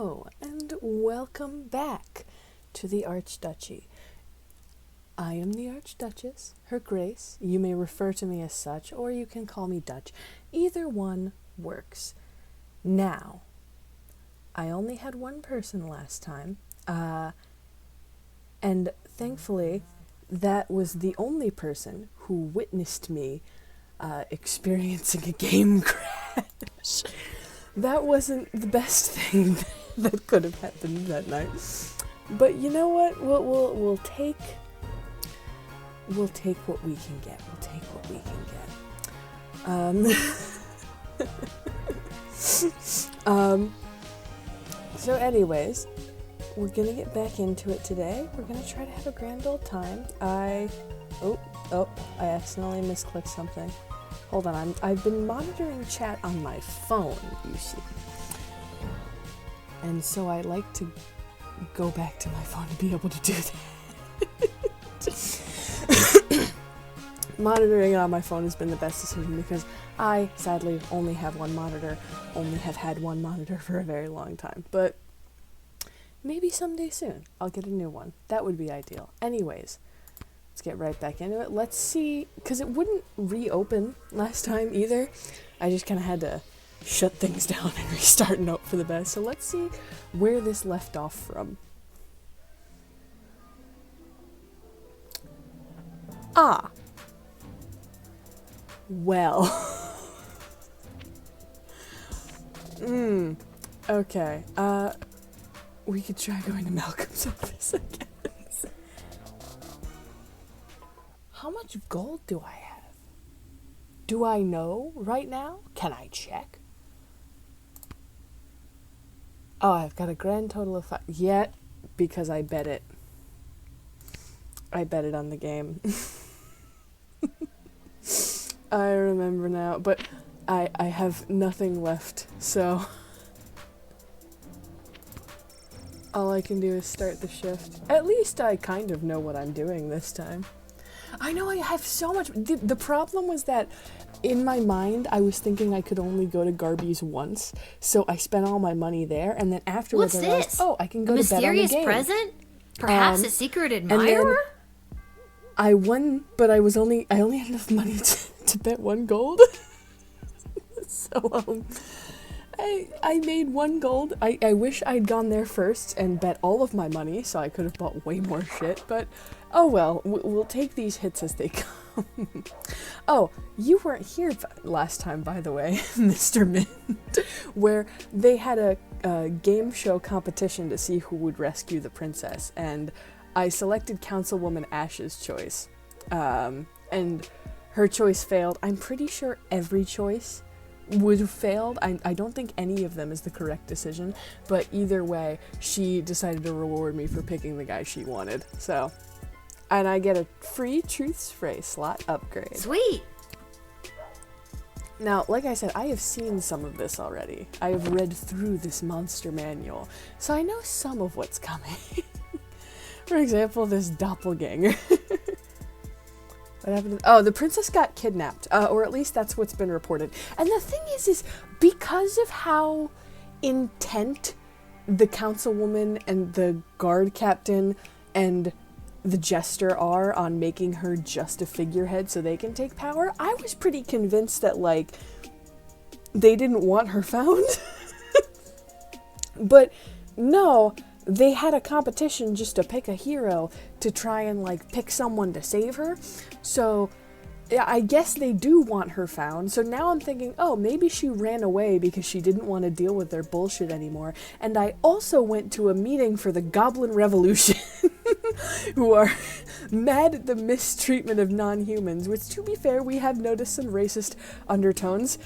Hello, and welcome back to the Archduchy. I am the Archduchess, Her Grace. You may refer to me as such, or you can call me Dutch. Either one works. Now, I only had one person last time, and thankfully, that was the only person who witnessed me experiencing a game crash. That wasn't the best thing that could have happened that night. But you know what? We'll take what we can get. We'll take what we can get. So anyways, we're gonna get back into it today. We're gonna try to have a grand old time. I accidentally misclicked something. Hold on, I've been monitoring chat on my phone, you see. And so I like to go back to my phone to be able to do that. Monitoring it on my phone has been the best decision because I, sadly, only have one monitor, only have had one monitor for a very long time. But maybe someday soon I'll get a new one. That would be ideal. Anyways. Let's get right back into it. Let's see, because it wouldn't reopen last time either. I just kind of had to shut things down and restart and hope for the best. So let's see where this left off from. Well. Okay. We could try going to Malcolm's office again. How much gold do I have? Do I know right now? Can I check? Oh, I've got a grand total of 5. Yet, because I bet it. I bet it on the game. I remember now, but I have nothing left, so all I can do is start the shift. At least I kind of know what I'm doing this time. I know I have so much. The problem was that in my mind, I was thinking I could only go to Garby's once, so I spent all my money there, and then afterwards I realized, oh, I can go to bet on the game. Mysterious present? Perhaps a secret admirer? And then I won, but I only had enough money to bet 1 gold. So, I made 1 gold. I wish I'd gone there first and bet all of my money, so I could have bought way more shit, but oh well, we'll take these hits as they come. Oh, you weren't here last time, by the way, Mr. Mint, where they had a game show competition to see who would rescue the princess, and I selected Councilwoman Ash's choice, and her choice failed. I'm pretty sure every choice would have failed. I don't think any of them is the correct decision, but either way, she decided to reward me for picking the guy she wanted, so. And I get a free truth spray slot upgrade. Sweet! Now, like I said, I have seen some of this already. I have read through this monster manual, so I know some of what's coming. For example, this doppelganger. What happened? Oh, the princess got kidnapped, or at least that's what's been reported. And the thing is because of how intent the councilwoman and the guard captain and the jester are on making her just a figurehead so they can take power, I was pretty convinced that, like, they didn't want her found. But no, they had a competition just to pick a hero to try and, like, pick someone to save her. So yeah, I guess they do want her found. So now I'm thinking, oh, maybe she ran away because she didn't want to deal with their bullshit anymore. And I also went to a meeting for the Goblin Revolution, who are mad at the mistreatment of non-humans, which, to be fair, we have noticed some racist undertones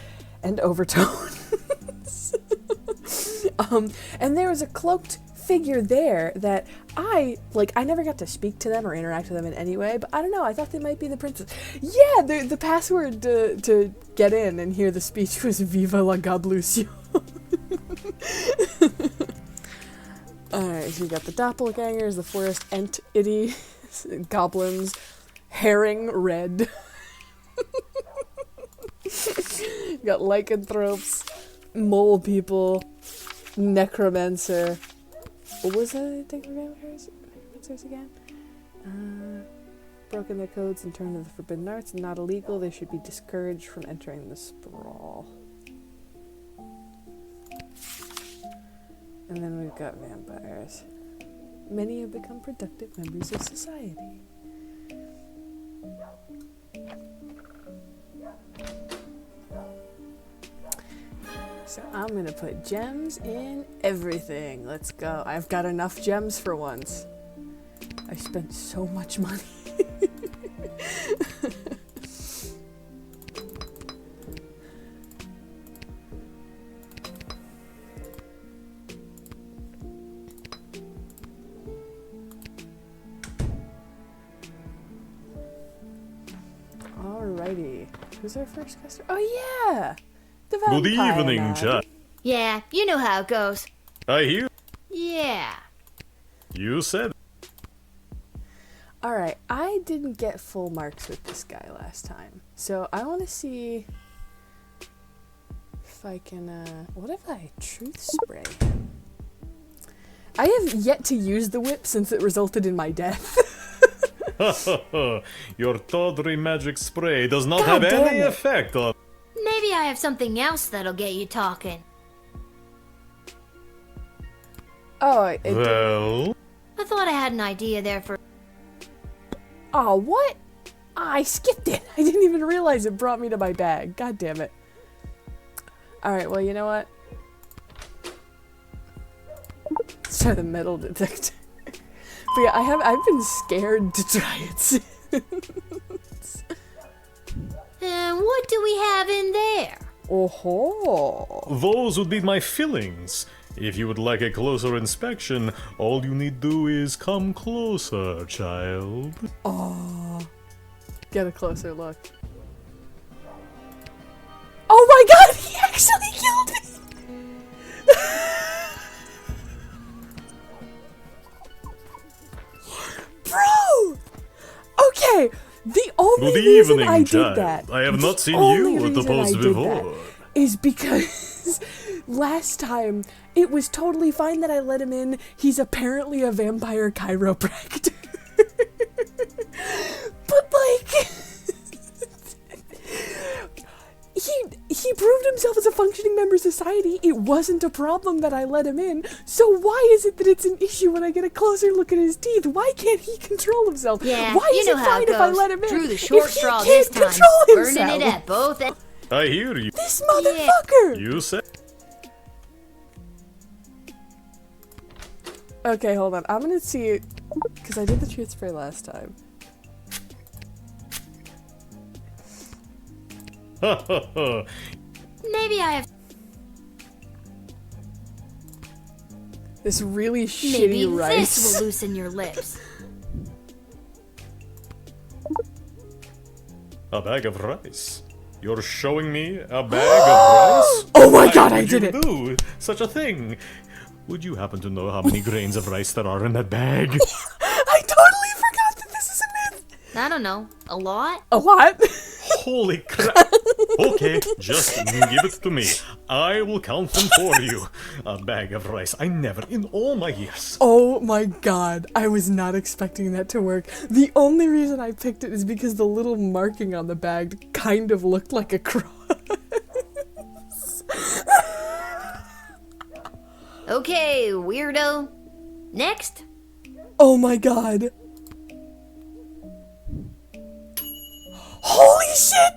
and overtones. And there was a cloaked figure there that I never got to speak to them or interact with them in any way, but I don't know, I thought they might be the princess. Yeah, the password to get in and hear the speech was Viva la Goblution. Alright, so you got the doppelgangers, the forest entity, goblins, herring red. You got lycanthropes, mole people, necromancer. What was the thing for necromancers again? Broken their codes and turned to the forbidden arts. Not illegal. They should be discouraged from entering the sprawl. And then we've got vampires. Many have become productive members of society. So I'm gonna put gems in everything. Let's go. I've got enough gems for once. I spent so much money. Alrighty. Who's our first customer? Oh yeah! The vampire. Good evening, Jack. Yeah, you know how it goes. I hear Yeah. you said. Alright, I didn't get full marks with this guy last time. So I want to see if I can, what if I truth spray him? I have yet to use the whip since it resulted in my death. Your tawdry magic spray does not God have damn any it. effect on. Maybe I have something else that'll get you talking. Oh, it did. Well, I thought I had an idea there for... Oh, what? I skipped it. I didn't even realize it brought me to my bag. God damn it. Alright, well, you know what? Let's try the metal detector. But yeah, I've been scared to try it since. And what do we have in there? Oh-ho. those would be my fillings. If you would like a closer inspection, all you need do is come closer, child. Oh. Get a closer look. Oh my god, he actually killed me! Bro! Okay, the only Good reason evening, I did child. that. I have not seen only you at the reason I post did before. that is because last time it was totally fine that I let him in. He's apparently a vampire chiropractor. But like he proved himself as a functioning member of society. It wasn't a problem that I let him in. So why is it that it's an issue when I get a closer look at his teeth? Why can't he control himself? Yeah, why you is know it how fine it if I goes. let him in? Drew the short if he straw can't this time, control burning himself? it at both ends. I hear you. This motherfucker! You said. Okay, hold on. I'm gonna see it because I did the truth spray last time. Maybe I have... This really Maybe shitty rice. this will loosen your lips. A bag of rice. You're showing me a bag of rice? Oh my Why god, I would did you it! do such a thing? Would you happen to know how many grains of rice there are in that bag? I totally forgot that this is a myth! I don't know. A lot? A lot? Holy crap! Okay, just give it to me. I will count them for you. A bag of rice. I never, in all my years. Oh my god, I was not expecting that to work. The only reason I picked it is because the little marking on the bag kind of looked like a cross. Okay, weirdo. Next. Oh my god. Holy shit!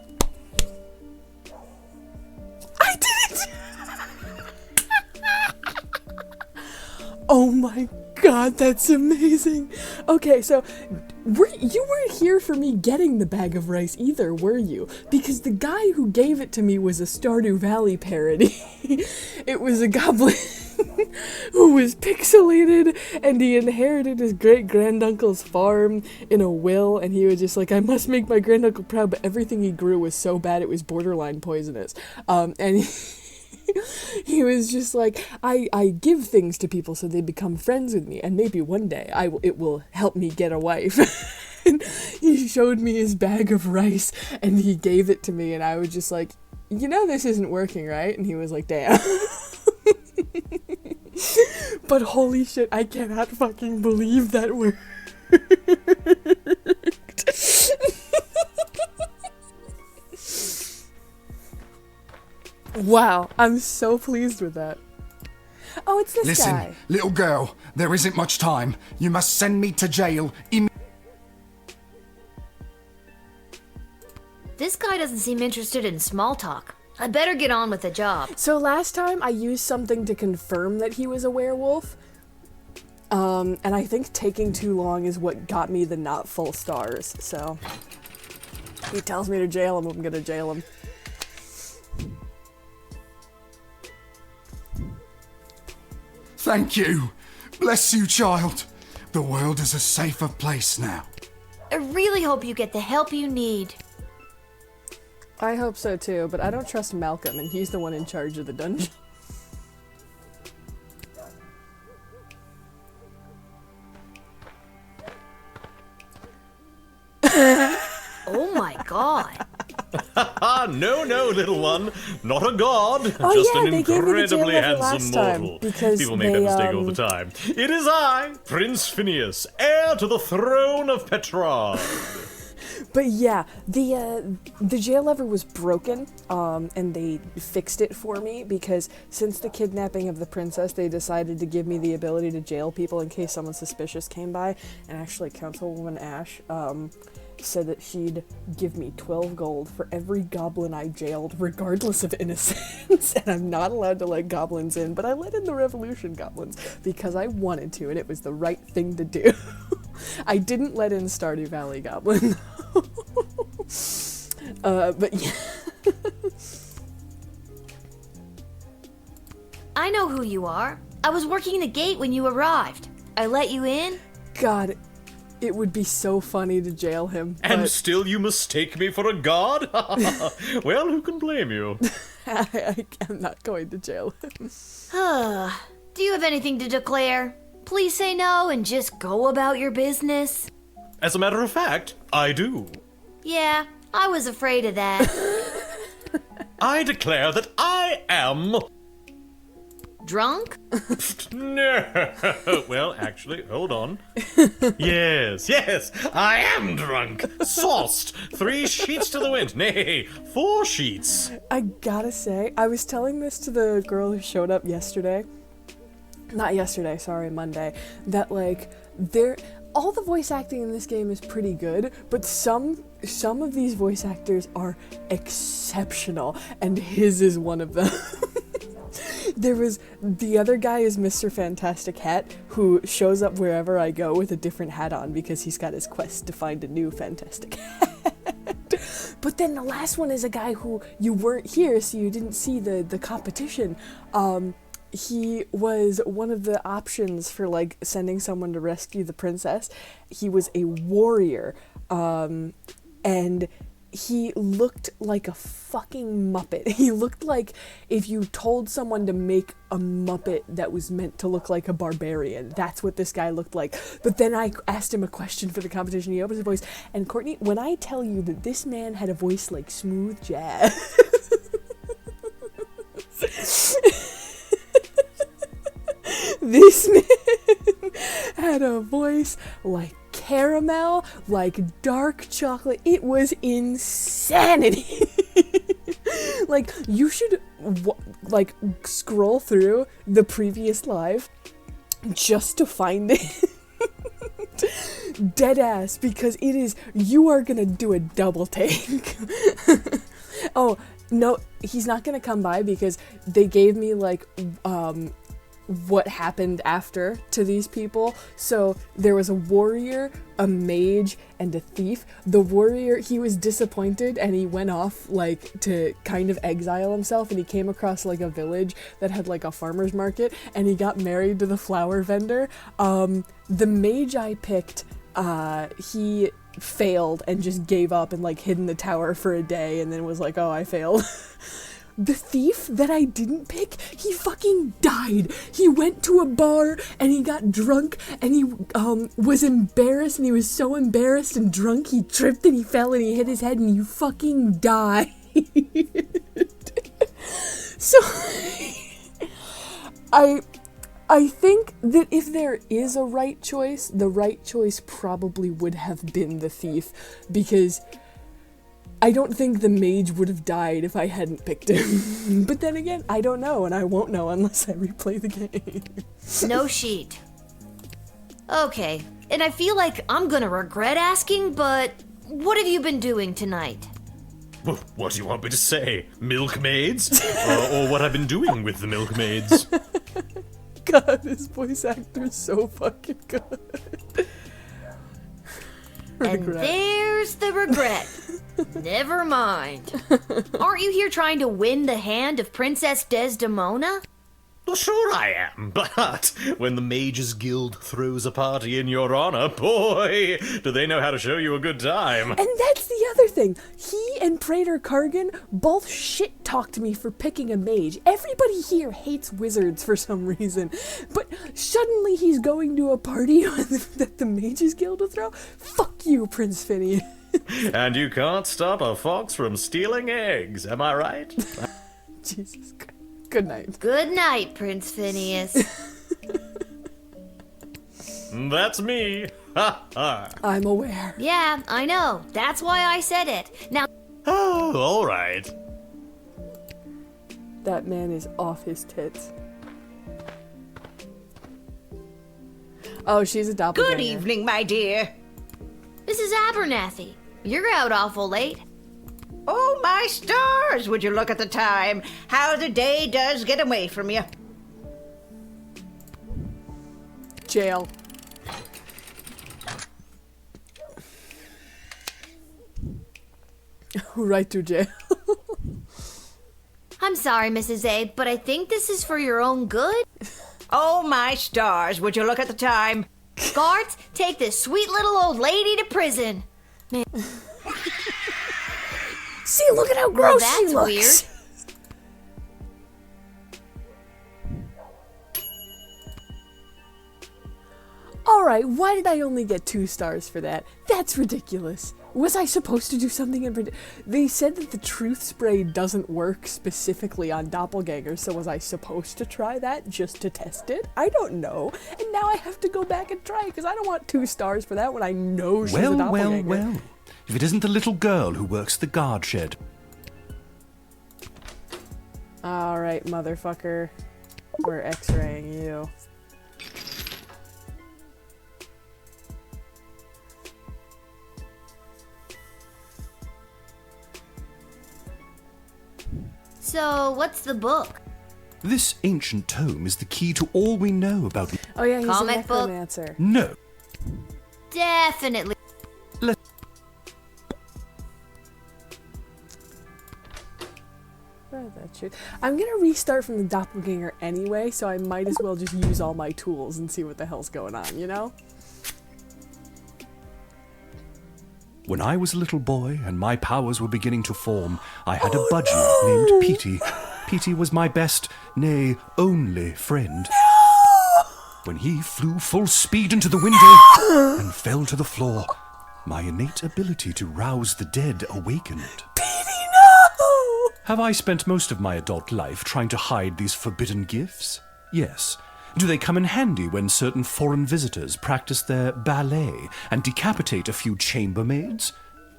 I did it! Oh my god, that's amazing. Okay, so you weren't here for me getting the bag of rice either, were you? Because the guy who gave it to me was a Stardew Valley parody. It was a goblin who was pixelated, and he inherited his great-granduncle's farm in a will, and he was just like, I must make my granduncle proud, but everything he grew was so bad it was borderline poisonous. And he was just like, I give things to people so they become friends with me, and maybe one day it will help me get a wife. And he showed me his bag of rice, and he gave it to me, and I was just like, you know this isn't working, right? And he was like, damn. But holy shit, I cannot fucking believe that worked. Wow, I'm so pleased with that. Oh, it's this guy. Listen, little girl, there isn't much time. You must send me to jail This guy doesn't seem interested in small talk. I better get on with the job. So last time I used something to confirm that he was a werewolf. And I think taking too long is what got me the not full stars, so. He tells me to jail him, I'm gonna jail him. Thank you. Bless you, child. The world is a safer place now. I really hope you get the help you need. I hope so too, but I don't trust Malcolm, and he's the one in charge of the dungeon. Oh my god. No, little one. Not a god. Oh, just yeah, an they gave me the jail incredibly level handsome last time, mortal. because People make that mistake all the time. It is I, Prince Phineas, heir to the throne of Petra. But yeah, the jail lever was broken, and they fixed it for me because since the kidnapping of the princess, they decided to give me the ability to jail people in case someone suspicious came by. And actually, Councilwoman Ash said that she'd give me 12 gold for every goblin I jailed, regardless of innocence. And I'm not allowed to let goblins in, but I let in the Revolution goblins because I wanted to, and it was the right thing to do. I didn't let in Stardew Valley goblin. But yeah. I know who you are. I was working the gate when you arrived. I let you in? God, it would be so funny to jail him. And but still you mistake me for a god? Well, who can blame you? I am not going to jail him. Do you have anything to declare? Please say no and just go about your business. As a matter of fact, I do. Yeah, I was afraid of that. I declare that I am... Drunk? No. Well, actually, hold on. Yes, I am drunk. Sauced. 3 sheets to the wind. Nay, 4 sheets. I gotta say, I was telling this to the girl who showed up yesterday. Not yesterday, sorry, Monday. That, like, all the voice acting in this game is pretty good, but some of these voice actors are exceptional, and his is one of them. The other guy is Mr. Fantastic Hat, who shows up wherever I go with a different hat on because he's got his quest to find a new Fantastic Hat. But then the last one is a guy who you weren't here, so you didn't see the competition. He was one of the options for, like, sending someone to rescue the princess. He was a warrior, and he looked like a fucking Muppet. He looked like if you told someone to make a Muppet that was meant to look like a barbarian. That's what this guy looked like. But then I asked him a question for the competition. He opens his voice, and Courtney, when I tell you that this man had a voice like smooth jazz... This man had a voice like caramel, like dark chocolate. It was insanity. Like, you should scroll through the previous live just to find it. Deadass, because it is, you are gonna do a double take. Oh, no, he's not gonna come by because they gave me, like, what happened after to these people. So there was a warrior, a mage, and a thief. The warrior, he was disappointed and he went off, like, to kind of exile himself, and he came across, like, a village that had, like, a farmer's market, and he got married to the flower vendor. The mage I picked, he failed and just gave up and, like, hid in the tower for a day and then was like, oh, I failed. The thief that I didn't pick, he fucking died. He went to a bar and he got drunk and he was embarrassed, and he was so embarrassed and drunk he tripped and he fell and he hit his head and he fucking died. So I think that if there is a right choice, the right choice probably would have been the thief, because I don't think the mage would have died if I hadn't picked him. But then again, I don't know, and I won't know unless I replay the game. No sheet. Okay, and I feel like I'm gonna regret asking, but what have you been doing tonight? What do you want me to say? Milkmaids? Or what I've been doing with the milkmaids? God, this voice actor is so fucking good. And there's the regret. Never mind. Aren't you here trying to win the hand of Princess Desdemona? Well, sure I am, but when the Mages Guild throws a party in your honor, boy, do they know how to show you a good time. And that's the other thing. He and Praetor Kargan both shit-talked me for picking a mage. Everybody here hates wizards for some reason. But suddenly he's going to a party that the Mages Guild will throw? Fuck you, Prince Phineas. And you can't stop a fox from stealing eggs, am I right? Jesus Christ. Good night. Good night, Prince Phineas. That's me. Ha ha. I'm aware. Yeah, I know. That's why I said it. Now, Oh, all right. That man is off his tits. Oh, she's a doppelganger. Good evening, my dear. Mrs. Abernathy, you're out awful late. Oh, my stars! Would you look at the time? How the day does get away from you. Jail. Right to jail. I'm sorry, Mrs. A, but I think this is for your own good. Oh, my stars! Would you look at the time? Guards, take this sweet little old lady to prison. See, look at how gross Well, she that's looks. weird. Alright, why did I only get 2 stars for that? That's ridiculous. Was I supposed to do something in particular? They said that the truth spray doesn't work specifically on doppelgangers, so was I supposed to try that just to test it? I don't know. And now I have to go back and try it because I don't want 2 stars for that when I know she's a doppelganger. Well. If it isn't the little girl who works the guard shed. Alright, motherfucker. We're x-raying you. So, what's the book? This ancient tome is the key to all we know about... Oh yeah, he's Comic a book? necromancer. No. Definitely. Oh, that's true. I'm gonna restart from the doppelganger anyway, so I might as well just use all my tools and see what the hell's going on, you know? When I was a little boy and my powers were beginning to form, I had a budgie named Petey. Petey was my best, nay, only friend. When he flew full speed into the window and fell to the floor, my innate ability to rouse the dead awakened. Petey, no! Have I spent most of my adult life trying to hide these forbidden gifts? Yes. Do they come in handy when certain foreign visitors practice their ballet and decapitate a few chambermaids?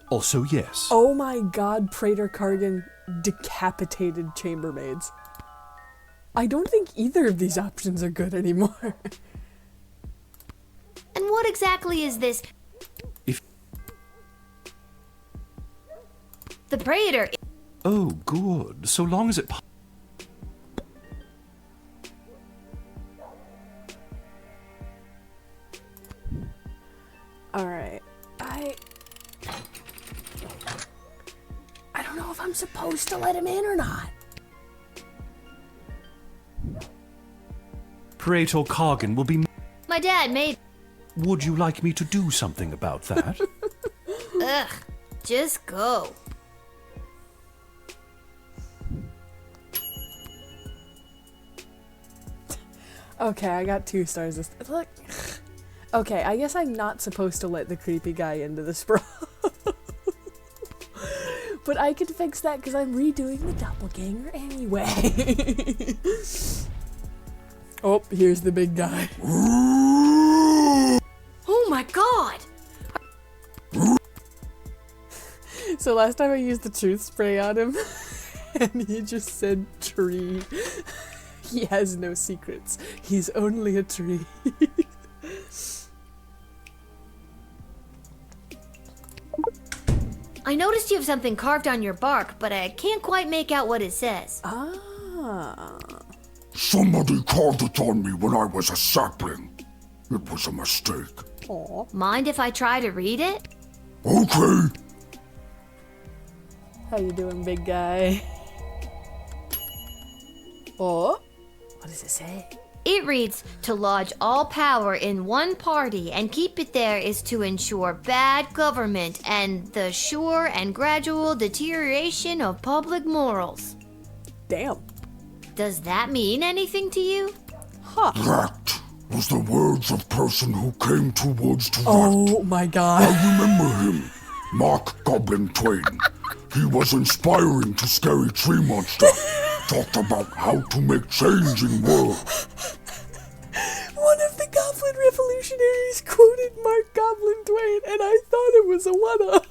Also, yes. Oh my god, Praetor Kargan decapitated chambermaids. I don't think either of these options are good anymore. And what exactly is this? If... The Praetor. Oh, good. So long as it... Alright, I don't know if I'm supposed to let him in or not. Praetor Kargan will be... My dad made. Would you like me to do something about that? Ugh. Just go. Okay, I got 2 stars this look. Okay, I guess I'm not supposed to let the creepy guy into the sprawl. But I can fix that because I'm redoing the doppelganger anyway. Oh, here's the big guy. Oh my god! So last time I used the truth spray on him, and he just said tree. He has no secrets. He's only a tree. I noticed you have something carved on your bark, but I can't quite make out what it says. Ah. Somebody carved it on me when I was a sapling. It was a mistake. Aw. Mind if I try to read it? Okay. How you doing, big guy? Oh, what does it say? It reads, to lodge all power in one party and keep it there is to ensure bad government and the sure and gradual deterioration of public morals. Damn. Does that mean anything to you? Huh. That was the words of person who came towards to Oh my god. I remember him. Mark Goblin Twain. He was inspiring to Scary Tree Monster. Talked about how to make change in world. One of the Goblin revolutionaries quoted Mark Goblin Twain, and I thought it was a one-up.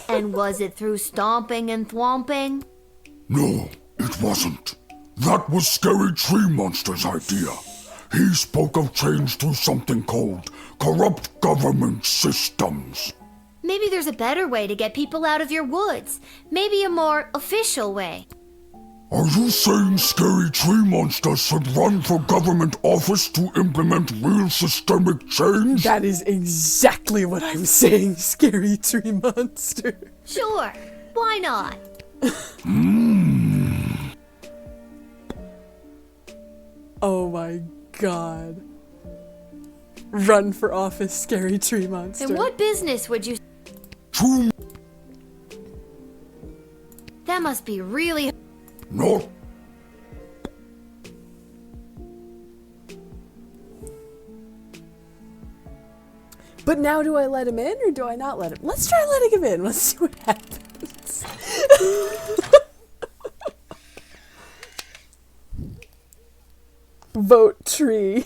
And was it through stomping and thwomping? No, it wasn't. That was Scary Tree Monster's idea. He spoke of change through something called corrupt government systems. Maybe there's a better way to get people out of your woods. Maybe a more official way. Are you saying Scary Tree Monster should run for government office to implement real systemic change? That is exactly what I'm saying, Scary Tree Monster. Sure, why not? Oh my god. Run for office, Scary Tree Monster. And what business would you... True. That must be really... Not. But now do I let him in or do I not let him? Let's try letting him in. Let's see what happens. Vote tree.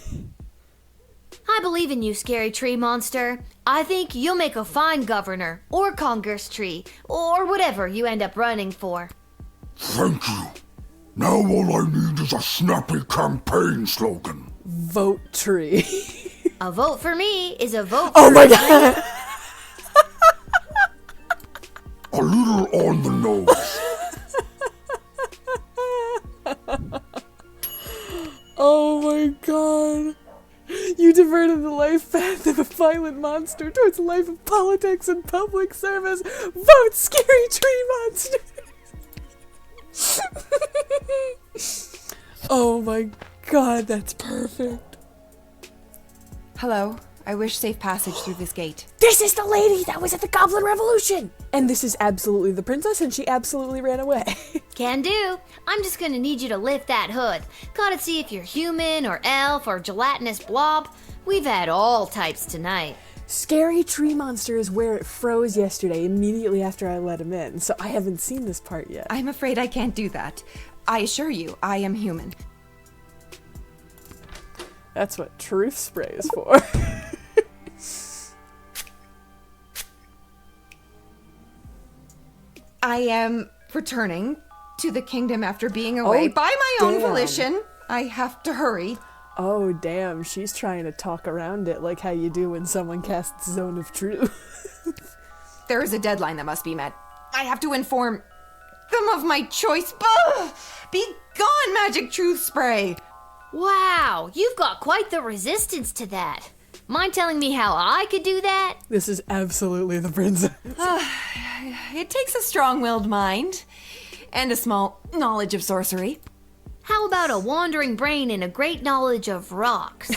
I believe in you, Scary Tree Monster. I think you'll make a fine governor, or Congress tree, or whatever you end up running for. Thank you. Now all I need is a snappy campaign slogan. Vote tree. A vote for me is a vote Oh for my me. god. A little on the nose. Oh my god. You diverted the life path of a violent monster towards a life of politics and public service. Vote Scary Tree Monster. Oh my god, that's perfect. Hello. I wish safe passage through this gate. This is the lady that was at the Goblin Revolution! And this is absolutely the princess, and she absolutely ran away. Can do. I'm just gonna need you to lift that hood. Gotta see if you're human or elf or gelatinous blob. We've had all types tonight. Scary Tree Monster is where it froze yesterday, immediately after I let him in, so I haven't seen this part yet. I'm afraid I can't do that. I assure you, I am human. That's what truth spray is for. I am returning to the kingdom after being away Oh, by my own damn. volition. I have to hurry. Oh damn, she's trying to talk around it like how you do when someone casts Zone of Truth. There is a deadline that must be met. I have to inform them of my choice. Be gone, magic truth spray. Wow, you've got quite the resistance to that. Mind telling me how I could do that? This is absolutely the princess. It takes a strong-willed mind and a small knowledge of sorcery. How about a wandering brain and a great knowledge of rocks?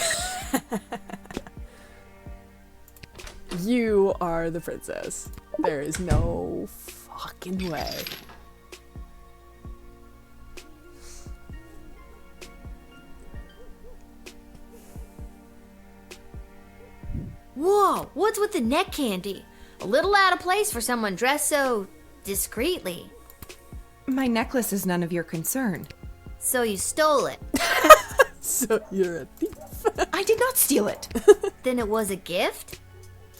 You are the princess. There is no fucking way. Whoa, what's with the neck candy? A little out of place for someone dressed so discreetly. My necklace is none of your concern. So you stole it. So you're a thief. I did not steal it. Then it was a gift?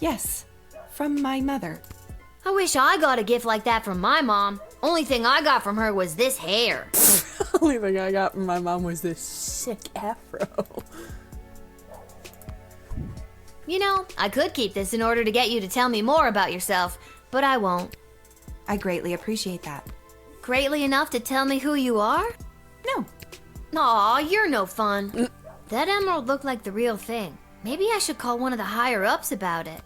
Yes, from my mother. I wish I got a gift like that from my mom. Only thing I got from her was this hair. Only thing I got from my mom was this sick afro. You know, I could keep this in order to get you to tell me more about yourself, but I won't. I greatly appreciate that. Greatly enough to tell me who you are? No, Aw, you're no fun. That emerald looked like the real thing. Maybe I should call one of the higher-ups about it.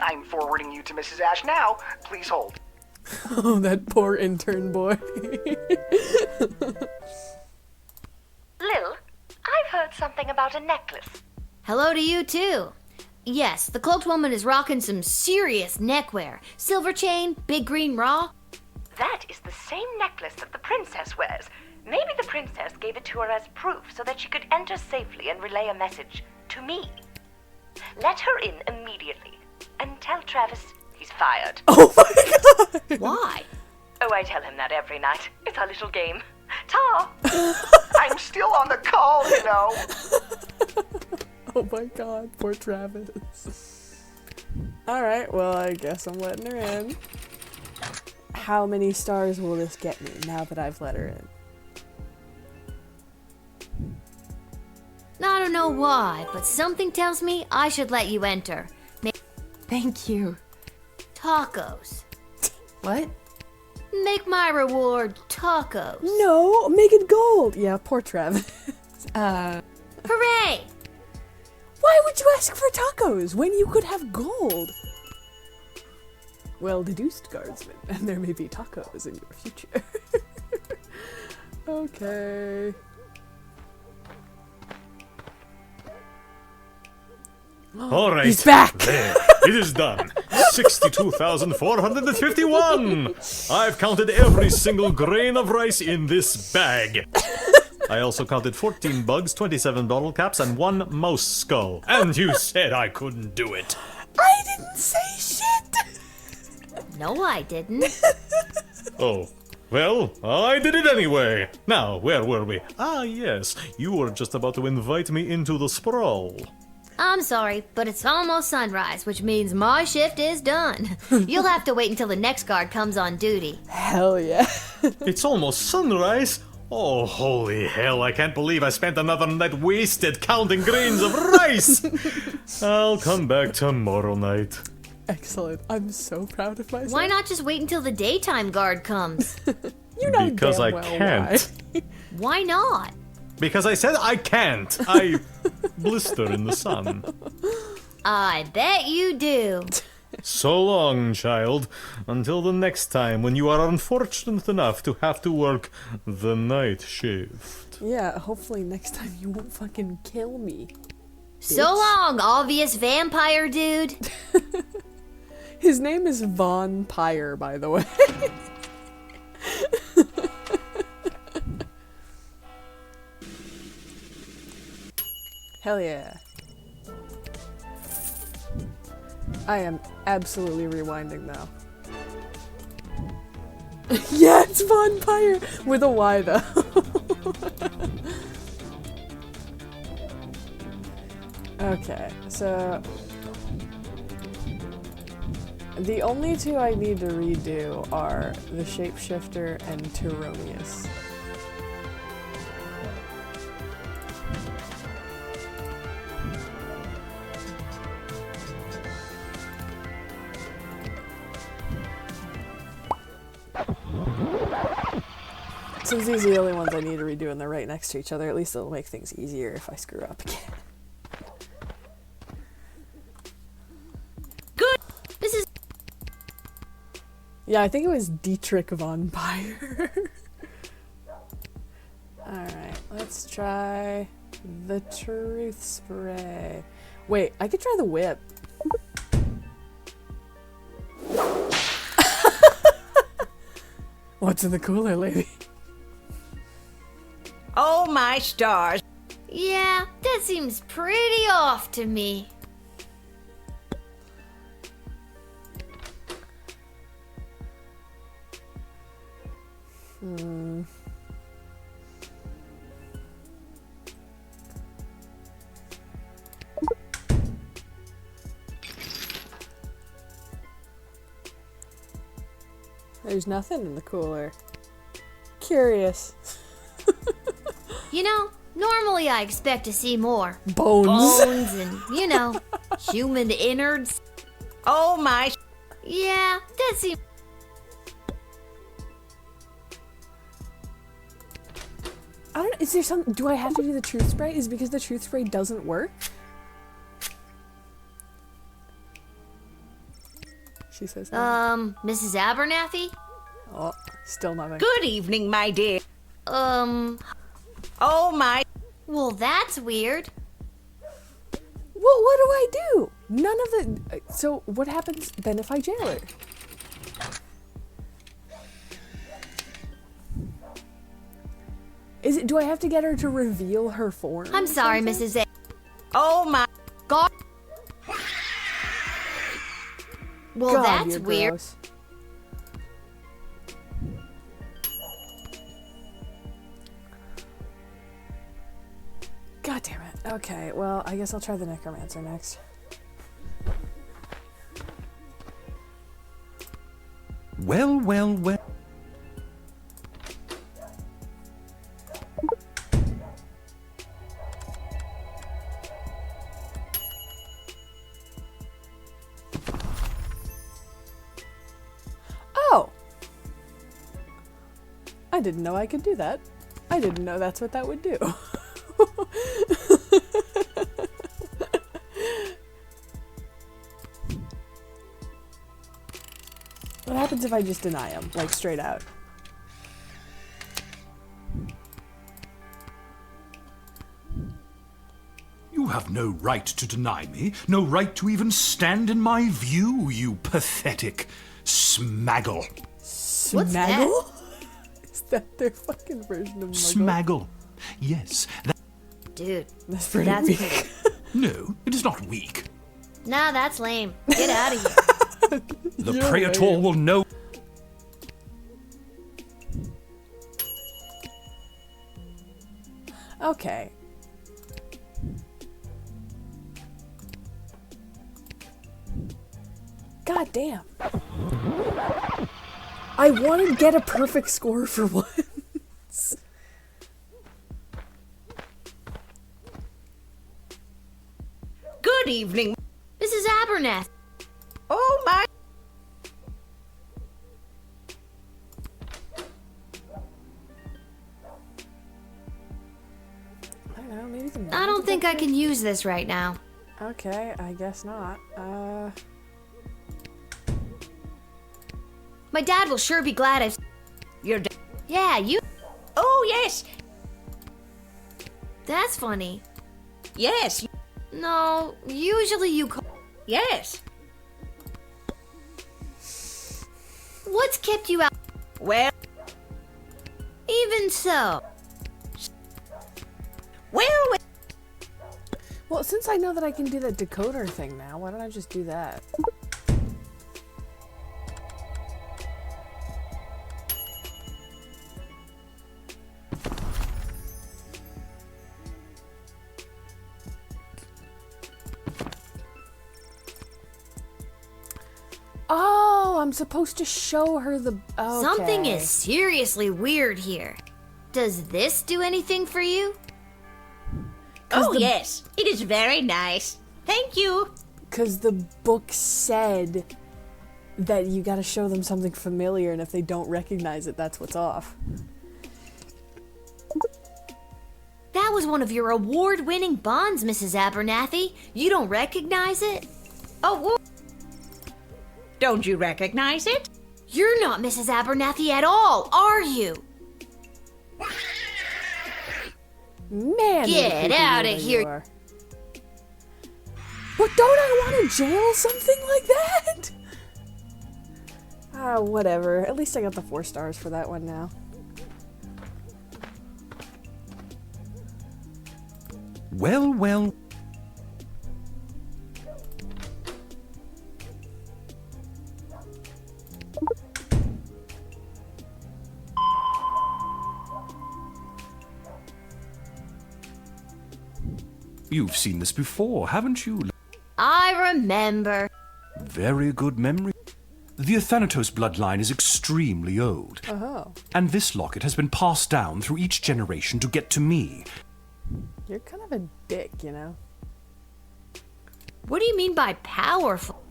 I'm forwarding you to Mrs. Ash now. Please hold. Oh, that poor intern boy. Lil, I've heard something about a necklace. Hello to you, too. Yes, the cloaked woman is rocking some serious neckwear. Silver chain, big green raw. That is the same necklace that the princess wears. Maybe the princess gave it to her as proof so that she could enter safely and relay a message to me. Let her in immediately and tell Travis he's fired. Oh my god! Why? Oh, I tell him that every night. It's our little game. Ta! I'm still on the call, you know. Oh my god, poor Travis. Alright, well, I guess I'm letting her in. How many stars will this get me now that I've let her in? I don't know why, but something tells me I should let you enter. thank you. Tacos. What? Make my reward tacos. No, make it gold! Yeah, poor Travis. Hooray! Why would you ask for tacos when you could have gold? Well deduced, Guardsman, and there may be tacos in your future. Okay. All right. He's back! There. It is done. 62,451. I've counted every single grain of rice in this bag. I also counted 14 bugs, 27 bottle caps, and 1 mouse skull. And you said I couldn't do it. I didn't say shit! No, I didn't. Oh. Well, I did it anyway. Now, where were we? Ah, yes. You were just about to invite me into the sprawl. I'm sorry, but it's almost sunrise, which means my shift is done. You'll have to wait until the next guard comes on duty. Hell yeah. It's almost sunrise. Oh, holy hell, I can't believe I spent another night wasted counting grains of rice. I'll come back tomorrow night. Excellent. I'm so proud of myself. Why not just wait until the daytime guard comes? You know Because damn I well can't. Why not? Because I said I can't. I blister in the sun. I bet you do. So long, child. Until the next time when you are unfortunate enough to have to work the night shift. why. Yeah, hopefully next time you won't fucking kill me. So long, obvious vampire dude. His name is Von Pyre, by the way. Hell yeah. I am absolutely rewinding now. Yeah, it's Von Pyre! With a Y, though. Okay, so... the only two I need to redo are the Shapeshifter and Tyronius. Since these are the only ones I need to redo and they're right next to each other, at least it'll make things easier if I screw up again. This is Yeah, I think it was Dietrich von Pyre. Alright, let's try the Truth Spray. Wait, I could try the Whip. What's in the cooler, lady? Oh, my stars. yeah, that seems pretty off to me. There's nothing in the cooler. Curious. You know, normally I expect to see more. Bones. Bones and, you know, human innards. Oh my. Yeah, that seems... I don't. Is there some? Do I have to do the truth spray? Is it because the truth spray doesn't work? She says. Mrs. Abernathy? Oh, still nothing. Good evening, my dear. Oh my. Well, that's weird. Well, what do I do? None of the. So what happens then if I jail her? Is it? Do I have to get her to reveal her form? I'm or sorry, something? Mrs. A. Oh my. God. Well, God, that's you're weird. gross. God damn it. Okay, well, I guess I'll try the necromancer next. Well, well, well. Oh! I didn't know I could do that. I didn't know that's what that would do. What happens if I just deny him, like straight out? You have no right to deny me, no right to even stand in my view, you pathetic smaggle. What's that? Smaggle? Is that their fucking version of Muggle? Smaggle. Yes, that. Dude, That's pretty that's weak. pretty... No, it is not weak. Nah, that's lame. Get out of here. The You're Praetor lame. will know. Okay. God damn. I want to get a perfect score for once. Good evening. Mrs. Abernathy. Oh my. I don't know, maybe the I don't think I can use this right now. Okay, I guess not. My dad will sure be glad if... You're. Yeah, you... Oh yes. That's funny. Yes. No, usually you call... Yes. What's kept you out? Well. Even so. Well. Well, since I know that I can do that decoder thing now, why don't I just do that? Oh, I'm supposed to show her the... Okay. Something is seriously weird here. Does this do anything for you? Oh yes. It is very nice. Thank you. Because the book said that you gotta show them something familiar, and if they don't recognize it, that's what's off. That was one of your award-winning bonds, Mrs. Abernathy. You don't recognize it? Oh. Don't you recognize it? You're not Mrs. Abernathy at all, are you? Man, Get outta here. But don't I want to jail something like that? Ah, whatever. At least I got the 4 stars for that one now. Well, well. You've seen this before, haven't you? I remember. Very good memory. The Athanatos bloodline is extremely old. Oh. And this locket has been passed down through each generation to get to me. You're kind of a dick, you know? What do you mean by powerful?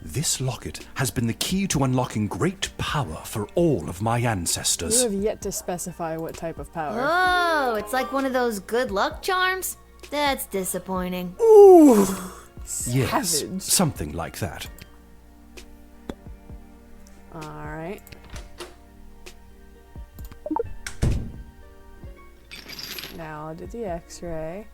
This locket has been the key to unlocking great power for all of my You ancestors. have yet to specify what type of power. Oh, it's like one of those good luck charms? That's disappointing. Ooh! Yes, Savage. something like that. Alright. Now I'll do the x-ray.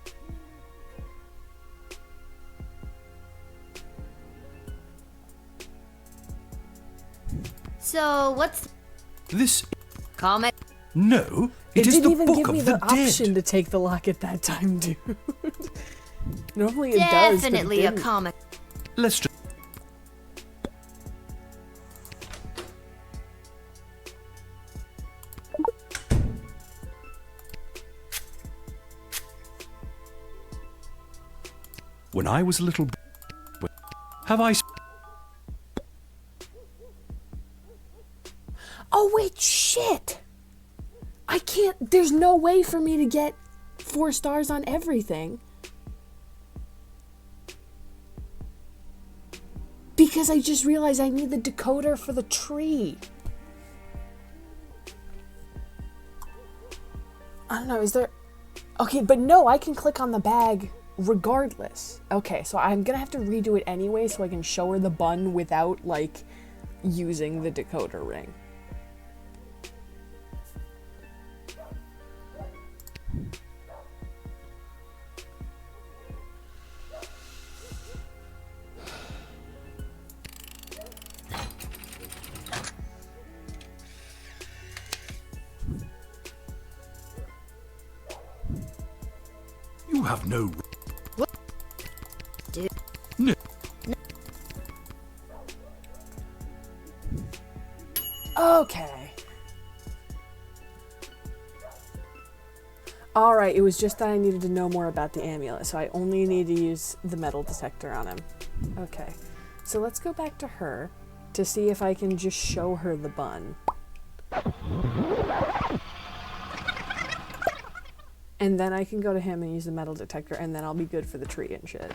So, what's This... comic? No, It is didn't the even Book give me of the the Dead. option to take the locket that time, dude. Normally it does, but it Definitely a didn't. comic. Let's just... When I was a little... Have I... Oh wait, shit! I can't, there's no way for me to get 4 stars on everything. Because I just realized I need the decoder for the tree. I don't know, is there... Okay, but no, I can click on the bag regardless. Okay, so I'm gonna have to redo it anyway so I can show her the bun without, like, using the decoder ring. You have no... What? Dude. No. Okay. Alright, it was just that I needed to know more about the amulet, so I only need to use the metal detector on him. Okay. So let's go back to her to see if I can just show her the bun. And then I can go to him and use the metal detector, and then I'll be good for the tree and shit.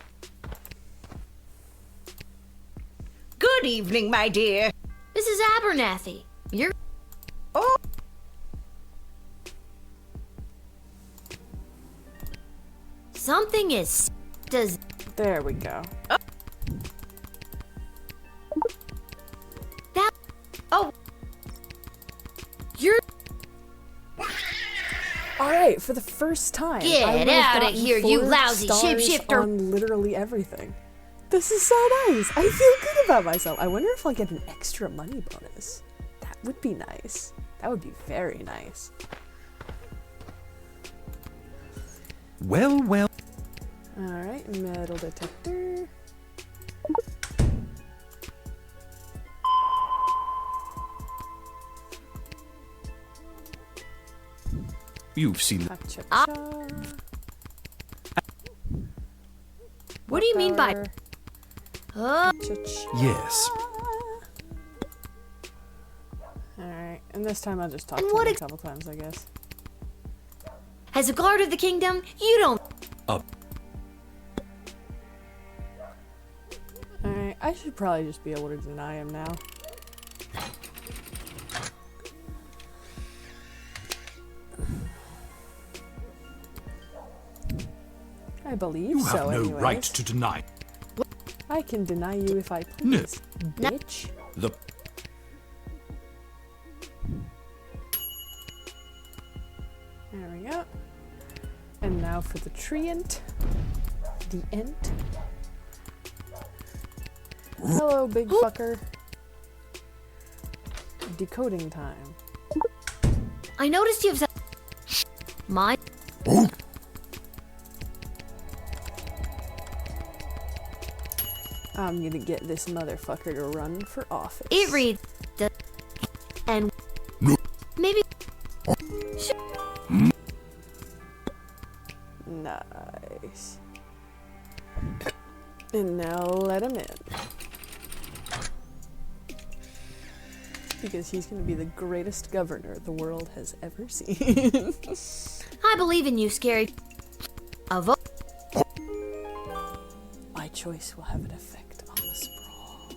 Good evening, my dear. This is Abernathy. You're... Oh, Something is... Does... There we go. That... Oh... You're... Alright, for the first time, Get I would have outta gotten here, you 4 lousy stars shapeshifter. on literally everything. This is so nice. I feel good about myself. I wonder if I'll get an extra money bonus. That would be nice. That would be very nice. Well, well... Alright, metal detector. You've seen... Cha-cha-cha. What do you mean by... Cha-cha. Yes. Alright, and this time I'll just talk And to what him a ex- couple times, I guess. As a guard of the kingdom, you don't... Alright, I should probably just be able to deny him now. I believe You so, have no anyways. right to deny. I can deny you if I No. please, bitch. The... There we go. And now for the treant. The ent. Hello, big fucker. Decoding time. I noticed you have... My... Oh, I'm gonna get this motherfucker to run for office. It reads... the- And... No. Maybe... Nice. And now let him in. Because he's going to be the greatest governor the world has ever seen. I believe in you, Scary. A vote. My choice will have an effect on the sprawl.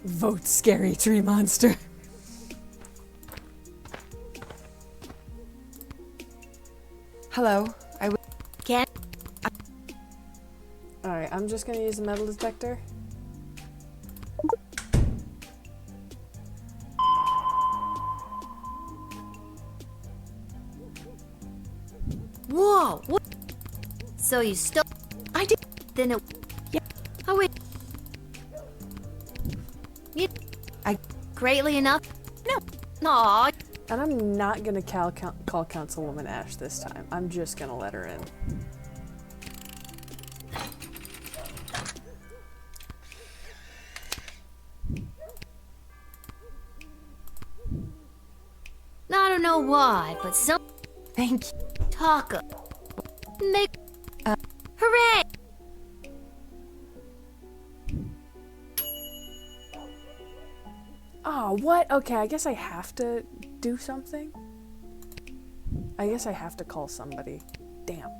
Vote Scary Tree Monster. Hello. Can't. Alright, I'm just going to use a metal detector. Whoa! What? So you stole? I did. Then it. Yeah. Oh wait. You. I. Greatly enough. No. Aw. And I'm not going to call Councilwoman Ash this time. I'm just going to let her in. I don't know why, but some. Thank you. Taco. Make. Hooray! Oh, what? Okay, I guess I have to do something. I guess I have to call somebody. Damn.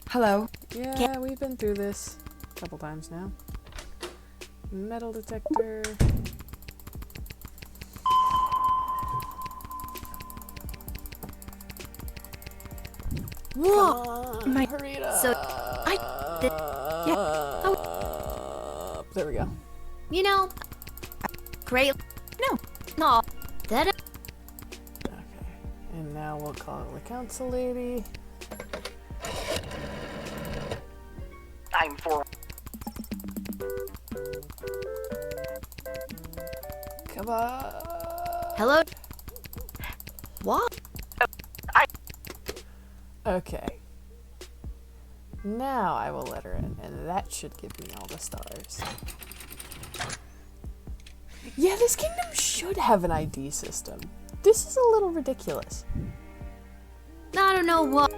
Hello. Yeah, we've been through this a couple times now. Metal detector. Whoa! My hurry it up. So yeah. Oh, There we go. you know. Great. No. That. Okay. And now we'll call the council lady. I'm for. Come on. Hello. What? Okay. Now I will let her in, and that should give me all the stars. Yeah, this kingdom should have an ID system. This is a little ridiculous. I don't know what.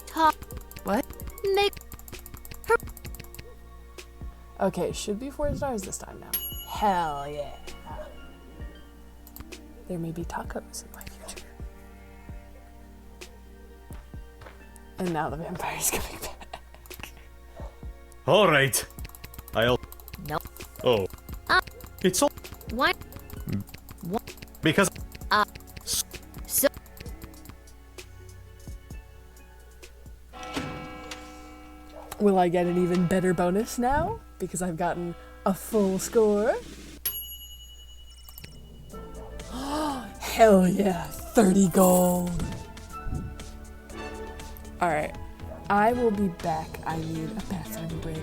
Talk. What? Make. Okay, should be 4 stars this time now. Hell yeah. There may be tacos in my future. And now the vampire's coming back. Alright. I'll. No. Oh. It's all. What? Because. So. Will I get an even better bonus now? Because I've gotten a full score. Hell yeah, 30 gold. Alright, I will be back. I need a bathroom break.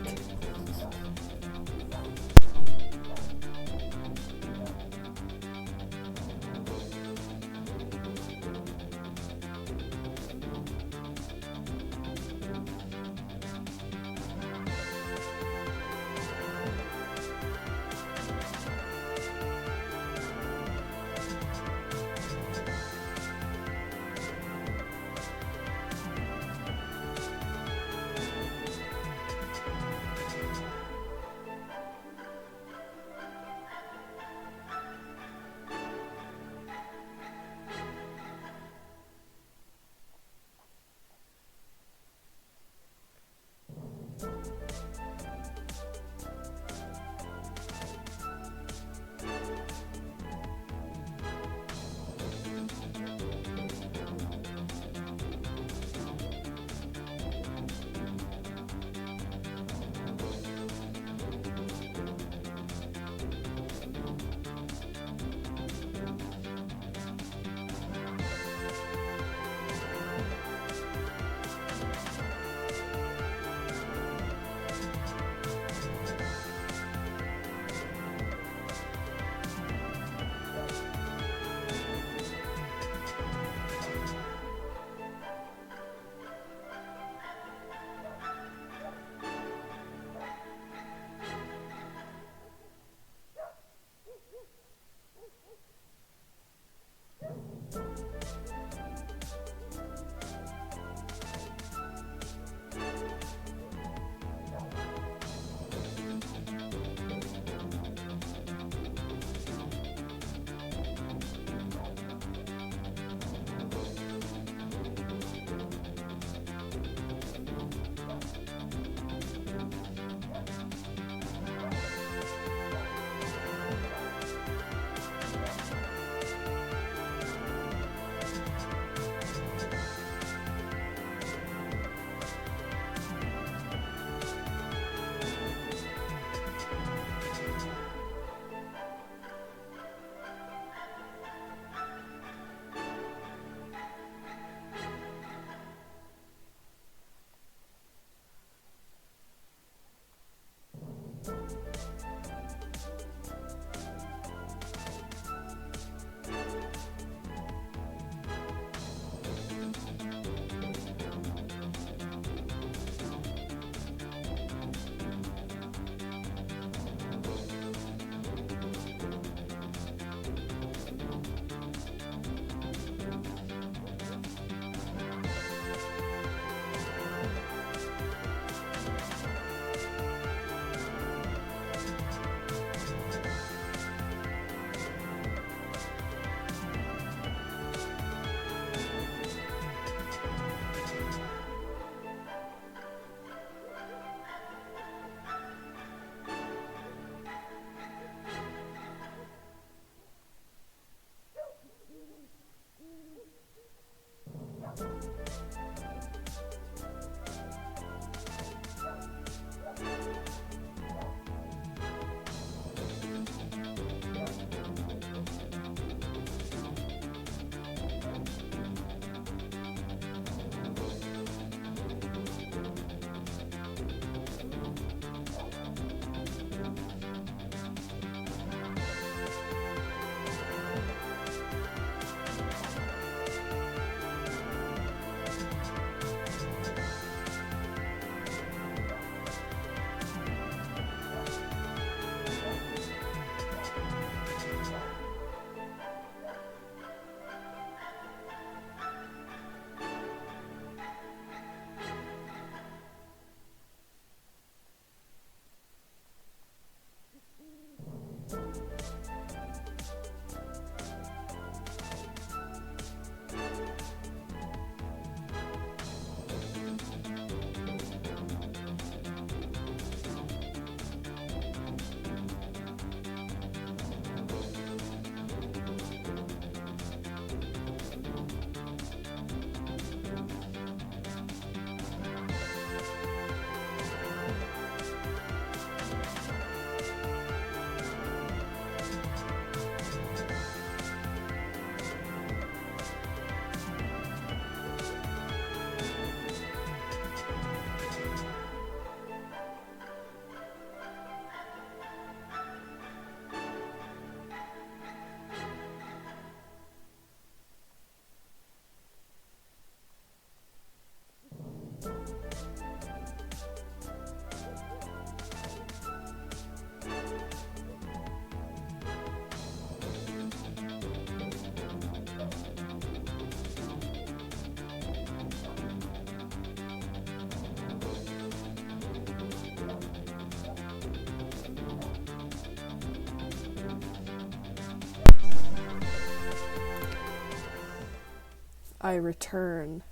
I return,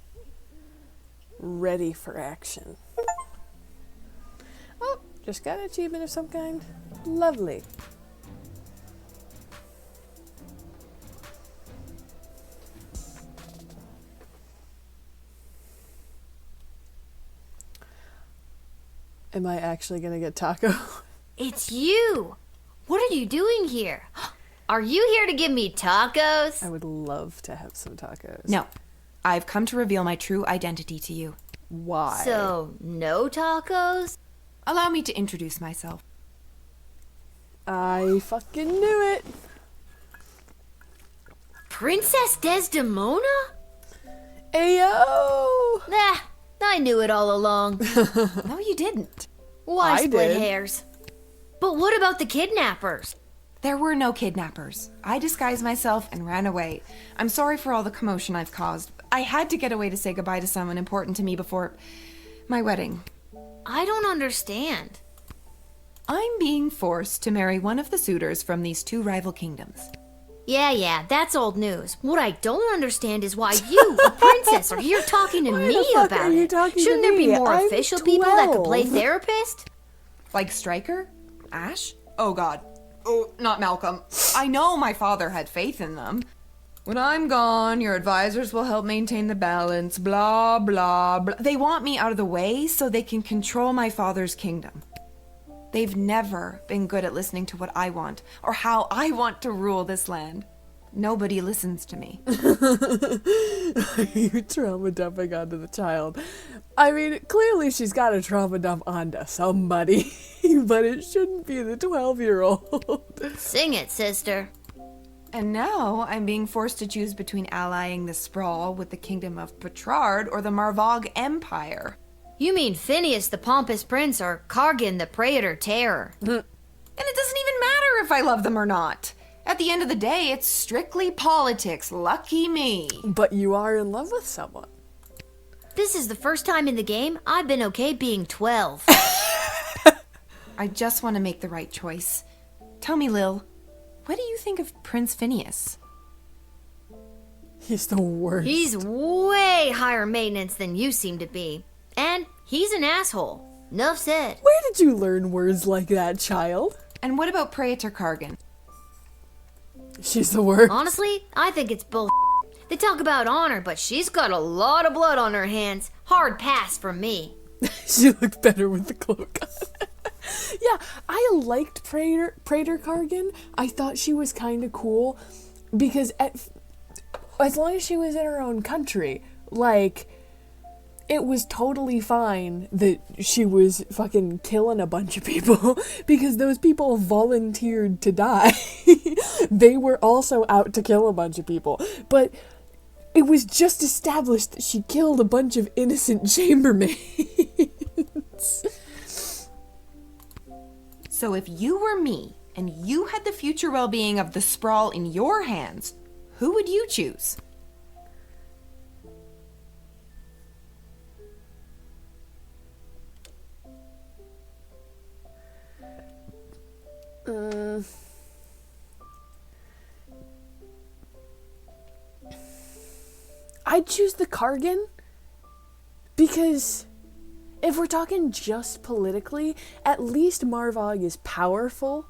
ready for action. Oh, just got an achievement of some kind. Lovely. Am I actually gonna get taco? It's you! What are you doing here? Are you here to give me tacos? I would love to have some tacos. No. I've come to reveal my true identity to you. Why? So, no tacos? Allow me to introduce myself. I fucking knew it! Princess Desdemona? Ayo! Nah, I knew it all along. No, you didn't. Why I split did. hairs? But what about the kidnappers? There were no kidnappers. I disguised myself and ran away. I'm sorry for all the commotion I've caused. I had to get away to say goodbye to someone important to me before my wedding. I don't understand. I'm being forced to marry one of the suitors from these two rival kingdoms. Yeah, that's old news. What I don't understand is why you, a princess, are here talking to Why me the fuck about are you it. talking to Shouldn't there be me? more I'm official people that could play 12. therapist? Like Stryker? Ash? Oh god. Oh, not Malcolm. I know my father had faith in them. When I'm gone, your advisors will help maintain the balance, blah, blah, blah. They want me out of the way so they can control my father's kingdom. They've never been good at listening to what I want, or how I want to rule this land. Nobody listens to me. You trauma dumping onto the child. I mean, clearly she's got a trauma dump onto somebody, but it shouldn't be the 12-year-old. Sing it, sister. And now I'm being forced to choose between allying the Sprawl with the kingdom of Petrard or the Marvog Empire. You mean Phineas the Pompous Prince or Kargan the Praetor Terror? And it doesn't even matter if I love them or not. At the end of the day, it's strictly politics. Lucky me. But you are in love with someone. This is the first time in the game I've been okay being 12. I just want to make the right choice. Tell me, Lil, what do you think of Prince Phineas? He's the worst. He's way higher maintenance than you seem to be. And he's an asshole. Nuff said. Where did you learn words like that, child? And what about Praetor Kargan? She's the worst. Honestly, I think it's bull. They talk about honor, but she's got a lot of blood on her hands. Hard pass from me. She looked better with the cloak on. Yeah, I liked Praetor Kargan. I thought she was kind of cool because as long as she was in her own country, like, it was totally fine that she was fucking killing a bunch of people because those people volunteered to die. They were also out to kill a bunch of people. But it was just established that she killed a bunch of innocent chambermaids. So if you were me and you had the future well-being of the Sprawl in your hands, who would you choose? I'd choose the Kargan because if we're talking just politically, at least Marvog is powerful.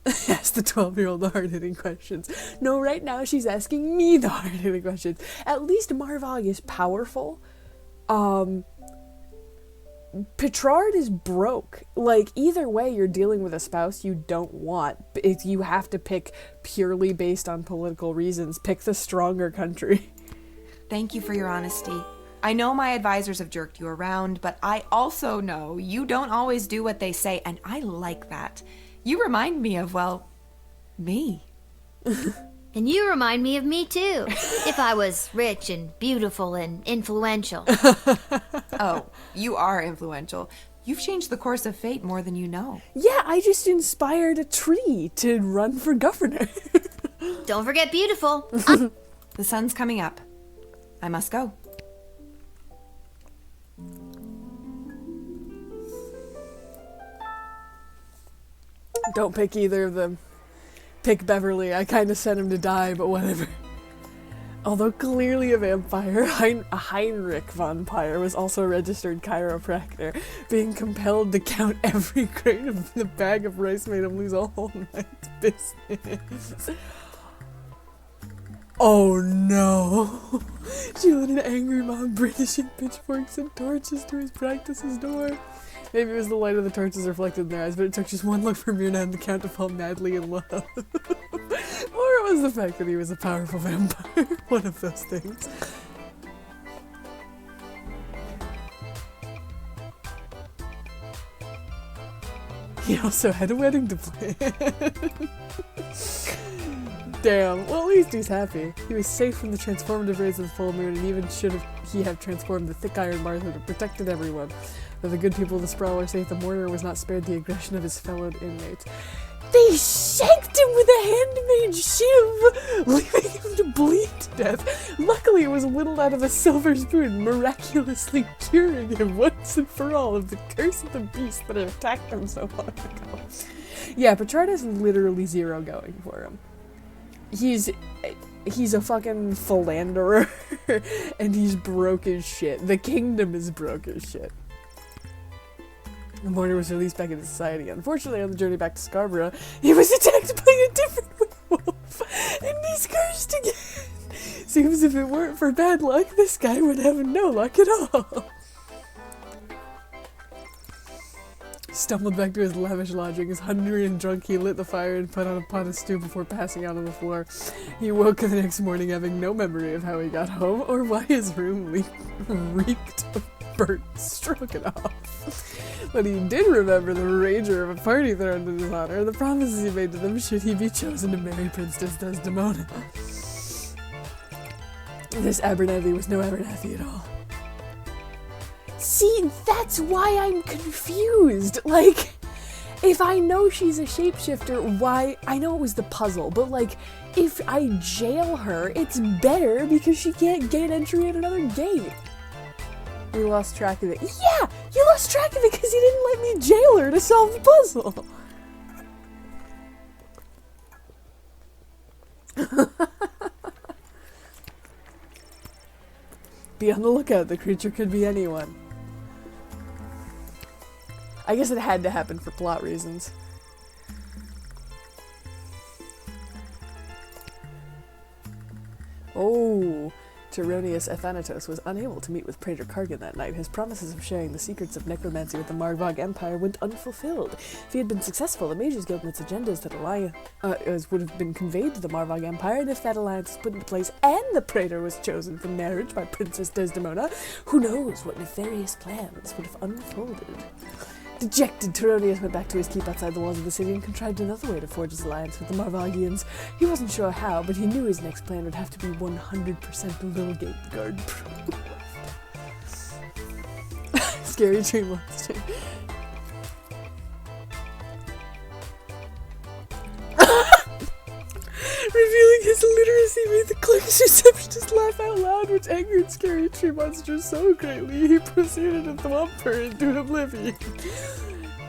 Ask the 12-year-old the hard-hitting questions. No, right now she's asking me the hard-hitting questions. At least Marvog is powerful. Petrard is broke. Like, either way, you're dealing with a spouse you don't want. If you have to pick purely based on political reasons, pick the stronger country. Thank you for your honesty. I know my advisors have jerked you around, but I also know you don't always do what they say, and I like that. You remind me of, well, me. And you remind me of me too. If I was rich and beautiful and influential. Oh, you are influential. You've changed the course of fate more than you know. Yeah, I just inspired a tree to run for governor. Don't forget beautiful. The sun's coming up. I must go. Don't pick either of them. Pick Beverly. I kind of sent him to die, but whatever. Although clearly a vampire, Heinrich von Pyre was also a registered chiropractor, being compelled to count every grain of the bag of rice made him lose a whole night's business. Oh no! She let an angry mom brandishing pitchforks and torches to his practice's door. Maybe it was the light of the torches reflected in their eyes, but it took just one look for Mirna to count to fall madly in love. Or it was the fact that he was a powerful vampire. One of those things. He also had a wedding to plan. Damn. Well, at least he's happy. He was safe from the transformative rays of the full moon, and even should he have transformed the thick iron bars that had protected everyone. Though the good people of the Sprawler say the mourner was not spared the aggression of his fellow inmates. They shanked him with a handmade shiv, leaving him to bleed to death. Luckily, it was whittled out of a silver spoon, miraculously curing him once and for all of the curse of the beast that had attacked him so long ago. Yeah, Petrarch has literally zero going for him. He's a fucking philanderer, and he's broke as shit. The kingdom is broke as shit. The mourner was released back into society. Unfortunately, on the journey back to Scarborough, he was attacked by a different werewolf, and he's cursed again. Seems if it weren't for bad luck, this guy would have no luck at all. Stumbled back to his lavish lodgings. Hungry and drunk, he lit the fire and put on a pot of stew before passing out on the floor. He woke the next morning having no memory of how he got home or why his room reeked of burnt stroganoff. But he did remember the rager of a party thrown in his honor, the promises he made to them should he be chosen to marry Princess Desdemona. This Abernathy was no Abernathy at all. See, that's why I'm confused. Like, if I know she's a shapeshifter, why? I know it was the puzzle, but like, if I jail her, it's better because she can't gain entry at another gate. You lost track of it. Yeah, you lost track of it because you didn't let me jail her to solve the puzzle. Be on the lookout. The creature could be anyone. I guess it had to happen for plot reasons. Oh, Tyronius Athanatos was unable to meet with Praetor Kargan that night. His promises of sharing the secrets of necromancy with the Marvog Empire went unfulfilled. If he had been successful, the Mages Guild and its agendas that would have been conveyed to the Marvog Empire, and if that alliance was put into place and the Praetor was chosen for marriage by Princess Desdemona, who knows what nefarious plans would have unfolded. Dejected, Tyronius went back to his keep outside the walls of the city and contrived another way to forge his alliance with the Marvogians. He wasn't sure how, but he knew his next plan would have to be 100% Lil Guard proof. Scary tree monster. Revealing his illiteracy made the clerk's receptionist laugh out loud, which angered Scary Tree Monster so greatly he proceeded to thwomp her into oblivion.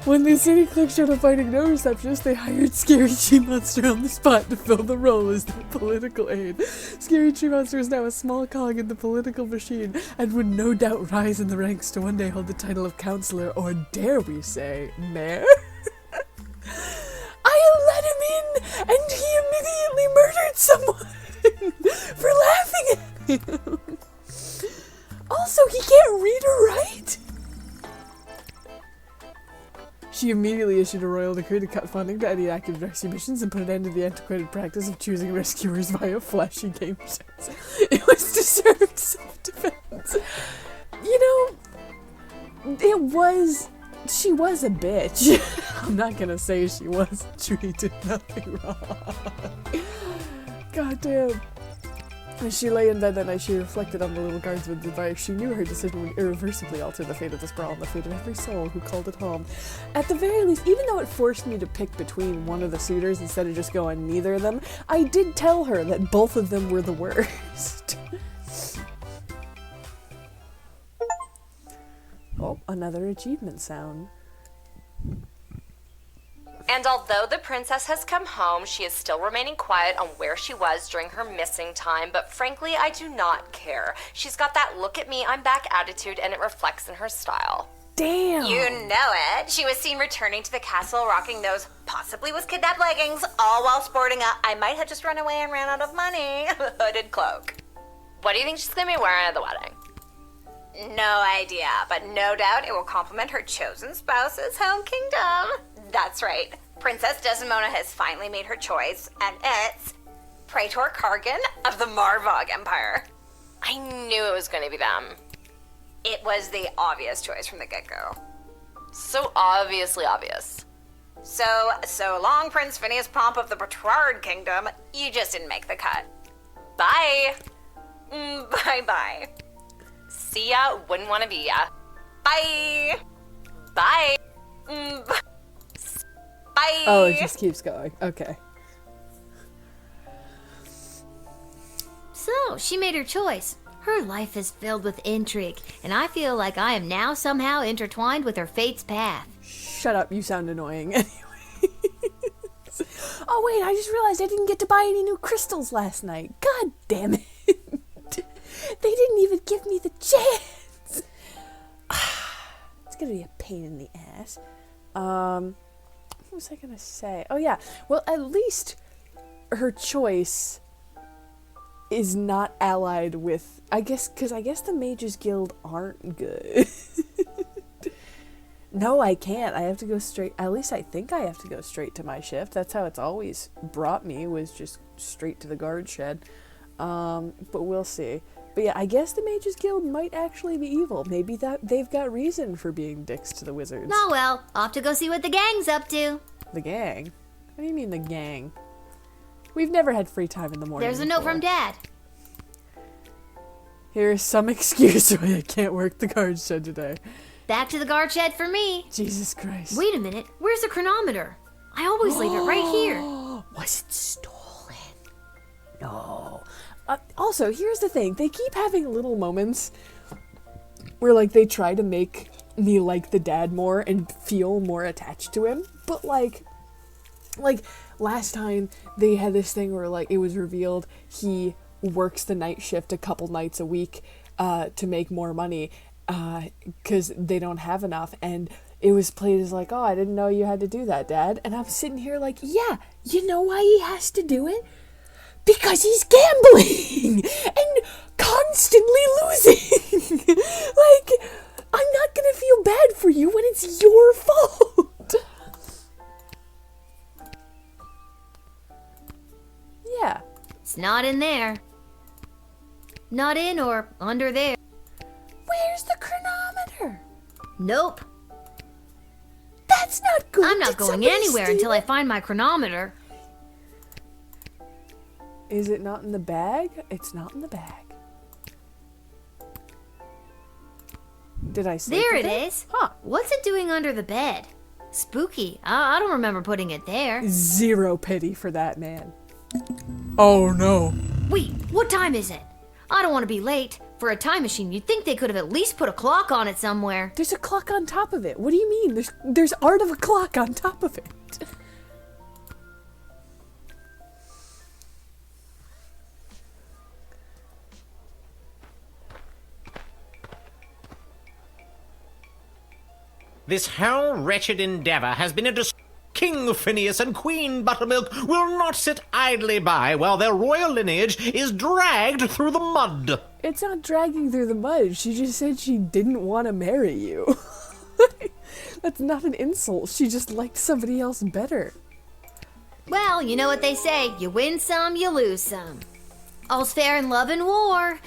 When the city clerk showed up finding no receptionist, they hired Scary Tree Monster on the spot to fill the role as their political aide. Scary Tree Monster is now a small cog in the political machine and would no doubt rise in the ranks to one day hold the title of counselor, or dare we say, mayor? I let him in, and he immediately murdered someone for laughing at him. Also, he can't read or write. She immediately issued a royal decree to cut funding to any active rescue missions and put an end to the antiquated practice of choosing rescuers via flashy game shows. It was to serve self-defense. You know, she was a bitch. I'm not gonna say she wasn't. She did nothing wrong. God damn. As she lay in bed that night, she reflected on the Lil Guardsman's advice. She knew her decision would irreversibly alter the fate of the Sprawl and the fate of every soul who called it home. At the very least, even though it forced me to pick between one of the suitors instead of just going neither of them, I did tell her that both of them were the worst. Oh, another achievement sound. And although the princess has come home, she is still remaining quiet on where she was during her missing time, but frankly, I do not care. She's got that look at me, I'm back attitude, and it reflects in her style. Damn. You know it. She was seen returning to the castle rocking those possibly was kidnapped leggings, all while sporting a I might have just run away and ran out of money hooded cloak. What do you think she's gonna be wearing at the wedding? No idea, but no doubt it will complement her chosen spouse's home kingdom. That's right. Princess Desdemona has finally made her choice, and it's Praetor Kargan of the Marvog Empire. I knew it was gonna be them. It was the obvious choice from the get-go. So obviously obvious. So long, Prince Phineas Pomp of the Petrard Kingdom. You just didn't make the cut. Bye. Bye-bye. See ya, wouldn't wanna be ya. Bye. Bye. Bye. Oh, it just keeps going. Okay. So, she made her choice. Her life is filled with intrigue, and I feel like I am now somehow intertwined with her fate's path. Shut up, you sound annoying. Anyway. Oh wait, I just realized I didn't get to buy any new crystals last night. God damn it. They didn't even give me the chance. It's gonna be a pain in the ass. What was I gonna say? Oh yeah, well at least her choice is not allied with, I guess the Mages Guild aren't good. No, I can't. I have to go straight, at least I think I have to go straight to my shift. That's how it's always brought me, was just straight to the guard shed. But we'll see. But yeah, I guess the Mages Guild might actually be evil. Maybe that they've got reason for being dicks to the wizards. Oh well, off to go see what the gang's up to. The gang? What do you mean the gang? We've never had free time in the morning. There's a note from Dad. Here's some excuse why I can't work the guard shed today. Back to the guard shed for me. Jesus Christ. Wait a minute, where's the chronometer? I always leave it right here. Was it stolen? No. Also, here's the thing. They keep having little moments where, like, they try to make me like the dad more and feel more attached to him. But, like, last time they had this thing where, like, it was revealed he works the night shift a couple nights a week to make more money because they don't have enough. And it was played as like, oh, I didn't know you had to do that, Dad. And I'm sitting here like, yeah, you know why he has to do it? Because he's gambling and constantly losing. Like, I'm not gonna feel bad for you when it's your fault. Yeah. It's not in there. Not in or under there. Where's the chronometer? Nope. That's not good. I'm not going anywhere until I find my chronometer. Is it not in the bag? It's not in the bag. Did I sleep There with it is. Huh. What's it doing under the bed? Spooky. I don't remember putting it there. Zero pity for that man. Oh no. Wait, what time is it? I don't want to be late. For a time machine, you'd think they could have at least put a clock on it somewhere. There's a clock on top of it. What do you mean? There's art of a clock on top of it. This whole wretched endeavor has been a King Phineas and Queen Buttermilk will not sit idly by while their royal lineage is dragged through the mud. It's not dragging through the mud. She just said she didn't want to marry you. That's not an insult. She just liked somebody else better. Well, you know what they say. You win some, you lose some. All's fair in love and war.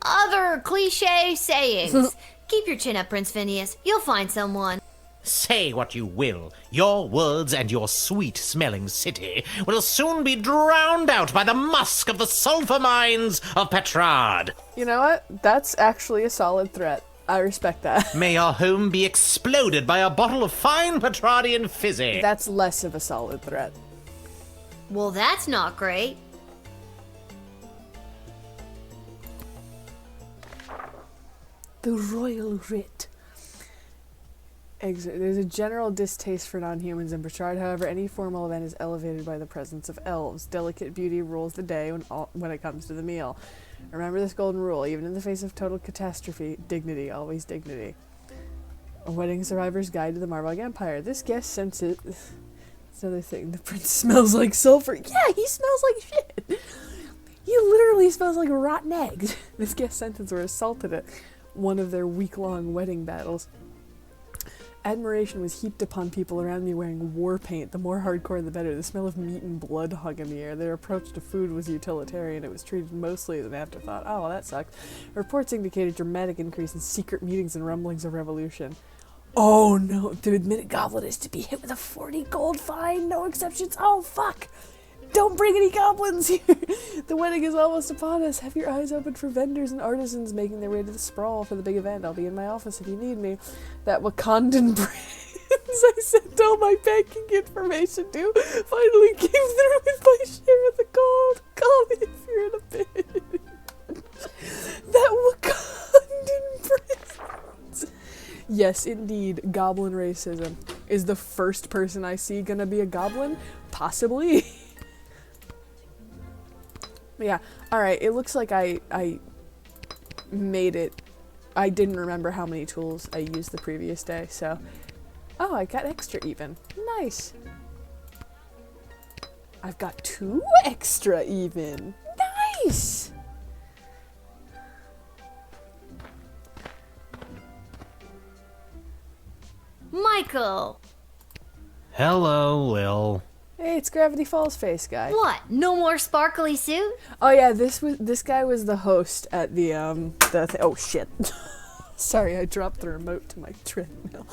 Other cliche sayings. Keep your chin up, Prince Phineas. You'll find someone. Say what you will, your words and your sweet-smelling city will soon be drowned out by the musk of the sulfur mines of Petrard. You know what? That's actually a solid threat. I respect that. May your home be exploded by a bottle of fine Petrardian fizzy. That's less of a solid threat. Well, that's not great. The royal writ. There's a general distaste for non-humans in Bertrand. However, any formal event is elevated by the presence of elves. Delicate beauty rules the day when it comes to the meal. Remember this golden rule: even in the face of total catastrophe, dignity, always dignity. A wedding survivor's guide to the Marburg Empire. This guest senses. It's another thing. The prince smells like sulfur. Yeah, he smells like shit. He literally smells like rotten eggs. This guest sentence were assaulted at one of their week-long wedding battles. Admiration was heaped upon people around me wearing war paint. The more hardcore, the better. The smell of meat and blood hung in the air. Their approach to food was utilitarian. It was treated mostly as an afterthought. Oh, well, that sucks. Reports indicated dramatic increase in secret meetings and rumblings of revolution. Oh no, to admit a goblin is to be hit with a 40 gold fine, no exceptions. Oh fuck! Don't bring any goblins here! The wedding is almost upon us. Have your eyes open for vendors and artisans making their way to the sprawl for the big event. I'll be in my office if you need me. That Wakandan prince I sent all my banking information to finally came through with my share of the gold. Call me if you're in a bid. That Wakandan prince. Yes, indeed, goblin racism. Is the first person I see gonna be a goblin? Possibly. Yeah, alright, it looks like I made it. I didn't remember how many tools I used the previous day, so... Oh, I got extra even. Nice. I've got 2 extra even. Nice! Michael! Hello, Lil. Hey, it's Gravity Falls face guy. What? No more sparkly suit? Oh yeah, this guy was the host at the oh shit. Sorry, I dropped the remote to my treadmill.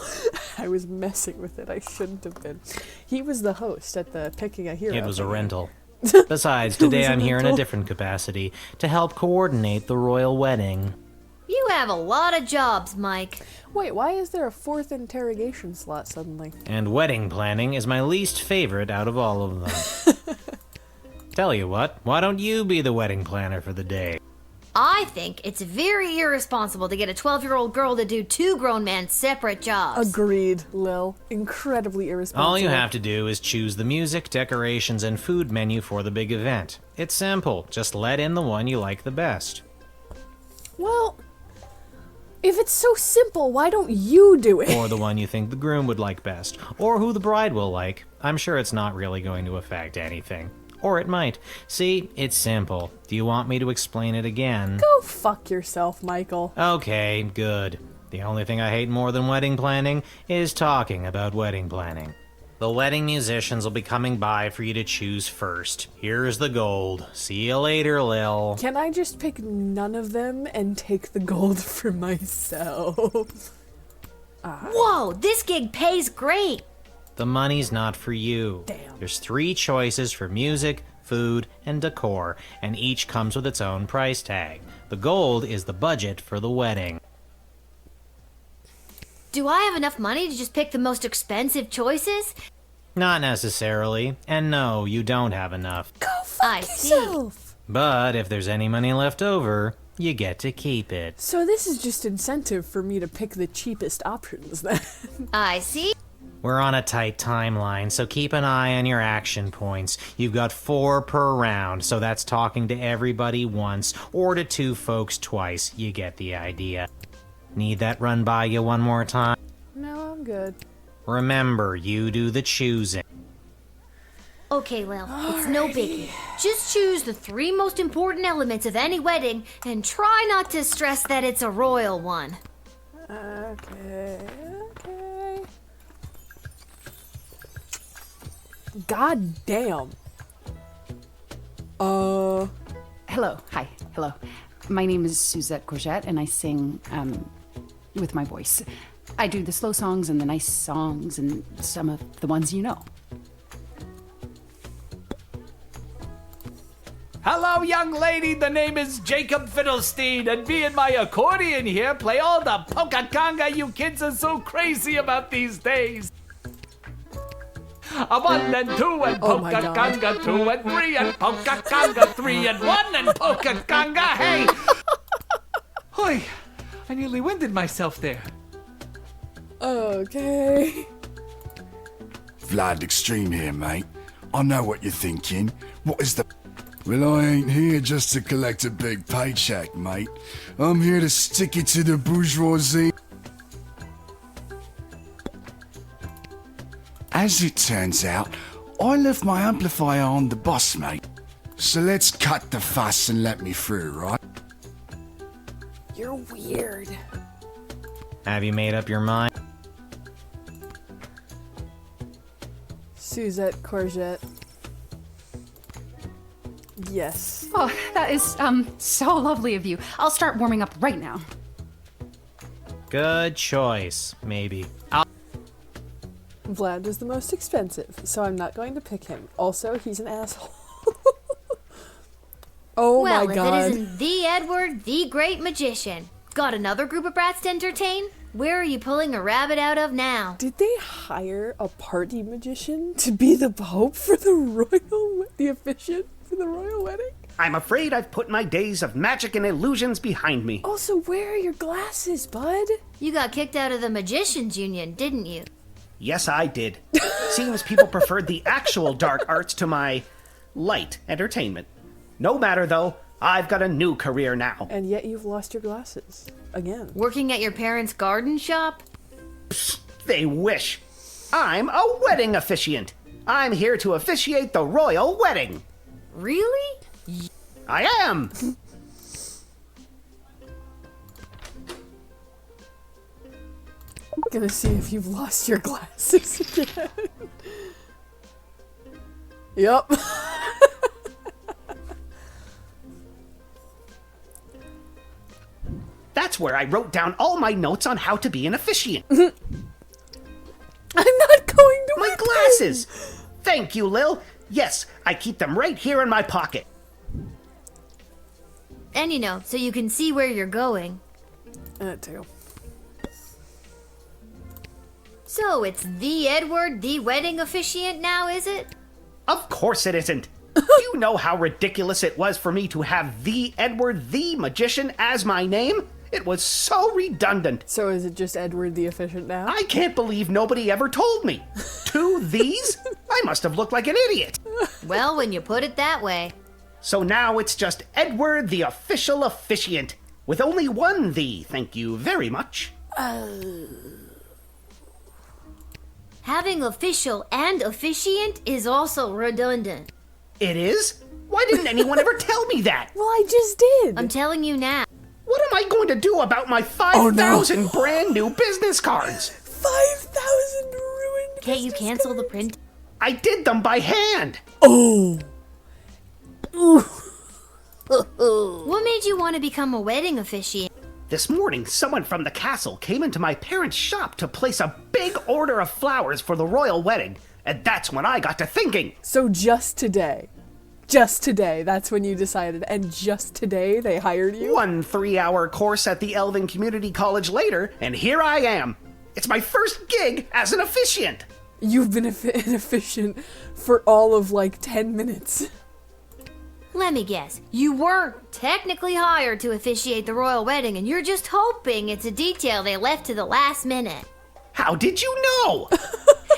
I was messing with it. I shouldn't have been. He was the host at the Picking a Hero. It was a rental. Besides, today I'm here in a different capacity, to help coordinate the royal wedding. You have a lot of jobs, Mike. Wait, why is there a 4th interrogation slot suddenly? And wedding planning is my least favorite out of all of them. Tell you what, why don't you be the wedding planner for the day? I think it's very irresponsible to get a 12-year-old girl to do 2 grown men's separate jobs. Agreed, Lil. Incredibly irresponsible. All you have to do is choose the music, decorations, and food menu for the big event. It's simple. Just let in the one you like the best. Well... if it's so simple, why don't you do it? Or the one you think the groom would like best. Or who the bride will like. I'm sure it's not really going to affect anything. Or it might. See, it's simple. Do you want me to explain it again? Go fuck yourself, Michael. Okay, good. The only thing I hate more than wedding planning is talking about wedding planning. The wedding musicians will be coming by for you to choose first. Here's the gold. See you later, Lil. Can I just pick none of them and take the gold for myself? Whoa, this gig pays great. The money's not for you. Damn. There's 3 choices for music, food, and decor, and each comes with its own price tag. The gold is the budget for the wedding. Do I have enough money to just pick the most expensive choices? Not necessarily. And no, you don't have enough. Go fuck yourself! But if there's any money left over, you get to keep it. So this is just incentive for me to pick the cheapest options then. I see. We're on a tight timeline, so keep an eye on your action points. You've got 4 per round, so that's talking to everybody once, or to 2 folks twice. You get the idea. Need that run by you one more time? No, I'm good. Remember, you do the choosing. Okay, Lil, it's no biggie. Just choose the 3 most important elements of any wedding, and try not to stress that it's a royal one. Okay. God damn. Hello. Hi. Hello. My name is Suzette Courgette, and I sing, with my voice. I do the slow songs and the nice songs and some of the ones you know. Hello, young lady. The name is Jacob Fiddlestein, and me and my accordion here play all the polka conga you kids are so crazy about these days. A 1 and 2 and polka conga 2 and 3 and polka conga 3 and 1 and polka conga. Hey! Hoy, I nearly winded myself there. Okay. Vlad Extreme here, mate. I know what you're thinking. What is the... Well, I ain't here just to collect a big paycheck, mate. I'm here to stick it to the bourgeoisie. As it turns out, I left my amplifier on the bus, mate. So let's cut the fuss and let me through, right? You're weird. Have you made up your mind? Suzette Courgette. Yes. Oh, that is, so lovely of you. I'll start warming up right now. Good choice, maybe. Vlad was the most expensive, so I'm not going to pick him. Also, he's an asshole. Oh well, my god. Well, if it isn't the Edward, the great magician. Got another group of brats to entertain? Where are you pulling a rabbit out of now? Did they hire a party magician to be the pope for the officiant for the royal wedding? I'm afraid I've put my days of magic and illusions behind me. Also, where are your glasses, bud? You got kicked out of the Magicians Union, didn't you? Yes, I did. Seems people preferred the actual dark arts to my light entertainment. No matter, though, I've got a new career now. And yet you've lost your glasses. Again. Working at your parents' garden shop? Psst, they wish. I'm a wedding officiant. I'm here to officiate the royal wedding. Really? I am. Gonna see if you've lost your glasses again. Yup. That's where I wrote down all my notes on how to be an officiant. I'm not going to my glasses! Thank you, Lil. Yes, I keep them right here in my pocket. And you know, so you can see where you're going. That too. So it's the Edward, the wedding officiant now, is it? Of course it isn't. Do you know how ridiculous it was for me to have the Edward, the magician as my name? It was so redundant. So is it just Edward the Efficient now? I can't believe nobody ever told me. Two these? I must have looked like an idiot. Well, when you put it that way. So now it's just Edward the Official Officiant. With only one the, thank you very much. Having official and officiant is also redundant. It is? Why didn't anyone ever tell me that? Well, I just did. I'm telling you now. What am I going to do about my 5,000 brand new business cards? 5,000 ruined. Can't you cancel the print? I did them by hand. Oh. What made you want to become a wedding officiant? This morning, someone from the castle came into my parents' shop to place a big order of flowers for the royal wedding, and that's when I got to thinking. So just today, that's when you decided, and just today they hired you? 1 3-hour course at the Elven Community College later, and here I am. It's my first gig as an officiant. You've been an officiant for all of like 10 minutes. Let me guess, you weren't technically hired to officiate the royal wedding and you're just hoping it's a detail they left to the last minute. How did you know?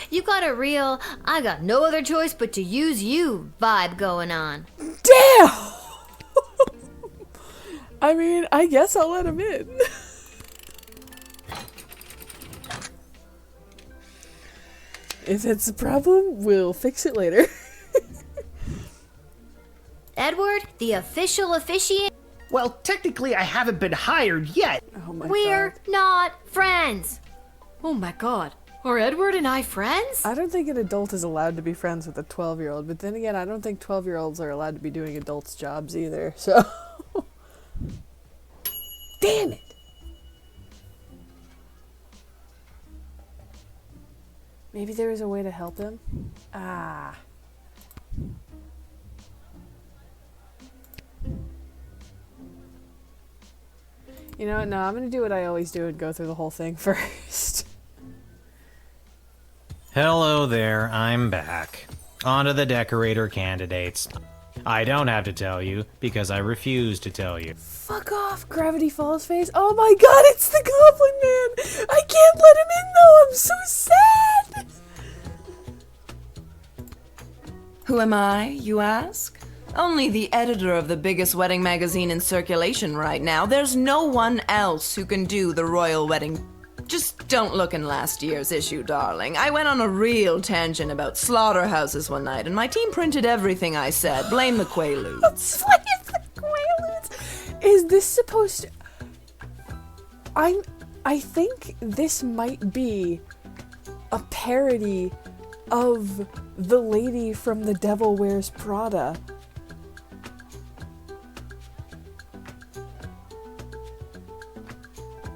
You got a real, I got no other choice but to use you vibe going on. Damn! I mean, I guess I'll let him in. If it's a problem, we'll fix it later. Edward, the official officiant? Well, technically I haven't been hired yet. Oh my We're not friends. Oh my god. Are Edward and I friends? I don't think an adult is allowed to be friends with a 12-year-old, but then again, I don't think 12-year-olds are allowed to be doing adults' jobs either, so... Damn it! Maybe there is a way to help him? Ah. You know what? No, I'm gonna do what I always do and go through the whole thing first. Hello there, I'm back. On to the decorator candidates. I don't have to tell you, because I refuse to tell you. Fuck off, Gravity Falls face. Oh my god, it's the Goblin Man! I can't let him in though, I'm so sad! Who am I, you ask? Only the editor of the biggest wedding magazine in circulation right now. There's no one else who can do the royal wedding. Just don't look in last year's issue, darling. I went on a real tangent about slaughterhouses one night, and my team printed everything I said. Blame the Quaaludes. Blame the Quaaludes! Is this supposed to... I think this might be a parody of the lady from The Devil Wears Prada.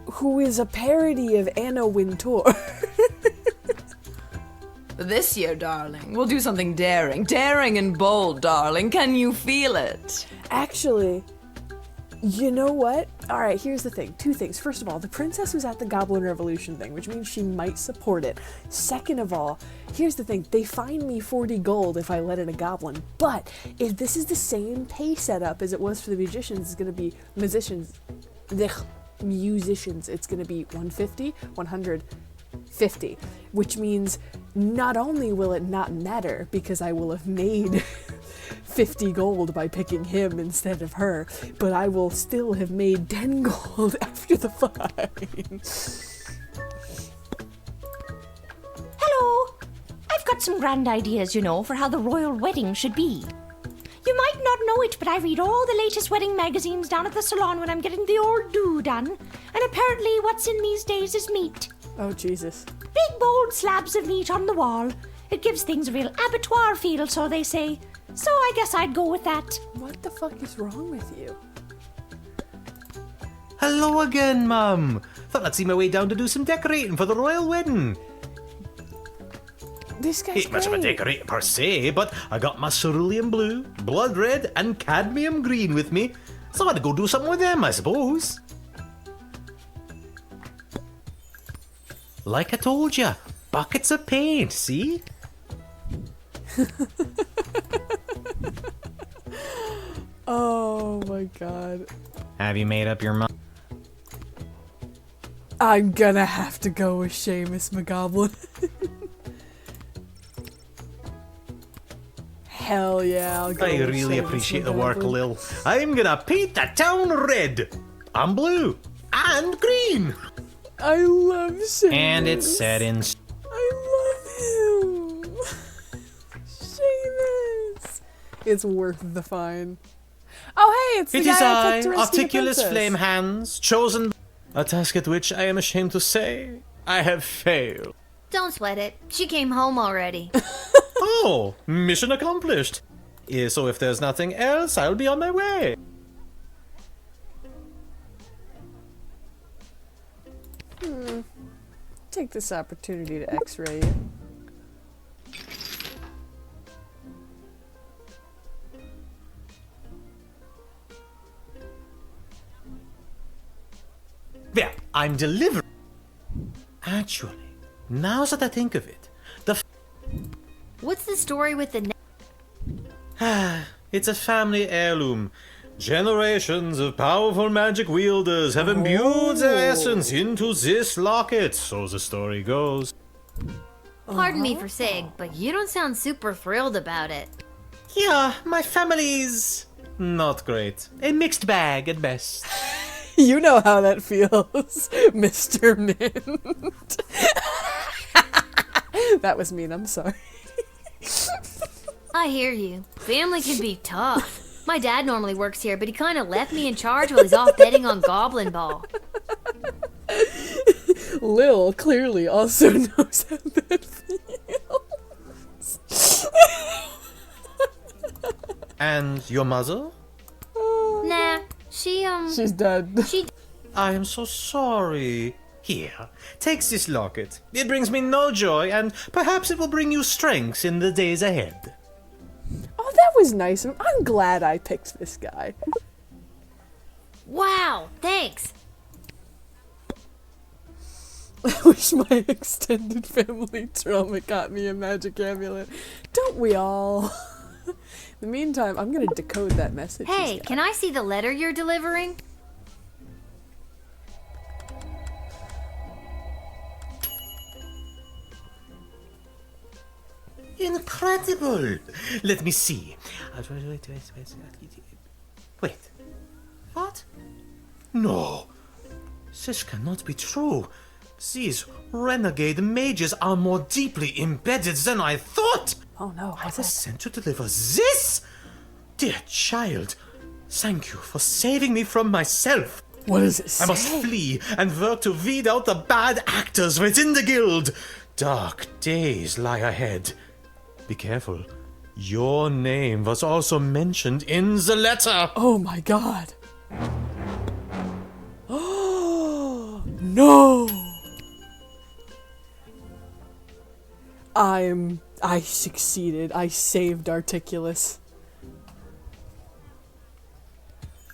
Who is a parody of Anna Wintour. This year, darling, we'll do something daring. Daring and bold, darling. Can you feel it? Actually, you know what? Alright, here's the thing. Two things. First of all, the princess was at the Goblin Revolution thing, which means she might support it. Second of all, here's the thing. They fine me 40 gold if I let in a goblin. But if this is the same pay setup as it was for the musicians, it's going to be musicians, it's going to be 150, 150, which means not only will it not matter because I will have made 50 gold by picking him instead of her, but I will still have made 10 gold after the fine. Hello! I've got some grand ideas, you know, for how the royal wedding should be. You might not know it, but I read all the latest wedding magazines down at the salon when I'm getting the old do done. And apparently what's in these days is meat. Oh, Jesus. Big, bold slabs of meat on the wall. It gives things a real abattoir feel, so they say. So I guess I'd go with that. What the fuck is wrong with you? Hello again, Mum. Thought I'd see my way down to do some decorating for the royal wedding. This guy's Ain't much of a decorator per se, but I got my cerulean blue, blood red, and cadmium green with me, so I'd go do something with them, I suppose. Like I told ya, buckets of paint, see? Oh my god. Have you made up your mind? I'm gonna have to go with Seamus McGoblin. Hell yeah, I'll go I with really Seamus appreciate the work, McGoblin. Lil. I'm gonna paint the town red, and blue, and green. I love Seamus. And it's set in... I love him. Seamus. It's worth the fine. Oh hey, it's the It guy is I picked to rescue the articulous princess. flame hands, chosen a task at which I am ashamed to say I have failed. Don't sweat it. She came home already. Oh, mission accomplished. So if there's nothing else, I'll be on my way. Take this opportunity to x-ray you. There, I'm delivering. Actually, now that I think of it, What's the story with the it's a family heirloom. Generations of powerful magic wielders have imbued their essence into this locket, so the story goes. Pardon me for saying, but you don't sound super thrilled about it. Yeah, my family's not great. A mixed bag at best. You know how that feels, Mr. Mint. That was mean, I'm sorry. I hear you. Family can be tough. My dad normally works here, but he kind of left me in charge while he's off betting on Goblin Ball. Lil clearly also knows how that feels. And your mother? Nah, she's dead. I am so sorry. Here, take this locket. It brings me no joy, and perhaps it will bring you strength in the days ahead. Oh, that was nice. I'm glad I picked this guy. Wow, thanks. I wish my extended family trauma got me a magic amulet. Don't we all? the meantime, I'm gonna decode that message. Hey, can I see the letter you're delivering? Incredible! Let me see. Wait. What? No. This cannot be true. These renegade mages are more deeply embedded than I thought. Oh no, I was sent to deliver this? Dear child, thank you for saving me from myself. What does it say? I must flee and work to weed out the bad actors within the guild. Dark days lie ahead. Be careful. Your name was also mentioned in the letter. Oh my god. Oh no. I succeeded. I saved Articulus.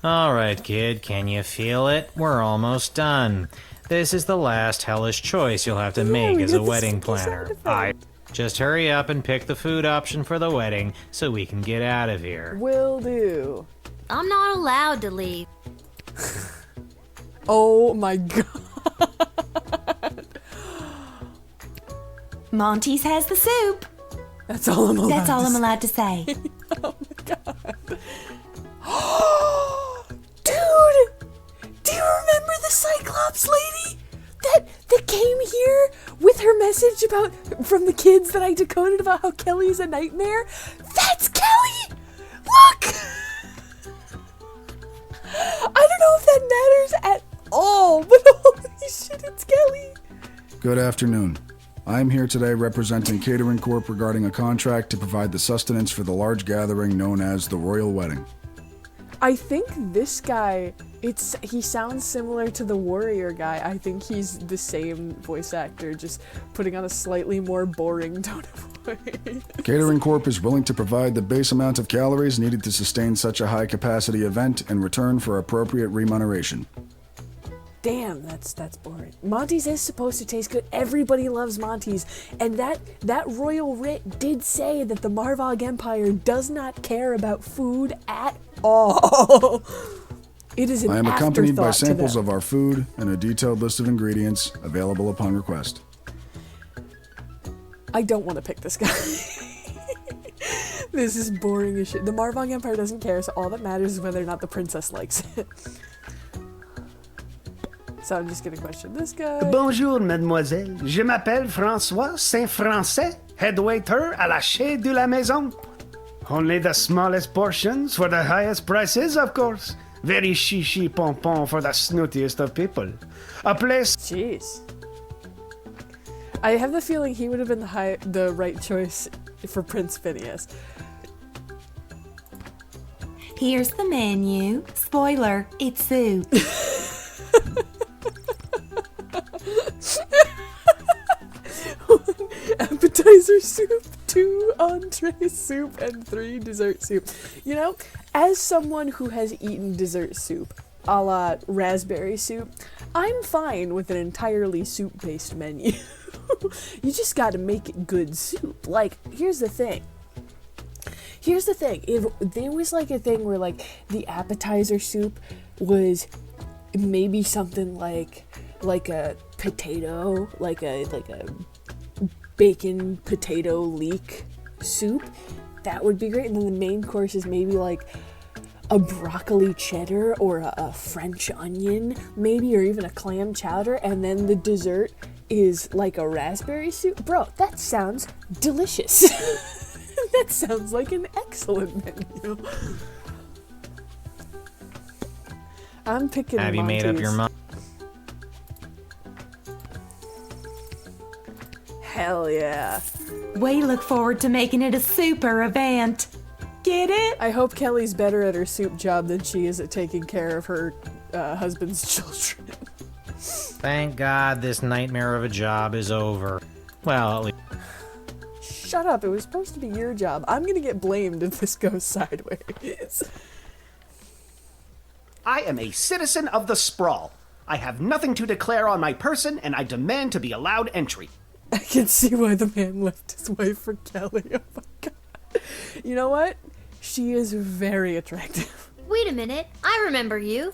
Alright, kid, can you feel it? We're almost done. This is the last hellish choice you'll have to make as a wedding planner. Just hurry up and pick the food option for the wedding so we can get out of here. Will do. I'm not allowed to leave. Oh my god. Monty's has the soup. That's all I'm allowed That's all to I'm say. allowed to say. Oh my god. Dude! Do you remember the Cyclops lady? That came here with her message from the kids that I decoded about how Kelly's a nightmare? That's Kelly! Look! I don't know if that matters at all, but holy shit, it's Kelly! Good afternoon. I'm here today representing Catering Corp regarding a contract to provide the sustenance for the large gathering known as the Royal Wedding. I think this guy, he sounds similar to the warrior guy. I think he's the same voice actor, just putting on a slightly more boring tone of voice. Catering Corp is willing to provide the base amount of calories needed to sustain such a high-capacity event in return for appropriate remuneration. Damn, that's boring. Monty's is supposed to taste good. Everybody loves Monty's. And that royal writ did say that the Marvog Empire does not care about food at all. It is an I am accompanied by afterthought to samples them. of our food and a detailed list of ingredients available upon request. I don't want to pick this guy. This is boring as shit. The Marvog Empire doesn't care, so all that matters is whether or not the princess likes it. So I'm just gonna question this guy. Bonjour, mademoiselle. Je m'appelle François Saint-Français, head waiter à la Chez de la Maison. Only the smallest portions for the highest prices, of course. Very chichi pompon for the snootiest of people. A place... Jeez. I have the feeling he would have been the right choice for Prince Phineas. Here's the menu. Spoiler, it's soup. Appetizer soup, 2 entree soup, and 3 dessert soup. You know, as someone who has eaten dessert soup, a la raspberry soup, I'm fine with an entirely soup-based menu. You just gotta make it good soup. Like, here's the thing. If there was like a thing where like the appetizer soup was maybe something like a potato, like a bacon potato leek soup, that would be great. And then the main course is maybe like a broccoli cheddar or a French onion, maybe, or even a clam chowder. And then the dessert is like a raspberry soup. Bro, that sounds delicious. That sounds like an excellent menu. I'm picking Have you made up your mind? Hell yeah. We look forward to making it a super event. Get it? I hope Kelly's better at her soup job than she is at taking care of her husband's children. Thank God this nightmare of a job is over. Well, at least... Shut up, it was supposed to be your job. I'm gonna get blamed if this goes sideways. I am a citizen of the sprawl. I have nothing to declare on my person, and I demand to be allowed entry. I can see why the man left his wife for Kelly. Oh my god. You know what? She is very attractive. Wait a minute, I remember you.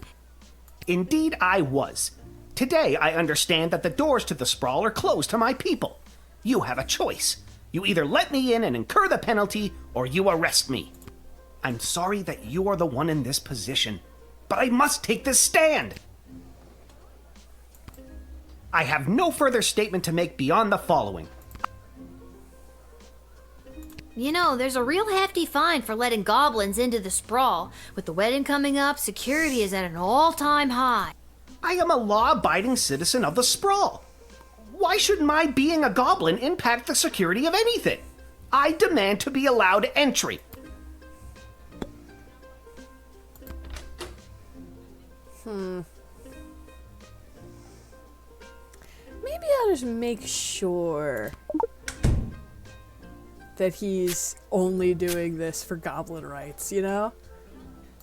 Indeed, I was. Today, I understand that the doors to the sprawl are closed to my people. You have a choice. You either let me in and incur the penalty, or you arrest me. I'm sorry that you are the one in this position, but I must take this stand. I have no further statement to make beyond the following. You know, there's a real hefty fine for letting goblins into the sprawl. With the wedding coming up, security is at an all-time high. I am a law-abiding citizen of the sprawl. Why should my being a goblin impact the security of anything? I demand to be allowed entry. Maybe I'll just make sure that he's only doing this for goblin rights, you know?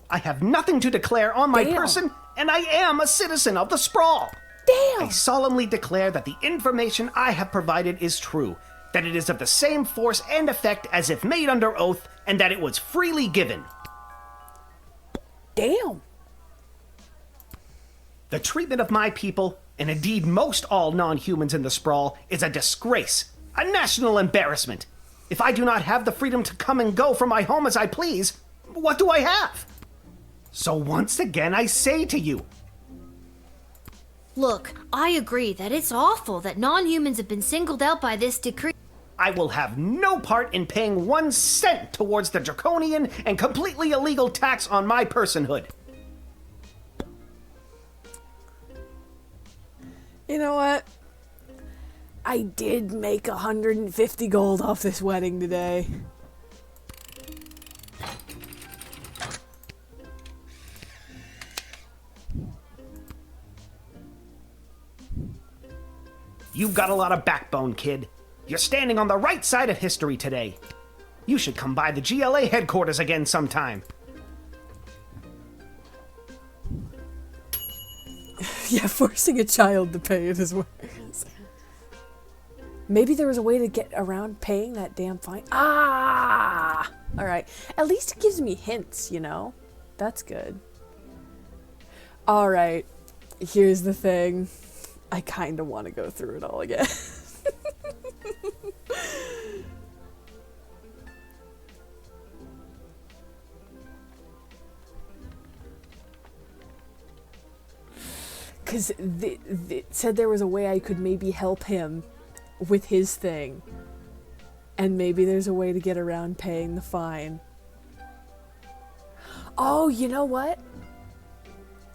I have nothing to declare on my person, and I am a citizen of the sprawl. Damn! I solemnly declare that the information I have provided is true, that it is of the same force and effect as if made under oath, and that it was freely given. Damn! The treatment of my people, and indeed most all non-humans in the sprawl, is a disgrace, a national embarrassment. If I do not have the freedom to come and go from my home as I please, what do I have? So once again I say to you, Look, I agree that it's awful that non-humans have been singled out by this decree. I will have no part in paying 1 cent towards the draconian and completely illegal tax on my personhood. You know what? I did make 150 gold off this wedding today. You've got a lot of backbone, kid. You're standing on the right side of history today. You should come by the GLA headquarters again sometime. Yeah, forcing a child to pay it is worse. Maybe there was a way to get around paying that damn fine. Ah! Alright. At least it gives me hints, you know? That's good. Alright. Here's the thing. I kind of want to go through it all again. Because it said there was a way I could maybe help him with his thing. And maybe there's a way to get around paying the fine. Oh, you know what?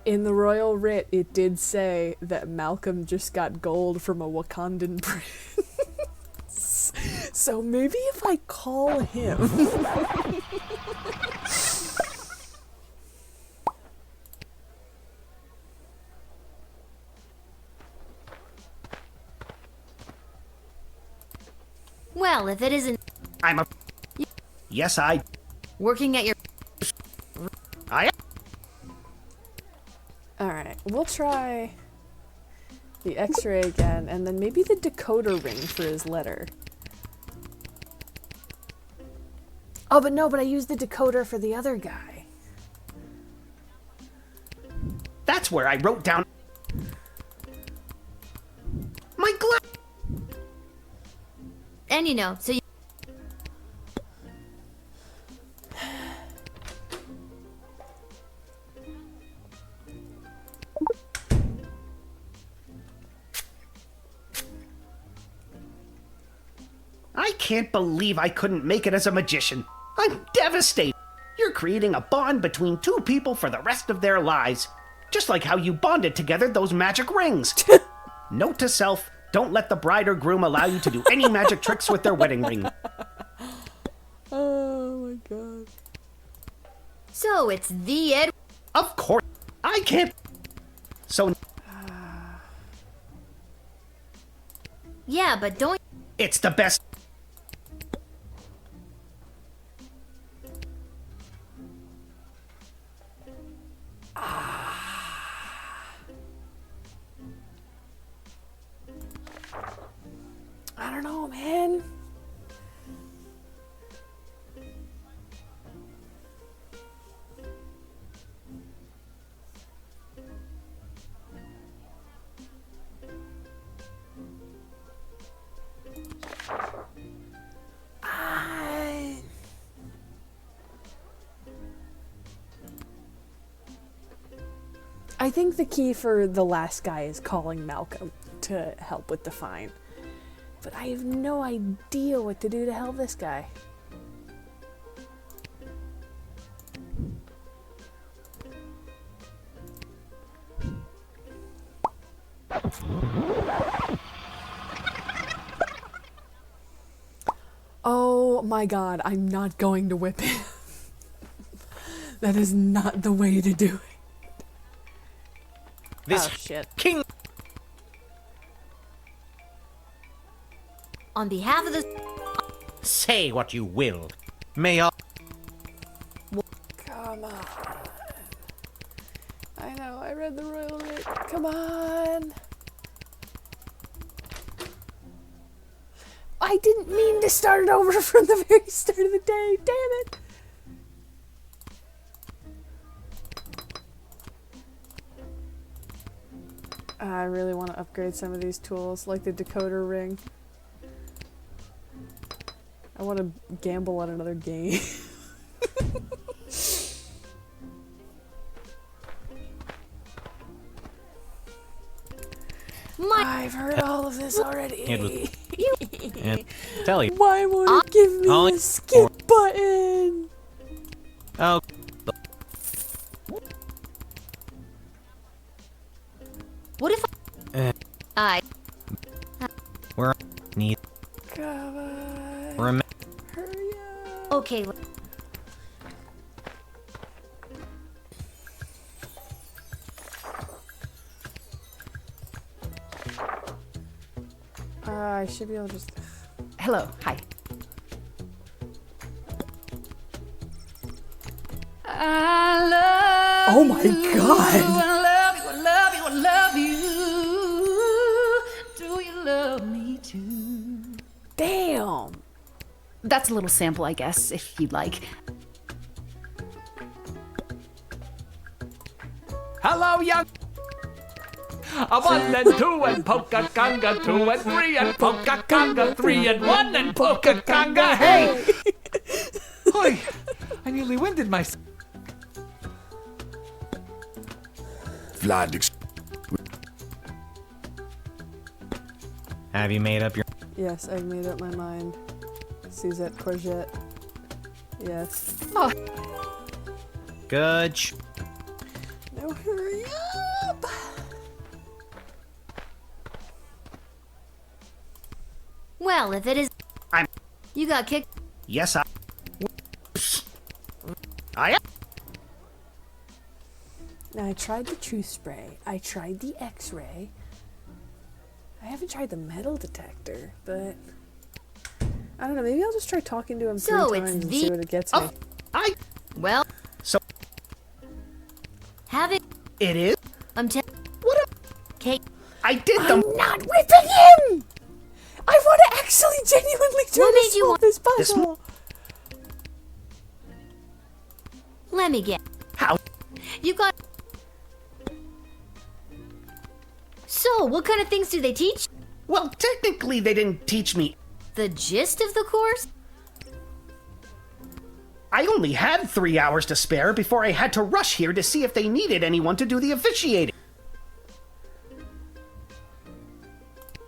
In the Royal Writ, it did say that Malcolm just got gold from a Wakandan prince. So maybe if I call him... Well, if it isn't... I'm a... Yes, I... Working at your... I... Alright, we'll try the x-ray again, and then maybe the decoder ring for his letter. Oh, but no, but I used the decoder for the other guy. That's where I wrote down... my glass... And you know, so you... I can't believe I couldn't make it as a magician. I'm devastated. You're creating a bond between two people for the rest of their lives. Just like how you bonded together those magic rings. Note to self, don't let the bride or groom allow you to do any magic tricks with their wedding ring. Oh my god. So it's the Ed... Of course. I can't... So... Yeah, but don't... It's the best... I don't know, man. I think the key for the last guy is calling Malcolm to help with the fine. But I have no idea what to do to help this guy. Oh my god, I'm not going to whip him. That is not the way to do it. This oh shit. king. On behalf of the... Say what you will. May I... Come on. I know, I read the royal writ. Come on. I didn't mean to start it over from the very start of the day. Damn it. I really want to upgrade some of these tools, like the decoder ring. I want to gamble on another game. I've heard all of this already. And tell you. Why won't it give me a skip button? Oh. What if I... Where need... Come on. Remember. Hurry up. Okay. I should be able to just... Hello, hi. I love Oh my god! I love you. Do you love me too? Damn! That's a little sample, I guess, if you'd like. Hello, young. A 1 and 2 and polka conga 2 and 3 and polka conga 3 and 1 and polka conga. Hey! Oi! I nearly winded myself. Have you made up your... Yes, I've made up my mind. Suzette Courgette. Yes. Oh. Good. Now hurry up! Well, if it is... You got kicked... Yes, I Now, I tried the truth spray. I tried the X-ray. I haven't tried the metal detector, but... I don't know, maybe I'll just try talking to him So 3 it's times and the- see what it gets me. Well... So... Having... It is? I'm What a... Kate... I did them... I'm not whipping him! I want to actually genuinely try What to made you solve want- this puzzle! Let me get... How? You got... So, what kind of things do they teach? Well, technically they didn't teach me. The gist of the course? I only had 3 hours to spare before I had to rush here to see if they needed anyone to do the officiating.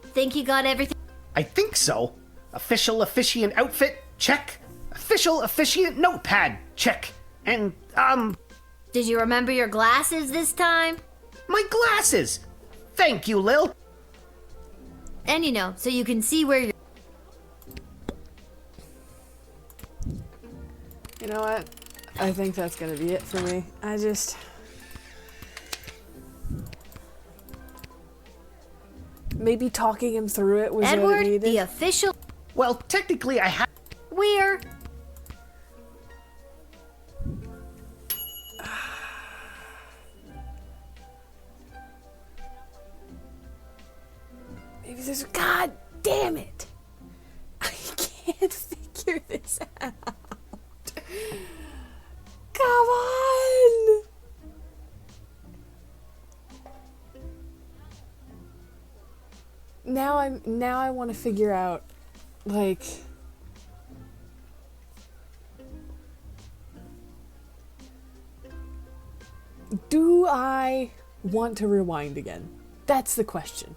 Think you got everything? I think so. Official officiant outfit? Check. Official officiant notepad? Check. And, Did you remember your glasses this time? my glasses! Thank you, Lil. And you know, so you can see where you're... You know what? I think that's gonna be it for me. I just... Maybe talking him through it was what it Edward, needed. the official... Well, technically I had... We're... Maybe there's... God damn it! I can't figure this out. Come on! Now I want to figure out, like... Do I want to rewind again? That's the question.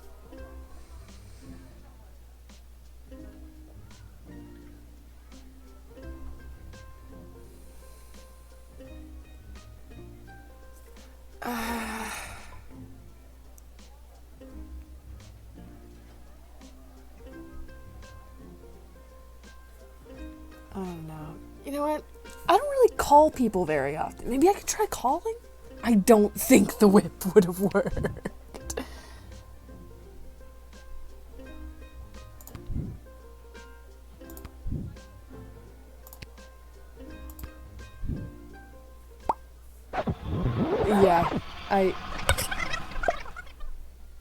I don't know. You know what? I don't really call people very often. Maybe I could try calling? I don't think the whip would have worked. Yeah,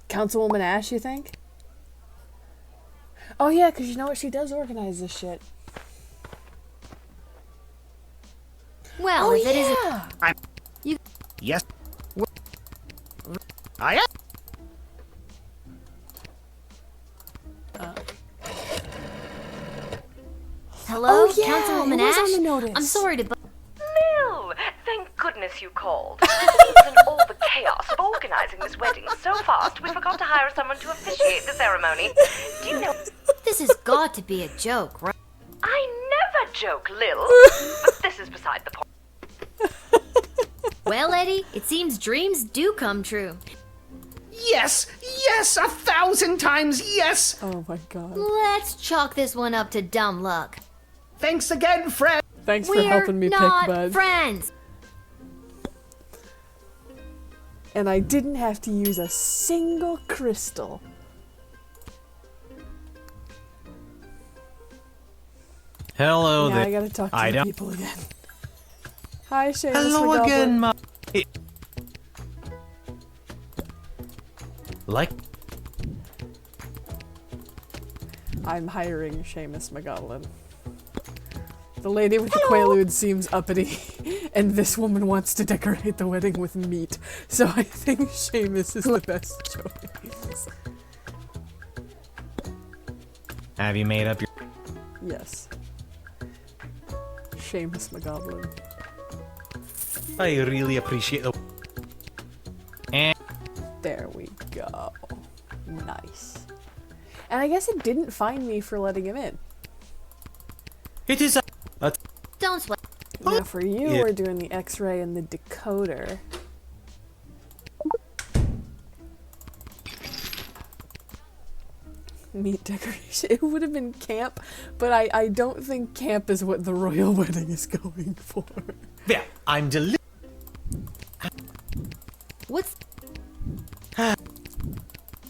Councilwoman Ash, you think? Oh yeah, because you know what? She does organize this shit. Well, if it isn't... You... Yes. I am. Hello, Oh, yeah, Councilwoman it was Ash? on the notice. I'm sorry to... Lil, thank goodness you called. Even all the chaos of organizing this wedding so fast, we forgot to hire someone to officiate the ceremony. Do you know... This has got to be a joke, right? I never joke, Lil. But this is beside the point. Well, Eddie, it seems dreams do come true. Yes, yes, 1,000 times yes. Oh my god. Let's chalk this one up to dumb luck. Thanks again, friend. Thanks for We're helping me pick not Bud. friends. And I didn't have to use a single crystal. Hello Now there. I gotta talk to I the don't- people again. Hi, Seamus. Hello the again, Goblin. Like, I'm hiring Seamus McGoblin. The lady with the Quaalude seems uppity, and this woman wants to decorate the wedding with meat, so I think Seamus is the best choice. have you made up your... Yes. Seamus McGoblin. I really appreciate the... And There we go. Nice. And I guess it didn't fine me for letting him in. it is a... Don't sweat. Now for you, Yeah. we're doing the X-ray and the decoder. Meat decoration. It would have been camp, but I don't think camp is what the royal wedding is going for. There, I'm What's...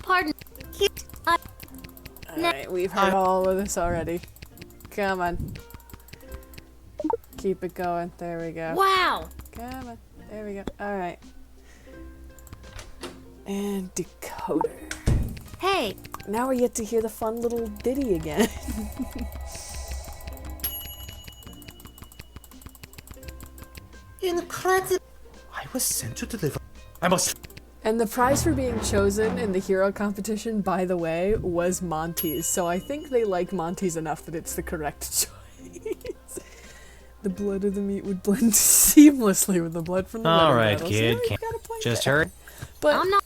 Pardon. Alright, we've heard all of this already. Come on. Keep it going. There we go. Wow. Come on. There we go. Alright. And decoder. Hey. Now we get to hear the fun little ditty again. Incredible. I was sent to deliver. I must... And the prize for being chosen in the hero competition, by the way, was Monty's. So I think they like Monty's enough that it's the correct choice. The blood of the meat would blend seamlessly with the blood from the All wedding right, battles. kid. Yeah, we've Can't got a point just there. heard. But I'm not...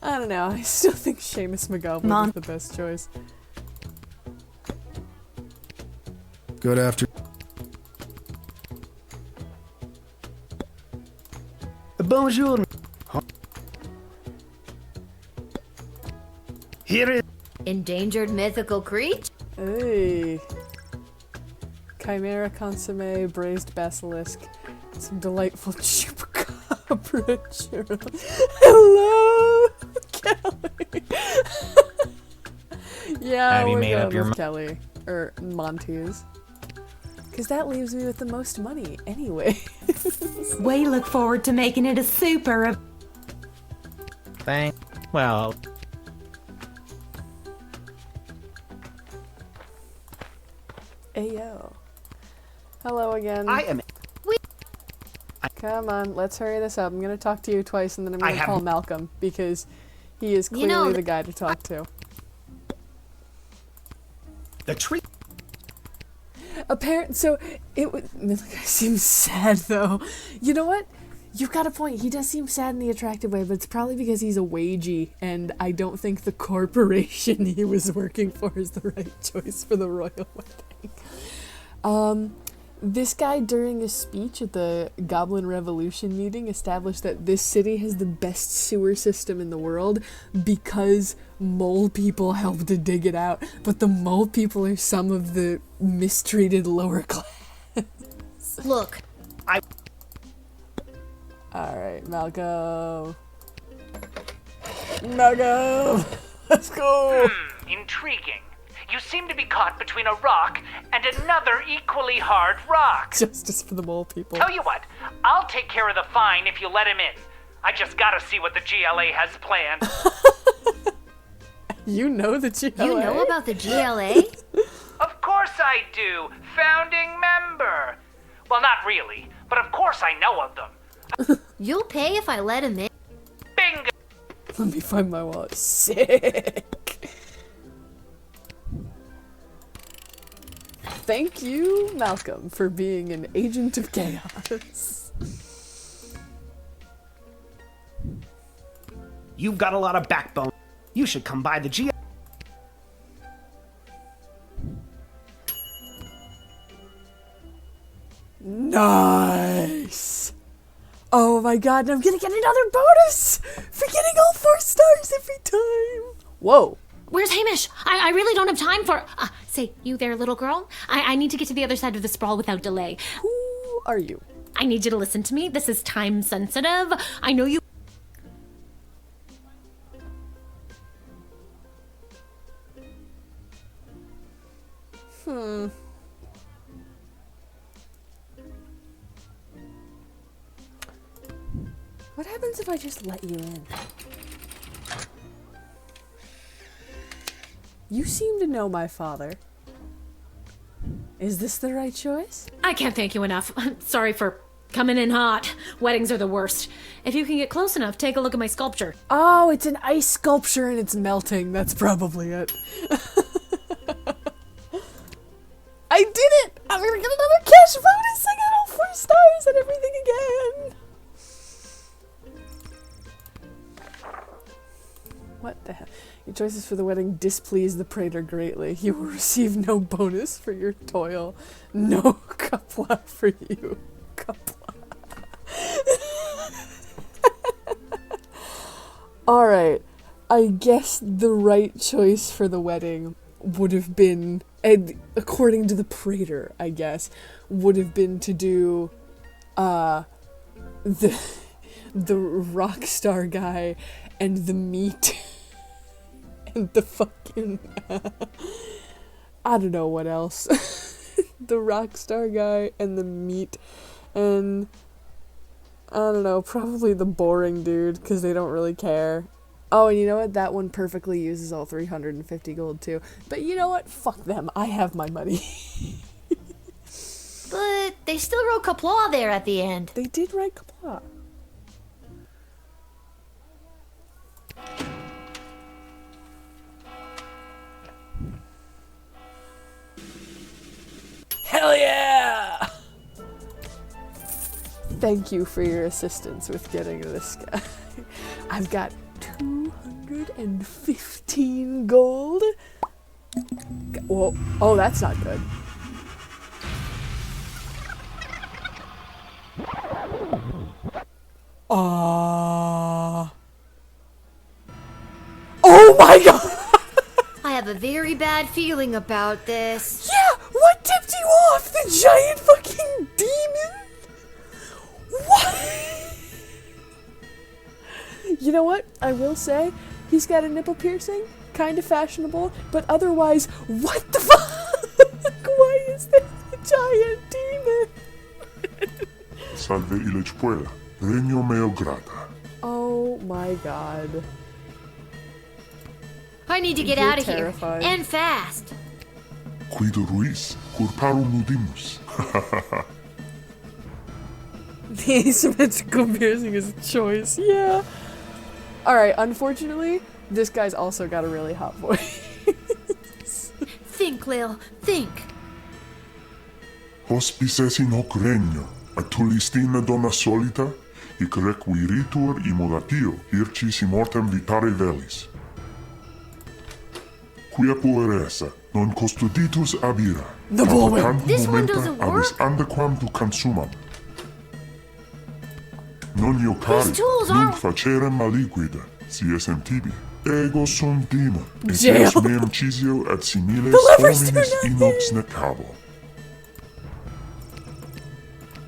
I don't know. I still think Seamus McGoblin is the best choice. Good after. Bonjour. Here is... Endangered mythical creature? Hey. Chimera consomme, braised basilisk, some delightful chupacabra churros. Hello, Kelly. Yeah, Have you we're made going up your with mi- Kelly or Monty's, because that leaves me with the most money anyway. We look forward to making it a super... Thank... Well... Ayo. Hello again. I am... Come on, let's hurry this up. I'm gonna talk to you twice, and then I'm I gonna have- call Malcolm because he is clearly You know, the guy to talk to. The tree... So it would. This guy seems sad though. You know what? You've got a point. He does seem sad in the attractive way, but it's probably because he's a wagey, and I don't think the corporation he was working for is the right choice for the royal wedding. This guy, during a speech at the Goblin Revolution meeting, established that this city has the best sewer system in the world because mole people helped to dig it out, but the mole people are some of the mistreated lower class. Look, Alright, Malcolm. Malcolm! Let's go! Intriguing. You seem to be caught between a rock and another equally hard rock. Justice for the mole people. Tell you what, I'll take care of the fine if you let him in. I just gotta see what the GLA has planned. You know the GLA? You know about the GLA? Of course I do. Founding member. Well, not really, but of course I know of them. You'll pay if I let him in? Bingo! Let me find my wallet. Sick! Thank you, Malcolm, for being an agent of chaos. You've got a lot of backbone. You should come by the G. Nice! Oh my god, and I'm gonna get another bonus for getting all 4 stars every time! Whoa. Where's Hamish? I really don't have time for... say, you there, little girl? I need to get to the other side of the sprawl without delay. Who are you? I need you to listen to me. This is time sensitive. I know you... What happens if I just let you in? You seem to know my father. Is this the right choice? I can't thank you enough. Sorry for coming in hot. Weddings are the worst. If you can get close enough, take a look at my sculpture. Oh, it's an ice sculpture and it's melting. That's probably it. I did it! I'm gonna get another cash bonus! I got all 4 stars and everything again! What the hell? Your choices for the wedding displease the praetor greatly. You will receive no bonus for your toil. No cupla for you. Cupla. Alright. I guess the right choice for the wedding would have been, and according to the praetor, I guess, would have been to do the rock star guy and the meat and the fucking I don't know what else. The rock star guy and the meat and I don't know, probably the boring dude because they don't really care. Oh, and you know what? That one perfectly uses all 350 gold too. But you know what? Fuck them. I have my money. But they still wrote Kapla there at the end. They did write Kapla. Hell yeah! Thank you for your assistance with getting this guy. I've got 215 gold. Whoa. Oh, that's not good. Oh my god! I have a very bad feeling about this. Yeah! What tipped you off? The giant fucking demon? What? You know what? I will say, he's got a nipple piercing, kind of fashionable, but otherwise, what the fuck? Why is this a giant demon? Salve il espuela, regno meo grata. Oh my god. I need to get You're out of terrifying. here. And fast. Guido Ruiz, curparum nudimus. The asymmetrical piercing is a choice. Yeah. Alright, unfortunately, this guy's also got a really hot voice. Think, Lil. Think. Hospices in hoc regno, a tulistina donna solita, hic requiritur immodatio, hircis immortem vitare velis. Quia pueresa, non custoditus abira. The bullwhip. Applicantum This one momenta doesn't abis work? andequam tu consumam. Non iocari, These tools nunc aren't- facerem maliquida, si esem tibi. Ego sum dima, et Jail. eos meum cisio et similes The levers do hominis nothing. inox necabo.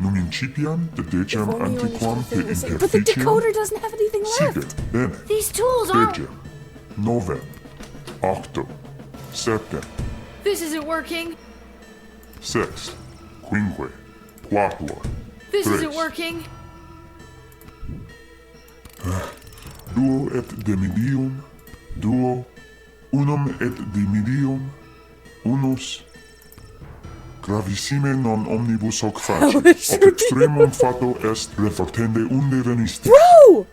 Num incipiam dedecem antiquam te But the interficium decoder doesn't have anything Sige, left. bene. These tools aren't. Degem, novem, octo, septem, This isn't working. sext, quinque, quatuor, This tres, isn't working. duo et demidium, duo, unum et dimidium, unus, gravissime non omnibus hoc faci, ob extremum fato est refortende unde venistis. Bro!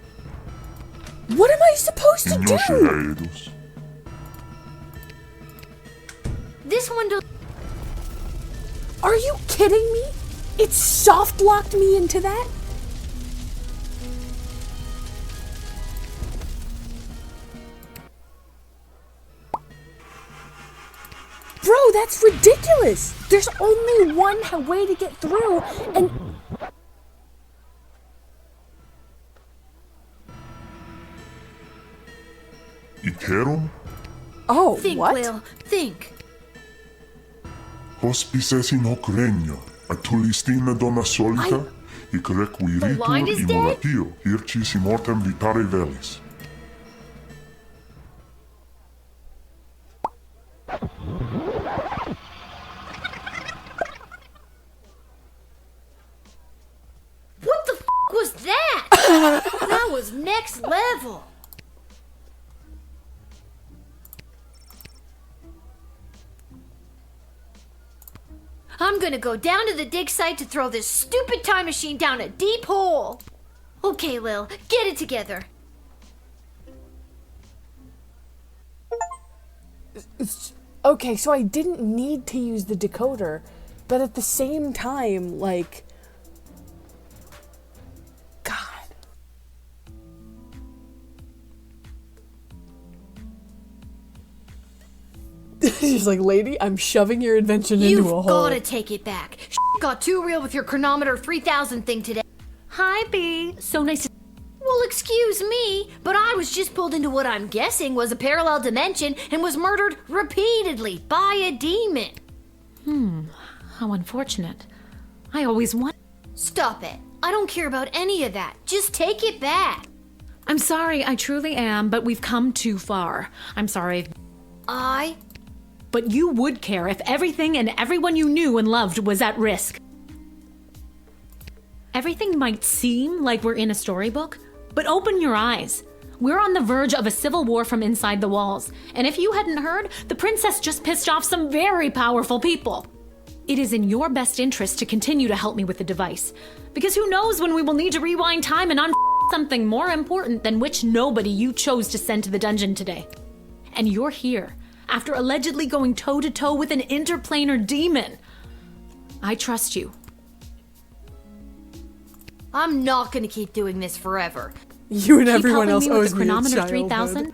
What am I supposed to Ignoce do? haedus. This one does. Are you kidding me? It soft locked me into that? Bro, that's ridiculous! There's only one way to get through, and... Iterum, Oh, Think, what? Will. Think. hospices in hoc regno, atulistina donna solita, hic The line requiritur is dead? immodatio, hircis immortem vitare velis. What the was that? That was next level. I'm gonna go down to the dig site to throw this stupid time machine down a deep hole. Okay, Lil, get it together. Okay, so I didn't need to use the decoder, but at the same time, like... God. She's like, lady, I'm shoving your invention You've into a hole. gotta take it back. Got too real with your chronometer 3000 thing today. Hi, B. So nice to... Well, excuse me, but I was just pulled into what I'm guessing was a parallel dimension and was murdered repeatedly by a demon. How unfortunate. I always want. Stop it. I don't care about any of that. Just take it back. I'm sorry, I truly am, but we've come too far. I'm sorry. But you would care if everything and everyone you knew and loved was at risk. Everything might seem like we're in a storybook, but open your eyes. We're on the verge of a civil war from inside the walls, and if you hadn't heard, the princess just pissed off some very powerful people. It is in your best interest to continue to help me with the device, because who knows when we will need to rewind time and something more important than which nobody you chose to send to the dungeon today. And you're here, after allegedly going toe-to-toe with an interplanar demon. I trust you. I'm not gonna keep doing this forever. You and Keep everyone helping else me with owes the me a chronometer childhood. 3000.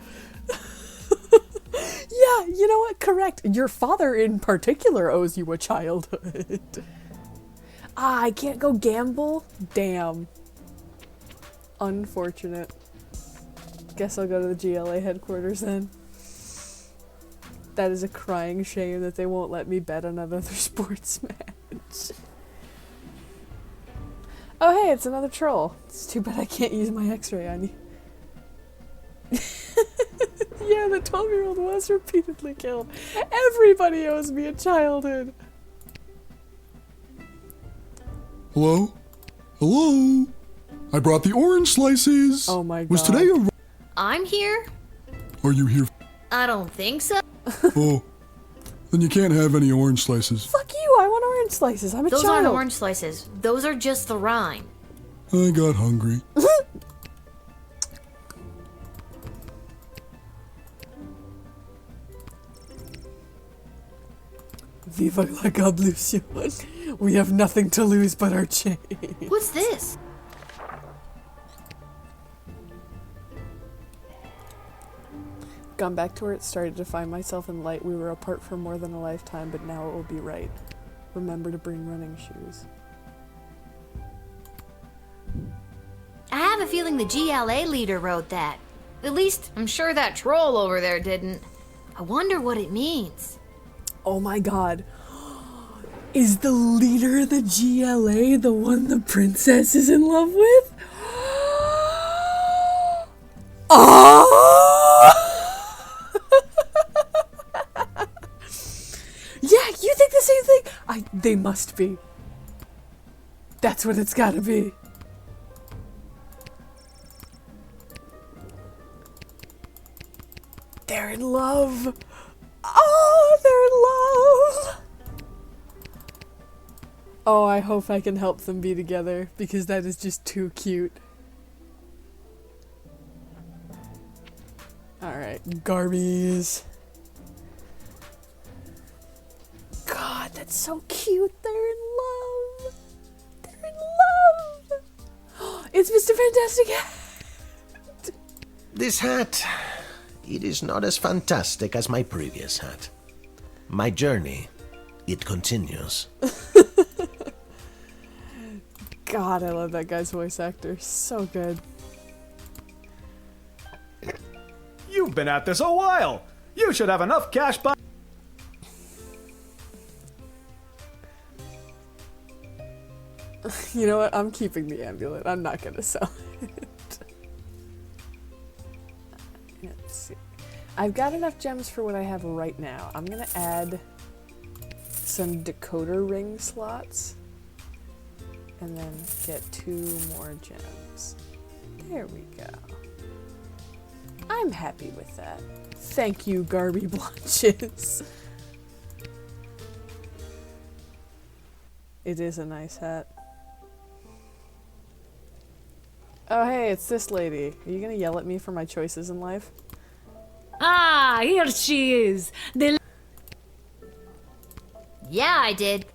Yeah, you know what? Correct. Your father in particular owes you a childhood. I can't go gamble? Damn. Unfortunate. Guess I'll go to the GLA headquarters then. That is a crying shame that they won't let me bet on another sports match. Oh hey, it's another troll. It's too bad I can't use my x-ray on you. Yeah, the 12-year-old was repeatedly killed. Everybody owes me a childhood. Hello? Hello? I brought the orange slices. Oh my god. Was today a... I'm here? Are you here? I don't think so. Oh. Then you can't have any orange slices. Fuck you, I want orange slices. I'm a Those child. aren't orange slices. Those are just the rind. I got hungry. Viva la Gablusion. We have nothing to lose but our chain. What's this? Gone back to where it started to find myself in light. We were apart for more than a lifetime, but now it will be right. Remember to bring running shoes. I have a feeling the GLA leader wrote that. At least, I'm sure that troll over there didn't. I wonder what it means. Oh my god. Is the leader of the GLA the one the princess is in love with? Oh! Yeah, you think the same thing? They must be. That's what it's gotta be. They're in love. Oh, they're in love. Oh, I hope I can help them be together because that is just too cute. Alright, Garbies. God, that's so cute. They're in love. They're in love. It's Mr. Fantastic Hat. This hat, it is not as fantastic as my previous hat. My journey, it continues. God, I love that guy's voice actor. So good. You've been at this a while. You should have enough cash by... You know what? I'm keeping the amulet. I'm not gonna sell it. Let's see. I've got enough gems for what I have right now. I'm gonna add some decoder ring slots and then get 2 more gems. There we go. I'm happy with that. Thank you, Garby Blotches. It is a nice hat. Oh hey, it's this lady. Are you gonna yell at me for my choices in life? Ah, here she is. Yeah, I did.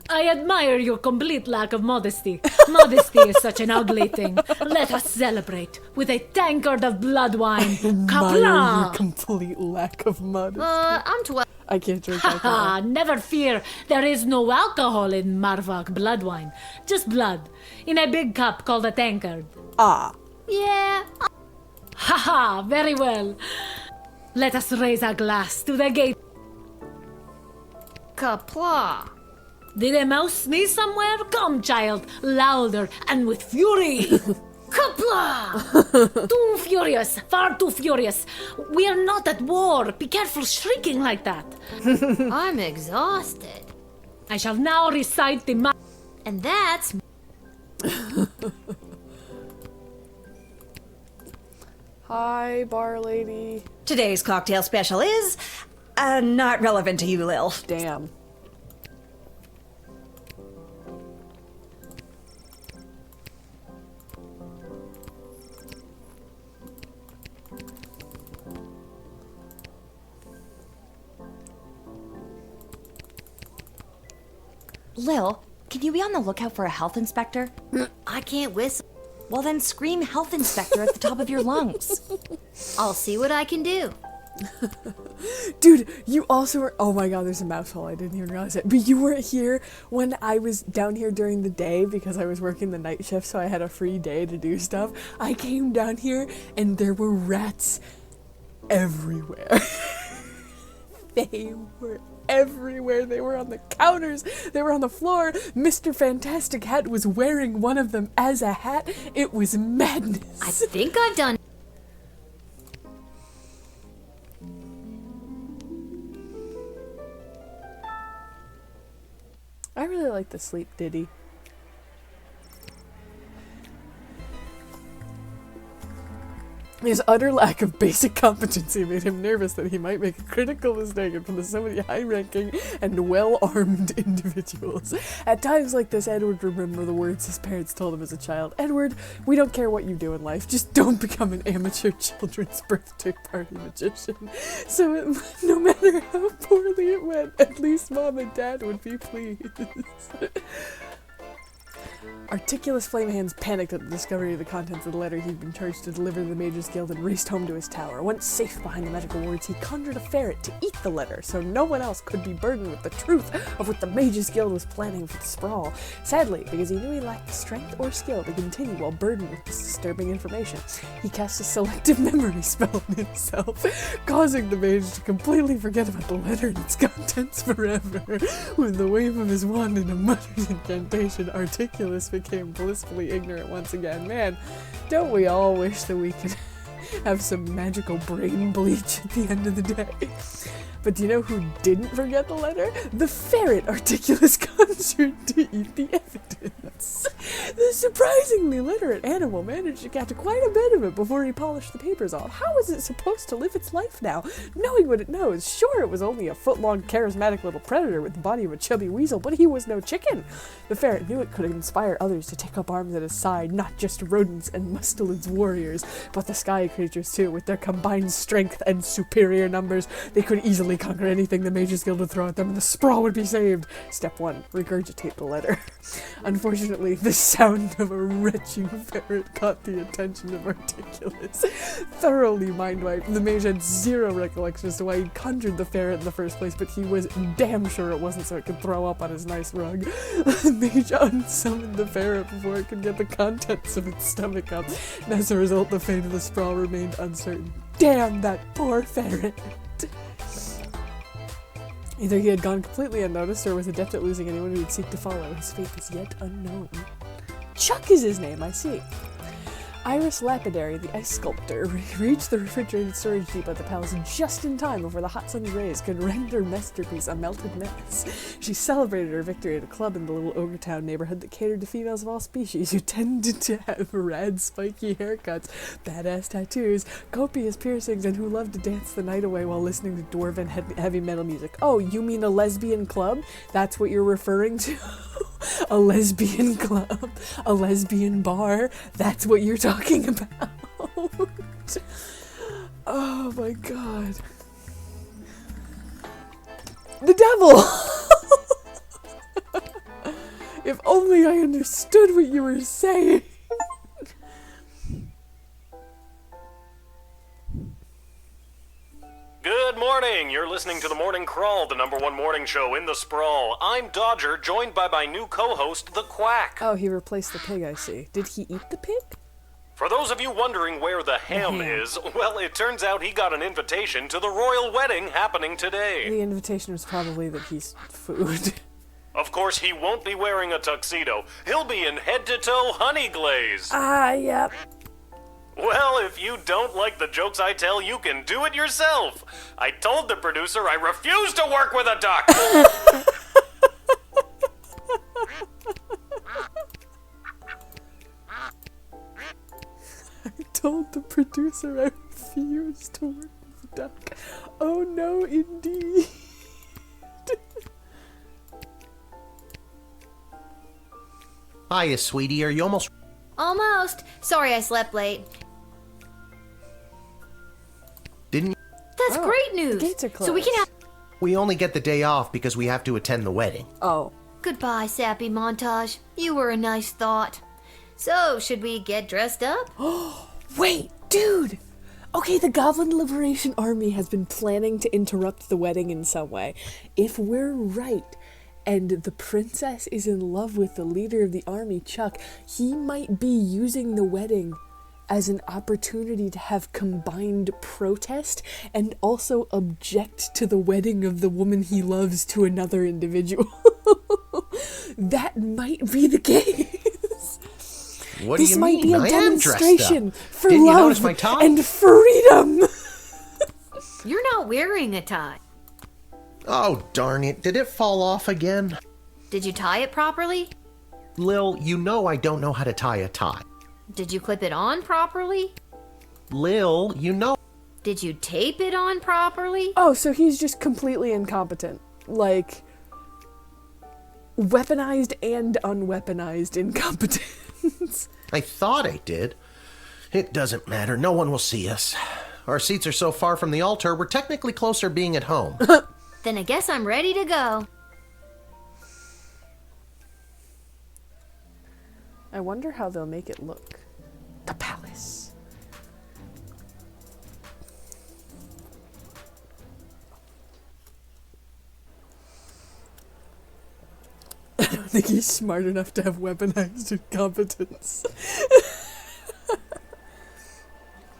I admire your complete lack of modesty. Modesty is such an ugly thing. Let us celebrate with a tankard of blood wine. Admire your Kapla! complete lack of modesty. I'm 12. I can't drink Haha, alcohol. never fear. There is no alcohol in Marvak blood wine. Just blood. In a big cup called a tankard. Ah. Yeah. Haha, very well. Let us raise a glass to the gate. Kapla. Did a mouse sneeze somewhere? Come, child, louder and with fury. Kapla! Too furious, far too furious. We are not at war. Be careful shrieking like that. I'm exhausted. I shall now recite the And that's... Hi, bar lady. Today's cocktail special is not relevant to you, Lil. Damn. Lil, can you be on the lookout for a health inspector? I can't whistle. Well, then scream health inspector at the top of your lungs. I'll see what I can do. Dude, you also were— oh my god, there's a mouse hole, I didn't even realize it. But you weren't here when I was down here during the day because I was working the night shift, so I had a free day to do stuff. I came down here and there were rats everywhere. They were everywhere. They were on the counters. They were on the floor. Mr. Fantastic Hat was wearing one of them as a hat. It was madness. I think I've done... I really like the sleep ditty. His utter lack of basic competency made him nervous that he might make a critical mistake in front of so many high-ranking and well-armed individuals. At times like this, Edward would remember the words his parents told him as a child. Edward, we don't care what you do in life, just don't become an amateur children's birthday party magician. So no matter how poorly it went, at least Mom and Dad would be pleased. Articulous Flamehands panicked at the discovery of the contents of the letter he'd been charged to deliver to the Mages Guild and raced home to his tower. Once safe behind the magical wards, he conjured a ferret to eat the letter, so no one else could be burdened with the truth of what the Mages Guild was planning for the sprawl. Sadly, because he knew he lacked the strength or skill to continue while burdened with this disturbing information, he cast a selective memory spell on himself, causing the mage to completely forget about the letter and its contents forever. With the wave of his wand and a muttered incantation, Articulous became blissfully ignorant once again. Man, don't we all wish that we could have some magical brain bleach at the end of the day? But do you know who didn't forget the letter? The ferret Articulous conjured to eat the evidence. The surprisingly literate animal managed to catch quite a bit of it before he polished the papers off. How is it supposed to live its life now, knowing what it knows? Sure, it was only a foot-long, charismatic little predator with the body of a chubby weasel, but he was no chicken. The ferret knew it could inspire others to take up arms at his side, not just rodents and mustelids warriors, but the sky creatures too. With their combined strength and superior numbers, they could easily conquer anything the Mages Guild would throw at them, and the sprawl would be saved. Step 1. Regurgitate the letter. Unfortunately, the sound of a retching ferret caught the attention of Articulous. Thoroughly mind-wiped, the mage had zero recollection as to why he conjured the ferret in the first place, but he was damn sure it wasn't so it could throw up on his nice rug. The mage unsummoned the ferret before it could get the contents of its stomach up, and as a result, the fate of the sprawl remained uncertain. Damn that poor ferret! Either he had gone completely unnoticed or was adept at losing anyone who would seek to follow. His fate is yet unknown. Chuck is his name, I see. Iris Lapidary, the ice sculptor, reached the refrigerated storage depot at the palace just in time before the hot sun's rays could render her masterpiece a melted mess. She celebrated her victory at a club in the little Ogre Town neighborhood that catered to females of all species who tended to have rad, spiky haircuts, badass tattoos, copious piercings, and who loved to dance the night away while listening to dwarven heavy metal music. Oh, you mean a lesbian club? That's what you're referring to? A lesbian club? A lesbian bar? That's what you're talking about? Oh my god. The devil! If only I understood what you were saying. Good morning! You're listening to The Morning Crawl, the #1 morning show in the sprawl. I'm Dodger, joined by my new co-host, The Quack. Oh, he replaced the pig, I see. Did he eat the pig? For those of you wondering where the ham is, well, it turns out he got an invitation to the royal wedding happening today. The invitation was probably that he's food. Of course, he won't be wearing a tuxedo. He'll be in head-to-toe honey glaze. Ah, yep. Well, if you don't like the jokes I tell, you can do it yourself. I told the producer I refuse to work with a duck. I told the producer I refused to work with a duck. Oh no, indeed. Hiya, sweetie. Are you almost... Almost. Sorry I slept late. Didn't you... That's great news. The gates are closed. So we can have... We only get the day off because we have to attend the wedding. Oh. Goodbye, sappy montage. You were a nice thought. So, should we get dressed up? Wait, dude! Okay, the Goblin Liberation Army has been planning to interrupt the wedding in some way. If we're right, and the princess is in love with the leader of the army, Chuck, he might be using the wedding as an opportunity to have combined protest and also object to the wedding of the woman he loves to another individual. That might be the case. What do you mean? This might be a demonstration for Didn't you love notice my tie? and freedom. You're not wearing a tie. Oh, darn it. Did it fall off again? Did you tie it properly? Lil, you know I don't know how to tie a tie. Did you clip it on properly? Lil, you know... Did you tape it on properly? Oh, so he's just completely incompetent. Like, weaponized and unweaponized incompetence. I thought I did. It doesn't matter. No one will see us. Our seats are so far from the altar, we're technically closer being at home. Then I guess I'm ready to go. I wonder how they'll make it look. The palace. I don't think he's smart enough to have weaponized incompetence.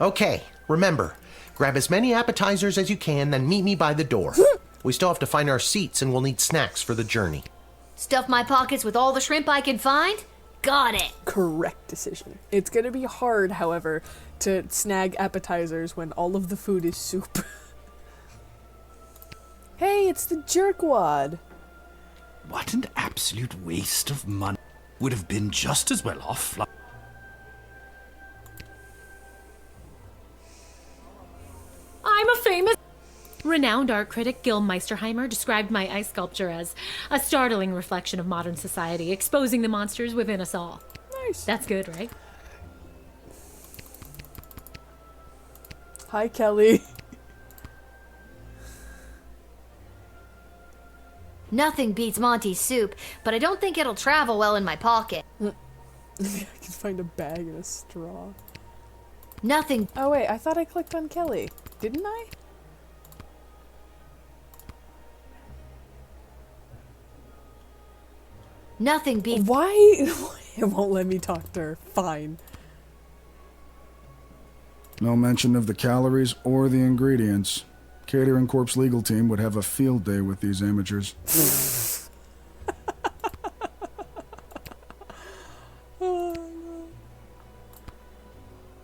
Okay, remember, grab as many appetizers as you can, then meet me by the door. We still have to find our seats and we'll need snacks for the journey. Stuff my pockets with all the shrimp I can find? Got it. Correct decision. It's gonna be hard, however, to snag appetizers when all of the food is soup. Hey, it's the jerkwad. What an absolute waste of money. Would have been just as well off. I'm a famous... Renowned art critic Gil Meisterheimer described my ice sculpture as a startling reflection of modern society, exposing the monsters within us all. Nice. That's good, right? Hi, Kelly. Nothing beats Monty's soup, but I don't think it'll travel well in my pocket. I can find a bag and a straw. Nothing. Oh wait, I thought I clicked on Kelly. Didn't I? Nothing beats... Why? It won't let me talk to her. Fine. No mention of the calories or the ingredients. Catering Corp's legal team would have a field day with these amateurs.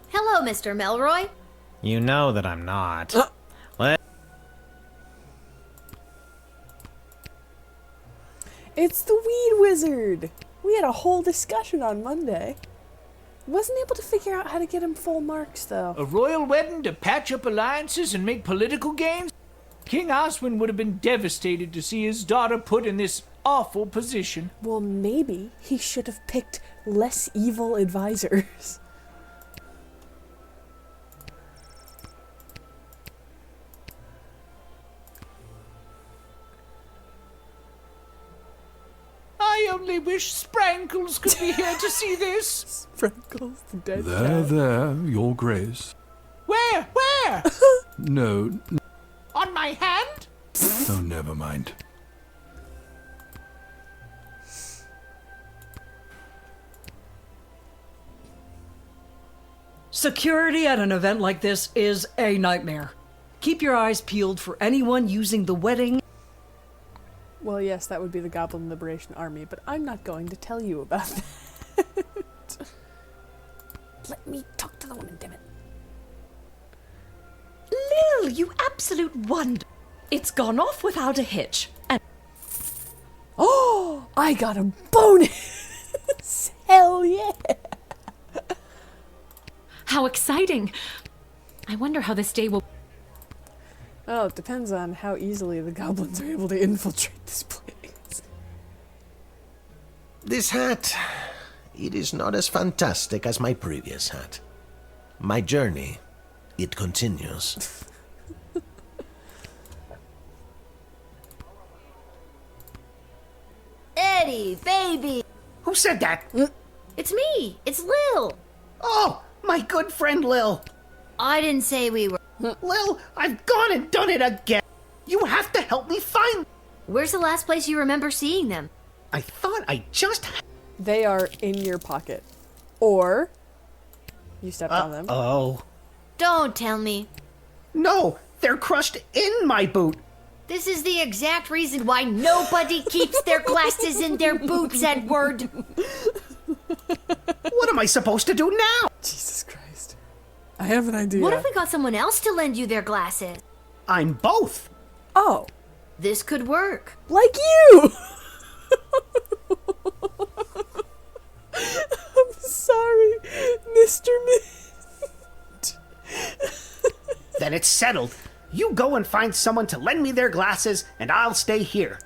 Hello, Mr. Melroy. You know that I'm not. It's the Weed Wizard! We had a whole discussion on Monday. Wasn't able to figure out how to get him full marks, though. A royal wedding to patch up alliances and make political gains? King Oswin would have been devastated to see his daughter put in this awful position. Well, maybe he should have picked less evil advisors. I only wish Sprankles could be here to see this. Sprankles, the dead There, your grace. Where? Where? No, On my hand? oh, never mind. Security at an event like this is a nightmare. Keep your eyes peeled for anyone using the wedding. Well, yes, that would be the Goblin Liberation Army, but I'm not going to tell you about that. Let me talk to the woman, damn it. Lil, you absolute wonder. It's gone off without a hitch. And oh, I got a bonus! Hell yeah! How exciting! I wonder how this day will... Well, it depends on how easily the goblins are able to infiltrate this place. This hat, it is not as fantastic as my previous hat. My journey, it continues. Eddie, baby. Who said that? It's me. It's Lil. Oh, my good friend Lil. I didn't say we were... Lil, I've gone and done it again. You have to help me find... Where's the last place you remember seeing them? I thought I just... They are in your pocket. Or you stepped on them. Oh. Don't tell me. No, they're crushed in my boot. This is the exact reason why nobody keeps their glasses in their boots, Edward. What am I supposed to do now? Jesus Christ. I have an idea. What if we got someone else to lend you their glasses? I'm both. Oh. This could work. Like you! I'm sorry, Mr. Mint. Then it's settled. You go and find someone to lend me their glasses, and I'll stay here.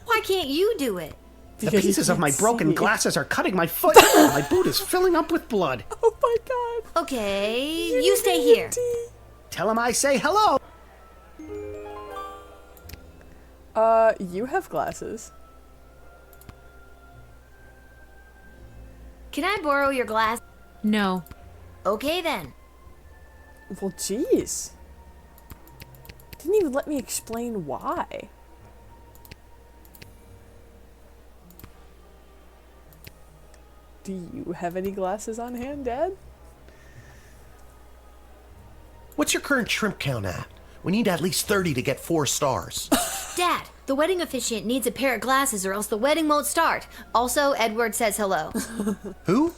Why can't you do it? The pieces of my broken glasses are cutting my foot. My boot is filling up with blood. Oh my god. Okay, you stay here. Tell him I say hello. You have glasses. Can I borrow your glass? No. Okay then. Well, jeez. Didn't even let me explain why. Do you have any glasses on hand, Dad? What's your current shrimp count at? We need at least 30 to get 4 stars. Dad, the wedding officiant needs a pair of glasses or else the wedding won't start. Also, Edward says hello. Who?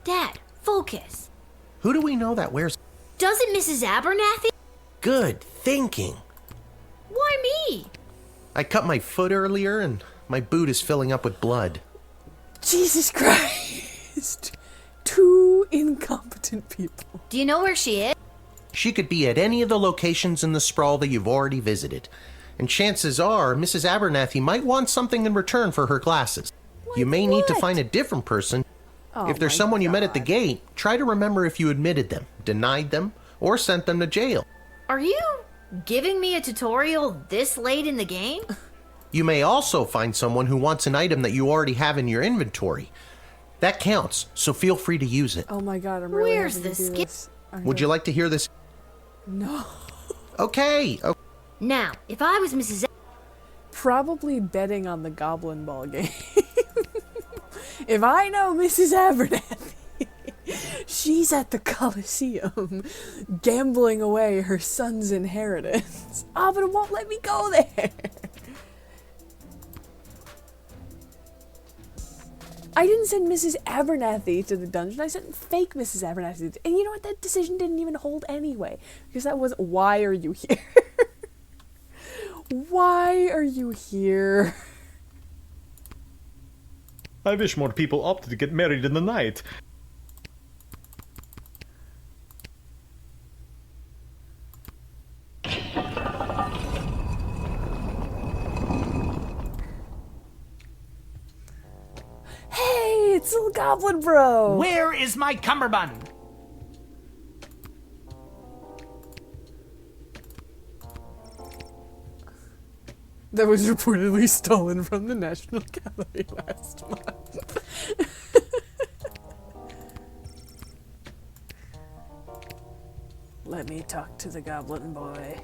Dad, focus. Who do we know that wears... Doesn't Mrs. Abernathy? Good thinking. Why me? I cut my foot earlier and my boot is filling up with blood. Jesus Christ. 2 incompetent people. Do you know where she is? She could be at any of the locations in the sprawl that you've already visited. And chances are, Mrs. Abernathy might want something in return for her glasses. You may need to find a different person. Oh If there's someone you met at the gate, try to remember if you admitted them, denied them, or sent them to jail. Are you giving me a tutorial this late in the game? You may also find someone who wants an item that you already have in your inventory. That counts, so feel free to use it. Oh my god, I'm really Where's having the to do skip? this. Would you like to hear this? No. Okay. Now, if I was Mrs. Probably betting on the Goblin Ball game. If I know Mrs. Abernathy, she's at the Coliseum gambling away her son's inheritance. Ah, but it won't let me go there. I didn't send Mrs. Abernathy to the dungeon. I sent fake Mrs. Abernathy. And you know what? That decision didn't even hold anyway. Because that was, why are you here? Why are you here? I wish more people opted to get married in the night. Hey, it's Little Goblin Bro! Where is my cummerbund? That was reportedly stolen from the National Gallery last month. Let me talk to the Goblin Boy.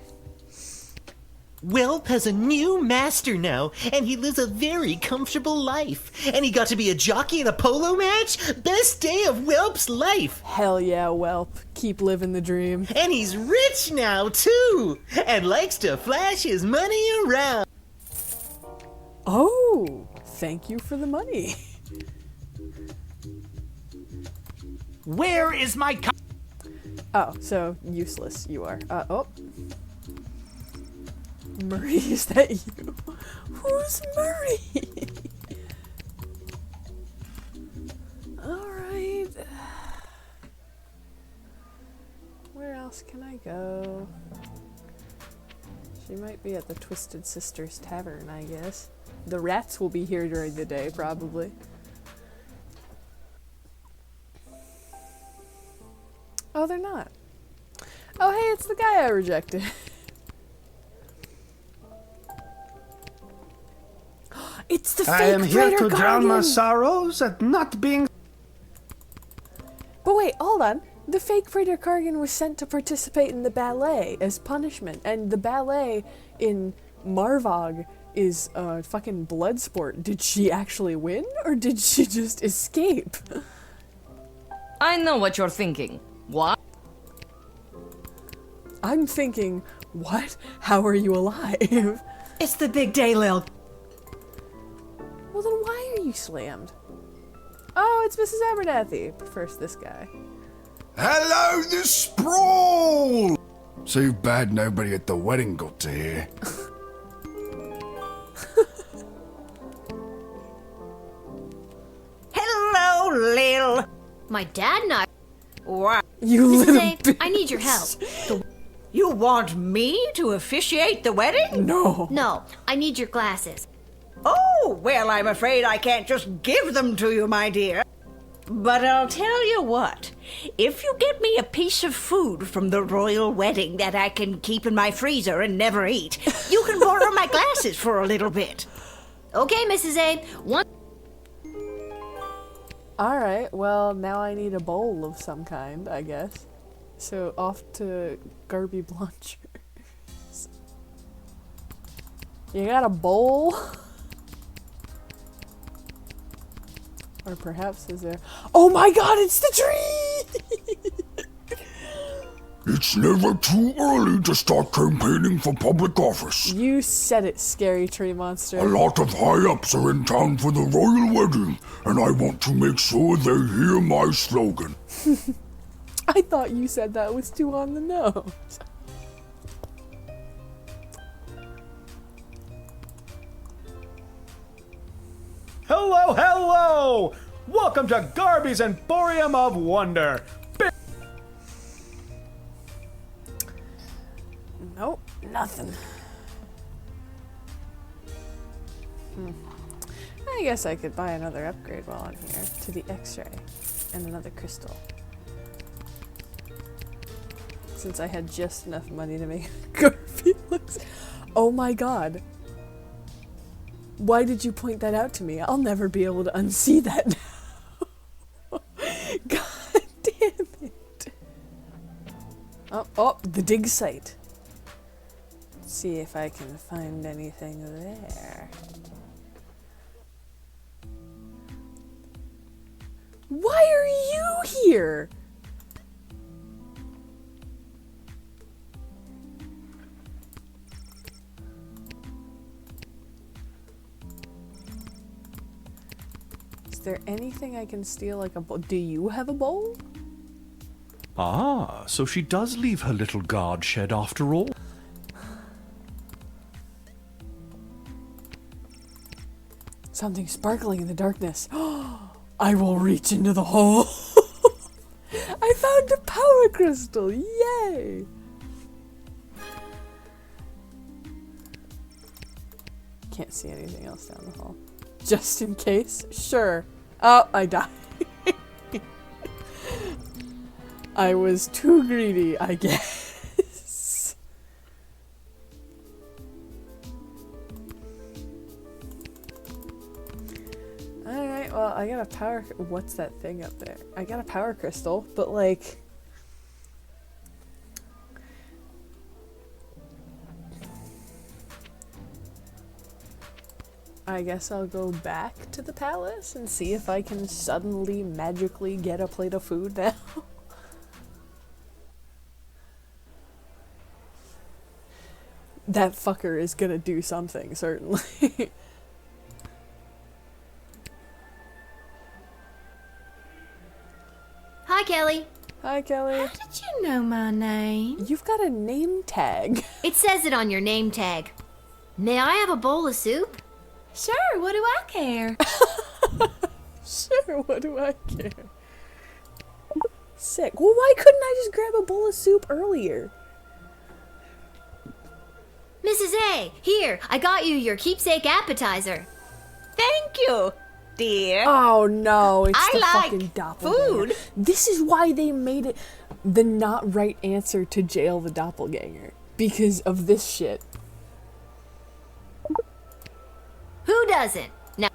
Welp has a new master now, and he lives a very comfortable life. And he got to be a jockey in a polo match? Best day of Welp's life! Hell yeah, Welp. Keep living the dream. And he's rich now, too! And likes to flash his money around. Oh, thank you for the money. Where is my Oh, so useless you are. Oh. Murray, is that you? Who's Murray? Alright. Where else can I go? She might be at the Twisted Sisters Tavern, I guess. The rats will be here during the day, probably. Oh, they're not. Oh, hey, it's the guy I rejected. It's the fake I am here Praetor to drown my Guardian! sorrows at not being... But wait, hold on. The fake Praetor Cargan was sent to participate in the ballet as punishment, and the ballet in Marvog is a fucking blood sport. Did she actually win, or did she just escape? I know what you're thinking. What? I'm thinking, what? How are you alive? It's the big day, Lil. Well, then why are you slammed? Oh, it's Mrs. Abernathy. Prefers this guy. Hello, the sprawl! Too bad nobody at the wedding got to hear. Hello, Lil. My dad and I. What? You Mrs. little A, I need your help. You want me to officiate the wedding? No. No, I need your glasses. Oh, well, I'm afraid I can't just give them to you, my dear. But I'll tell you what. If you get me a piece of food from the royal wedding that I can keep in my freezer and never eat, you can borrow my glasses for a little bit. Okay, Mrs. A. One. Alright, well, now I need a bowl of some kind, I guess. So, off to Garby Blancher. You got a bowl? Or perhaps is there... Oh my god, it's the tree! It's never too early to start campaigning for public office. You said it, scary tree monster. A lot of high-ups are in town for the royal wedding, and I want to make sure they hear my slogan. I thought you said that was too on the nose. Hello, hello! Welcome to Garby's Emporium of Wonder. Nope, nothing. I guess I could buy another upgrade while I'm here to the X-ray and another crystal. Since I had just enough money to make Garby looks... Oh my god. Why did you point that out to me? I'll never be able to unsee that now. God damn it. Oh, the dig site. Let's see if I can find anything there. Why are you here? Is there anything I can steal, like a bowl? Do you have a bowl? Ah, so she does leave her little guard shed after all. Something sparkling in the darkness. I will reach into the hole. I found a power crystal. Yay! Can't see anything else down the hall. Just in case? Sure. Oh, I died. I was too greedy, I guess. Alright, well, I got a power... What's that thing up there? I got a power crystal, but like... I guess I'll go back to the palace and see if I can suddenly magically get a plate of food now. That fucker is gonna do something, certainly. Hi, Kelly. Hi, Kelly. How did you know my name? You've got a name tag. It says it on your name tag. May I have a bowl of soup? Sure, what do I care? Sure, what do I care? Sick. Well, why couldn't I just grab a bowl of soup earlier? Mrs. A, here, I got you your keepsake appetizer. Thank you, dear. Oh no, it's the like fucking doppelganger. food. This is why they made it the not right answer to jail the doppelganger. Because of this shit. Who doesn't? Now,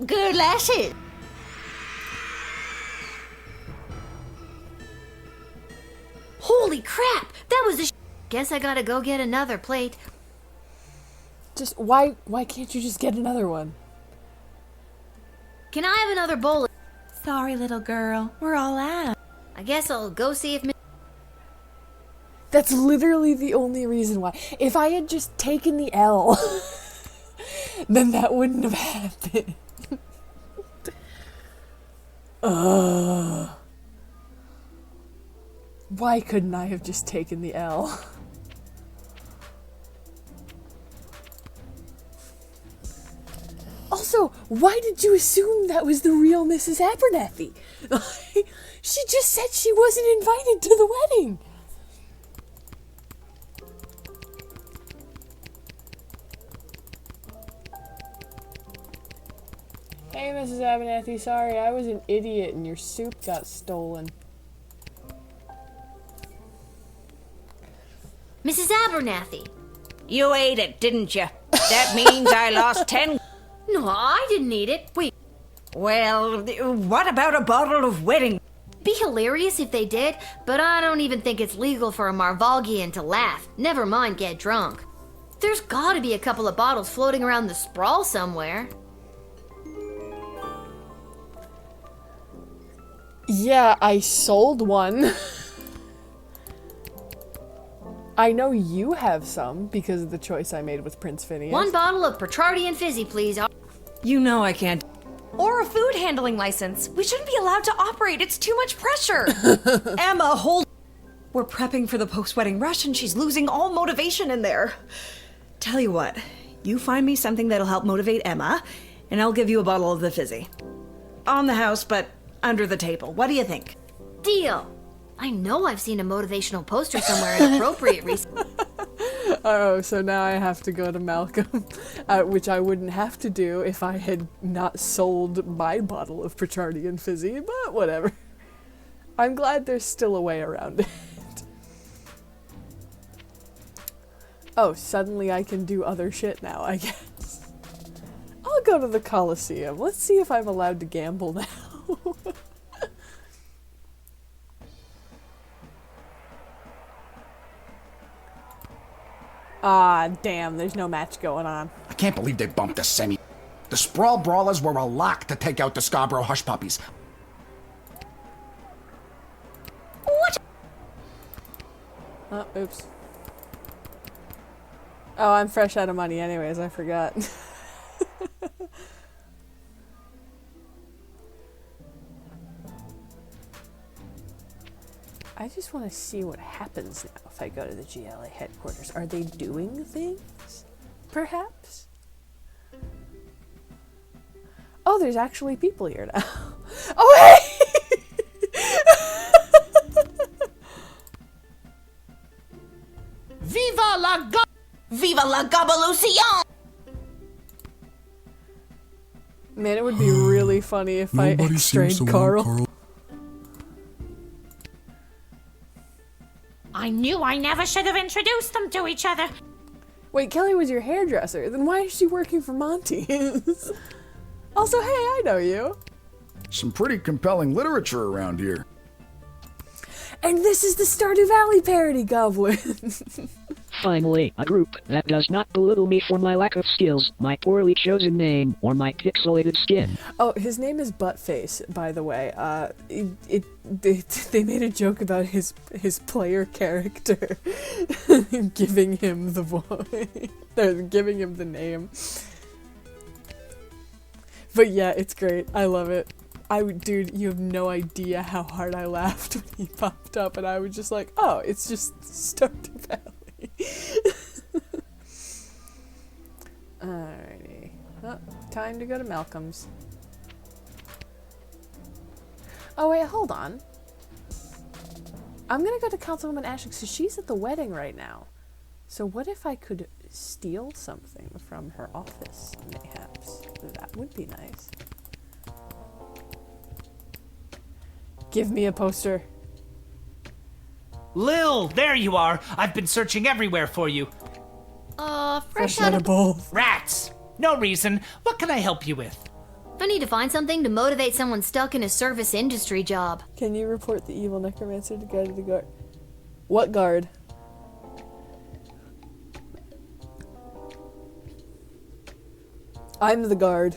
Good lasses. holy crap, that was a Guess I gotta go get another plate. Just, why can't you just get another one? Can I have another bowl? Sorry, little girl. We're all out. I guess I'll go see if... That's literally the only reason why. If I had just taken the L, then that wouldn't have happened. Why couldn't I have just taken the L? Also, why did you assume that was the real Mrs. Abernathy? She just said she wasn't invited to the wedding. Hey, Mrs. Abernathy, sorry, I was an idiot and your soup got stolen. Mrs. Abernathy. You ate it, didn't you? That means I lost 10... No, I didn't eat it. Wait, Well, what about a bottle of wedding? Be hilarious if they did, but I don't even think it's legal for a Marvalgian to laugh, never mind get drunk. There's gotta be a couple of bottles floating around the sprawl somewhere. Yeah, I sold one. I know you have some because of the choice I made with Prince Phineas. One bottle of Petrardian Fizzy, please. You know I can't. Or a food handling license. We shouldn't be allowed to operate. It's too much pressure. Emma, hold. We're prepping for the post-wedding rush and she's losing all motivation in there. Tell you what, you find me something that'll help motivate Emma, and I'll give you a bottle of the fizzy. On the house, but under the table. What do you think? Deal. I know I've seen a motivational poster somewhere inappropriate recently. Oh, so now I have to go to Malcolm, which I wouldn't have to do if I had not sold my bottle of Petrardian Fizzy, but whatever. I'm glad there's still a way around it. Oh, suddenly I can do other shit now, I guess. I'll go to the Coliseum. Let's see if I'm allowed to gamble now. Ah, damn, there's no match going on. I can't believe they bumped the semi. The Sprawl Brawlers were a lock to take out the Scarborough Hush Puppies. What? Oh, oops. Oh, I'm fresh out of money anyways, I forgot. I just want to see what happens now if I go to the GLA headquarters. Are they doing things? Perhaps? Oh, there's actually people here now. Oh, hey! Viva la Gabalucion! Man, it would be really funny if I extrayed Carl. I knew I never should have introduced them to each other. Wait, Kelly was your hairdresser. Then why is she working for Monty's? Also, hey, I know you. Some pretty compelling literature around here. And this is the Stardew Valley parody goblin. Finally, a group that does not belittle me for my lack of skills, my poorly chosen name, or my pixelated skin. Oh, his name is Buttface, by the way. They made a joke about his player character giving him the voice. They're giving him the name. But yeah, it's great. I love it. Dude, you have no idea how hard I laughed when he popped up, and I was just like, oh, it's just Stardew Valley. Alrighty. Oh, time to go to Malcolm's. Oh wait, hold on. I'm gonna go to Councilwoman Ashley, so she's at the wedding right now. So what if I could steal something from her office, mayhaps? That would be nice. Give me a poster. Lil, there you are. I've been searching everywhere for you. Fresh out of bowl. Rats. No reason. What can I help you with? I need to find something to motivate someone stuck in a service industry job. Can you report the evil necromancer to go to the guard? What guard? I'm the guard.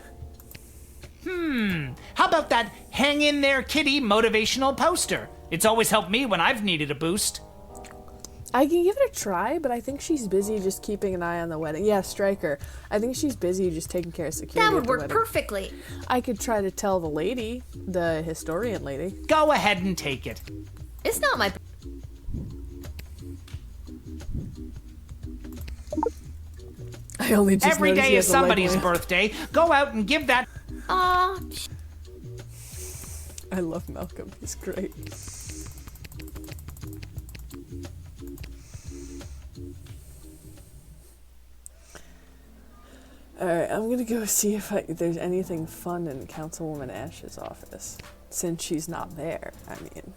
How about that hang in there kitty motivational poster? It's always helped me when I've needed a boost. I can give it a try, but I think she's busy just keeping an eye on the wedding. Yeah, Stryker. I think she's busy just taking care of security. That would at the work wedding. perfectly. I could try to tell the lady, the historian lady. Go ahead and take it. It's not my... I only just Every noticed day he is has a leg somebody's lamp. birthday. Go out and give that... Aw. I love Malcolm. He's great. Alright, I'm gonna go see if there's anything fun in Councilwoman Ash's office. Since she's not there, I mean.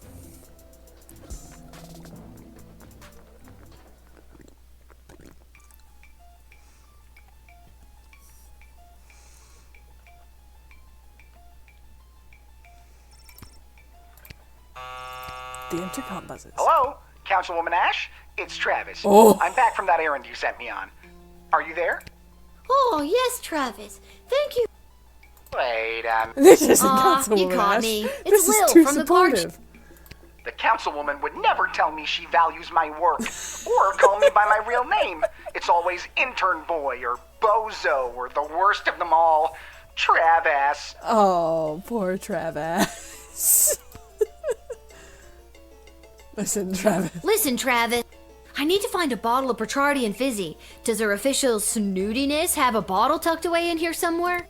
The intercom buzzes. Hello, Councilwoman Ash? It's Travis. Oh. I'm back from that errand you sent me on. Are you there? Oh, yes, Travis. Thank you. Wait, This isn't Aw, Councilwoman you caught Ash. me. This It's is Lil too from the supportive. The councilwoman would never tell me she values my work, or call me by my real name. It's always intern boy, or bozo, or the worst of them all, Travis. Oh, poor Travis. Listen, Travis. I need to find a bottle of Petrardian Fizzy. Does her official snootiness have a bottle tucked away in here somewhere?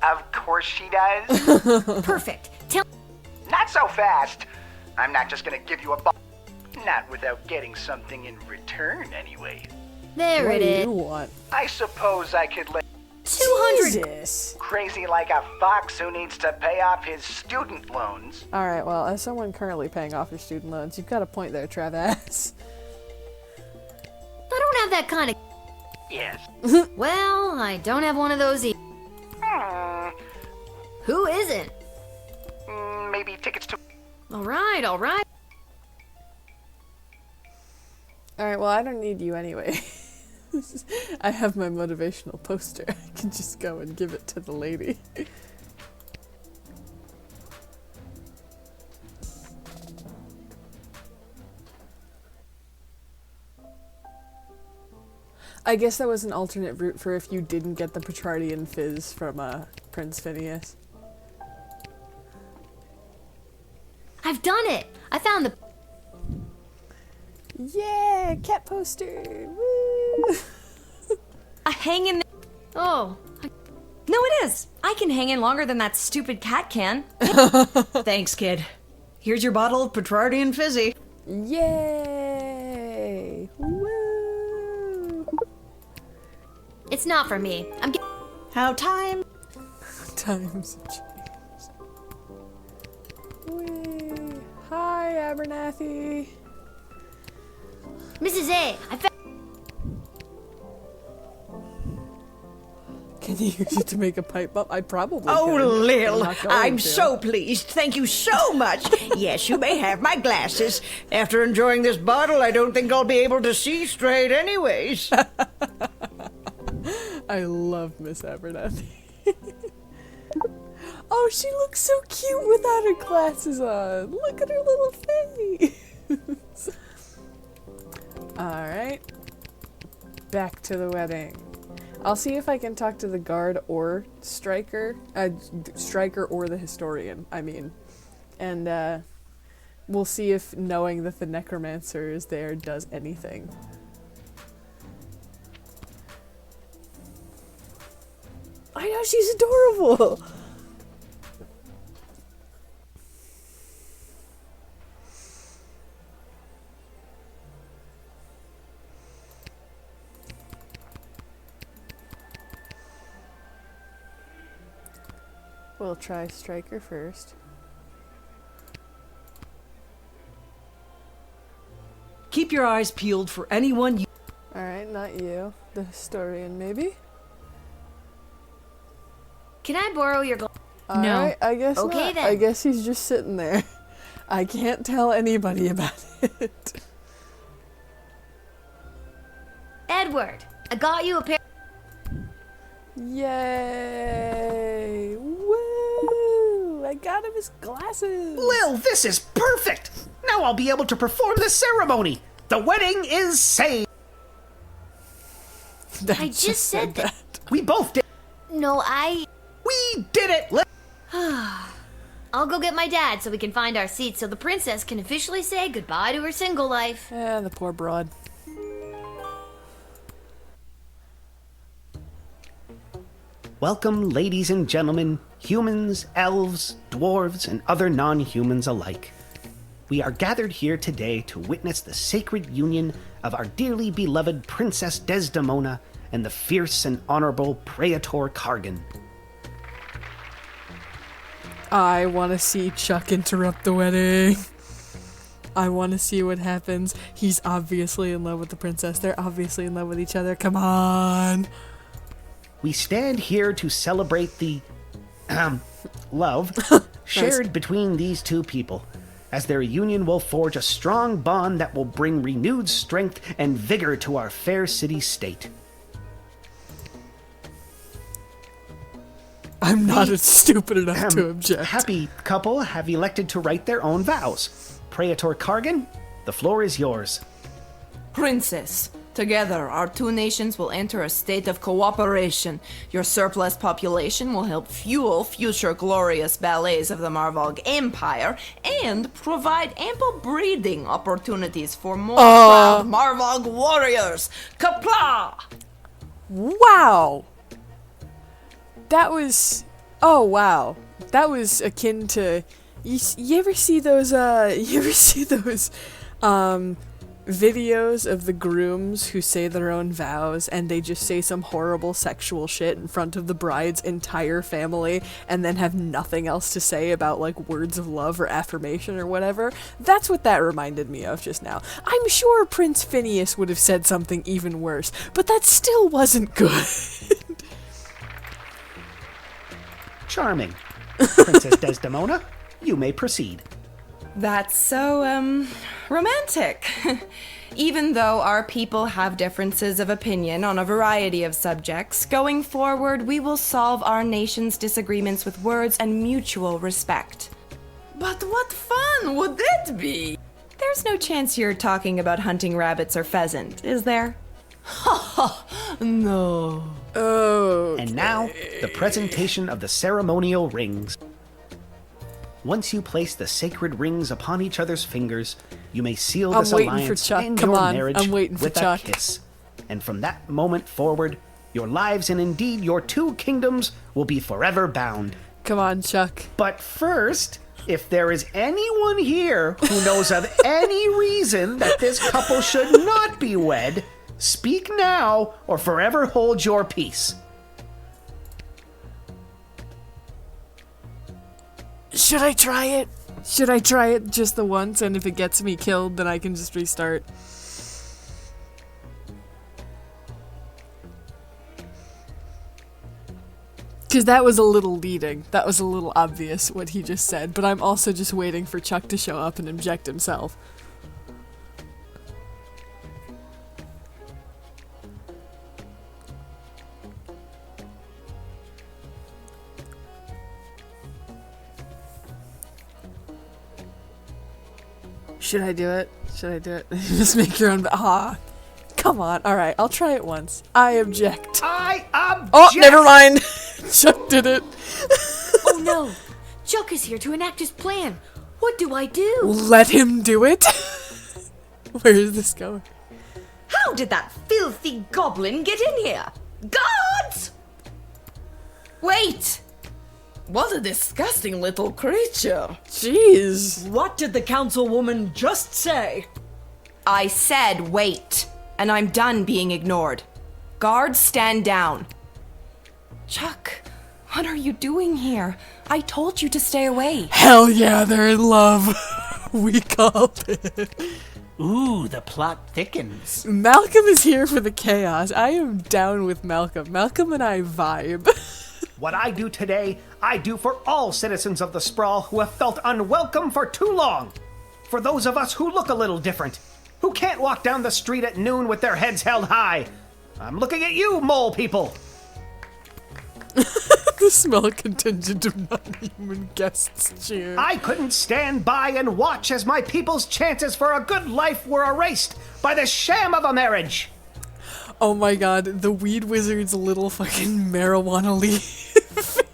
Of course she does. Perfect. Not so fast. I'm not just gonna give you a bottle. Not without getting something in return, anyway. There What it do is. you want? I suppose I could let 200. Jesus. Crazy like a fox who needs to pay off his student loans. Alright, well, as someone currently paying off your student loans, you've got a point there, Travis. I don't have that kind of. Yes. Well, I don't have one of those either. Who isn't? Maybe tickets to. All right. Alright, well, I don't need you anyway. I have my motivational poster. I can just go and give it to the lady. I guess that was an alternate route for if you didn't get the Petrardian Fizz from Prince Phineas. I've done it. I found the. Yeah, cat poster. Woo! I hang in. Oh. No, it is. I can hang in longer than that stupid cat can. Thanks, kid. Here's your bottle of Petrardian Fizzy. Yay! Woo! It's not for me. I'm. How time? Times have changed. Whee! Hi, Abernathy. Mrs. A, I found. Can you use it to make a pipe up? I probably Oh, can. Lil, not going I'm to. so pleased. Thank you so much. Yes, you may have my glasses. After enjoying this bottle, I don't think I'll be able to see straight anyways. I love Miss Abernathy. Oh, she looks so cute without her glasses on. Look at her little face. Alright. Back to the wedding. I'll see if I can talk to the guard or Striker. Striker or the historian, I mean. And we'll see if knowing that the necromancer is there does anything. I know, she's adorable! We'll try Striker first. Keep your eyes peeled for anyone you. Alright, not you. The historian, maybe? Can I borrow your glass? Alright, I guess Okay, not. then. I guess he's just sitting there. I can't tell anybody about it. Edward, I got you a pair. Yay! Woo! I got him his glasses! Lil, this is perfect! Now I'll be able to perform the ceremony! The wedding is saved! I just said that. We both did. No, We did it! I'll go get my dad so we can find our seats so the princess can officially say goodbye to her single life. Yeah, the poor broad. Welcome, ladies and gentlemen, humans, elves, dwarves, and other non-humans alike. We are gathered here today to witness the sacred union of our dearly beloved Princess Desdemona and the fierce and honorable Praetor Kargan. I want to see Chuck interrupt the wedding. I want to see what happens. He's obviously in love with the princess. They're obviously in love with each other. Come on. We stand here to celebrate the love shared between these two people. as their union will forge a strong bond that will bring renewed strength and vigor to our fair city state. I'm not stupid enough to object. Happy couple have elected to write their own vows. Praetor Kargan, the floor is yours. Princess, together our two nations will enter a state of cooperation. Your surplus population will help fuel future glorious ballets of the Marvog Empire and provide ample breeding opportunities for more proud Marvog warriors. Kapla! Wow! That was... Oh, wow. That was akin to... You ever see those, videos of the grooms who say their own vows and they just say some horrible sexual shit in front of the bride's entire family and then have nothing else to say about, like, words of love or affirmation or whatever? That's what that reminded me of just now. I'm sure Prince Phineas would have said something even worse, but that still wasn't good. Charming. Princess Desdemona, you may proceed. That's so, romantic. Even though our people have differences of opinion on a variety of subjects, going forward we will solve our nation's disagreements with words and mutual respect. But what fun would that be? There's no chance you're talking about hunting rabbits or pheasant, is there? Ha ha! No. Oh. And now, the presentation of the ceremonial rings. Once you place the sacred rings upon each other's fingers, you may seal this alliance and your marriage with a kiss. And from that moment forward, your lives and indeed your two kingdoms will be forever bound. Come on, Chuck. But first, if there is anyone here who knows of any reason that this couple should not be wed, speak now or forever hold your peace. Should I try it? Should I try it just the once, and if it gets me killed, then I can just restart? Because that was a little leading. That was a little obvious, what he just said, but I'm also just waiting for Chuck to show up and inject himself. Should I do it? Should I do it? Just make your own... Come on. Alright, I'll try it once. I object. I object! Oh, never mind. Chuck did it. Oh no. Chuck is here to enact his plan. What do I do? Let him do it. Where is this going? How did that filthy goblin get in here? Guards! Wait! What a disgusting little creature. Jeez. What did the councilwoman just say? I said wait, and I'm done being ignored. Guards, stand down. Chuck, what are you doing here? I told you to stay away. Hell yeah, they're in love. We called it. Ooh, the plot thickens. Malcolm is here for the chaos. I am down with Malcolm. Malcolm and I vibe. What I do today, I do for all citizens of the Sprawl who have felt unwelcome for too long. For those of us who look a little different, who can't walk down the street at noon with their heads held high. I'm looking at you, mole people. The small contingent of non-human guests cheer. I couldn't stand by and watch as my people's chances for a good life were erased by the sham of a marriage. Oh my god, the weed wizard's little fucking marijuana leaf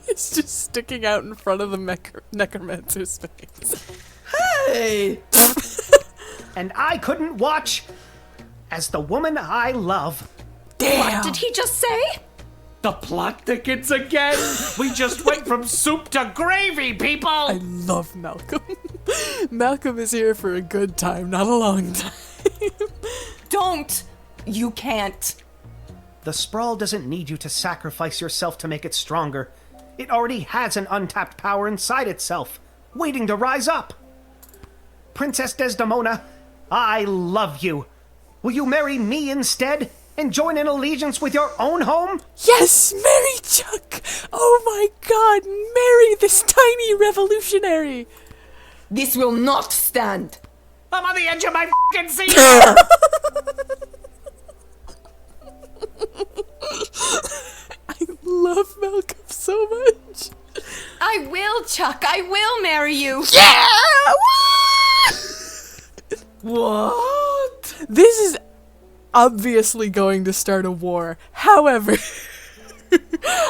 is just sticking out in front of the necromancer's face. Hey! And I couldn't watch as the woman I love. Damn. What did he just say? The plot thickens again. We just went from soup to gravy, people. I love Malcolm. Malcolm is here for a good time, not a long time. Don't. You can't. The Sprawl doesn't need you to sacrifice yourself to make it stronger. It already has an untapped power inside itself, waiting to rise up. Princess Desdemona, I love you. Will you marry me instead and join in allegiance with your own home? Yes, marry Chuck! Oh my god, marry this tiny revolutionary! This will not stand. I'm on the edge of my fucking seat! I love Malcolm so much. I will, Chuck. I will marry you. Yeah! What? This is obviously going to start a war. However,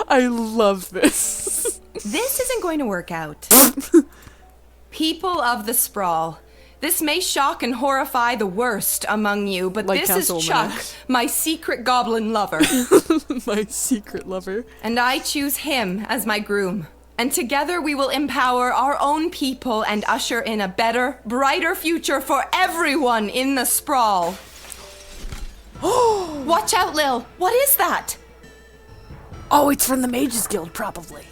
I love this. This isn't going to work out. People of the Sprawl, this may shock and horrify the worst among you, but Like this is Councilwoman Chuck, Ash. my secret goblin lover. My secret lover. And I choose him as my groom. And together we will empower our own people and usher in a better, brighter future for everyone in the Sprawl. Watch out, Lil. What is that? Oh, it's from the Mages Guild, probably.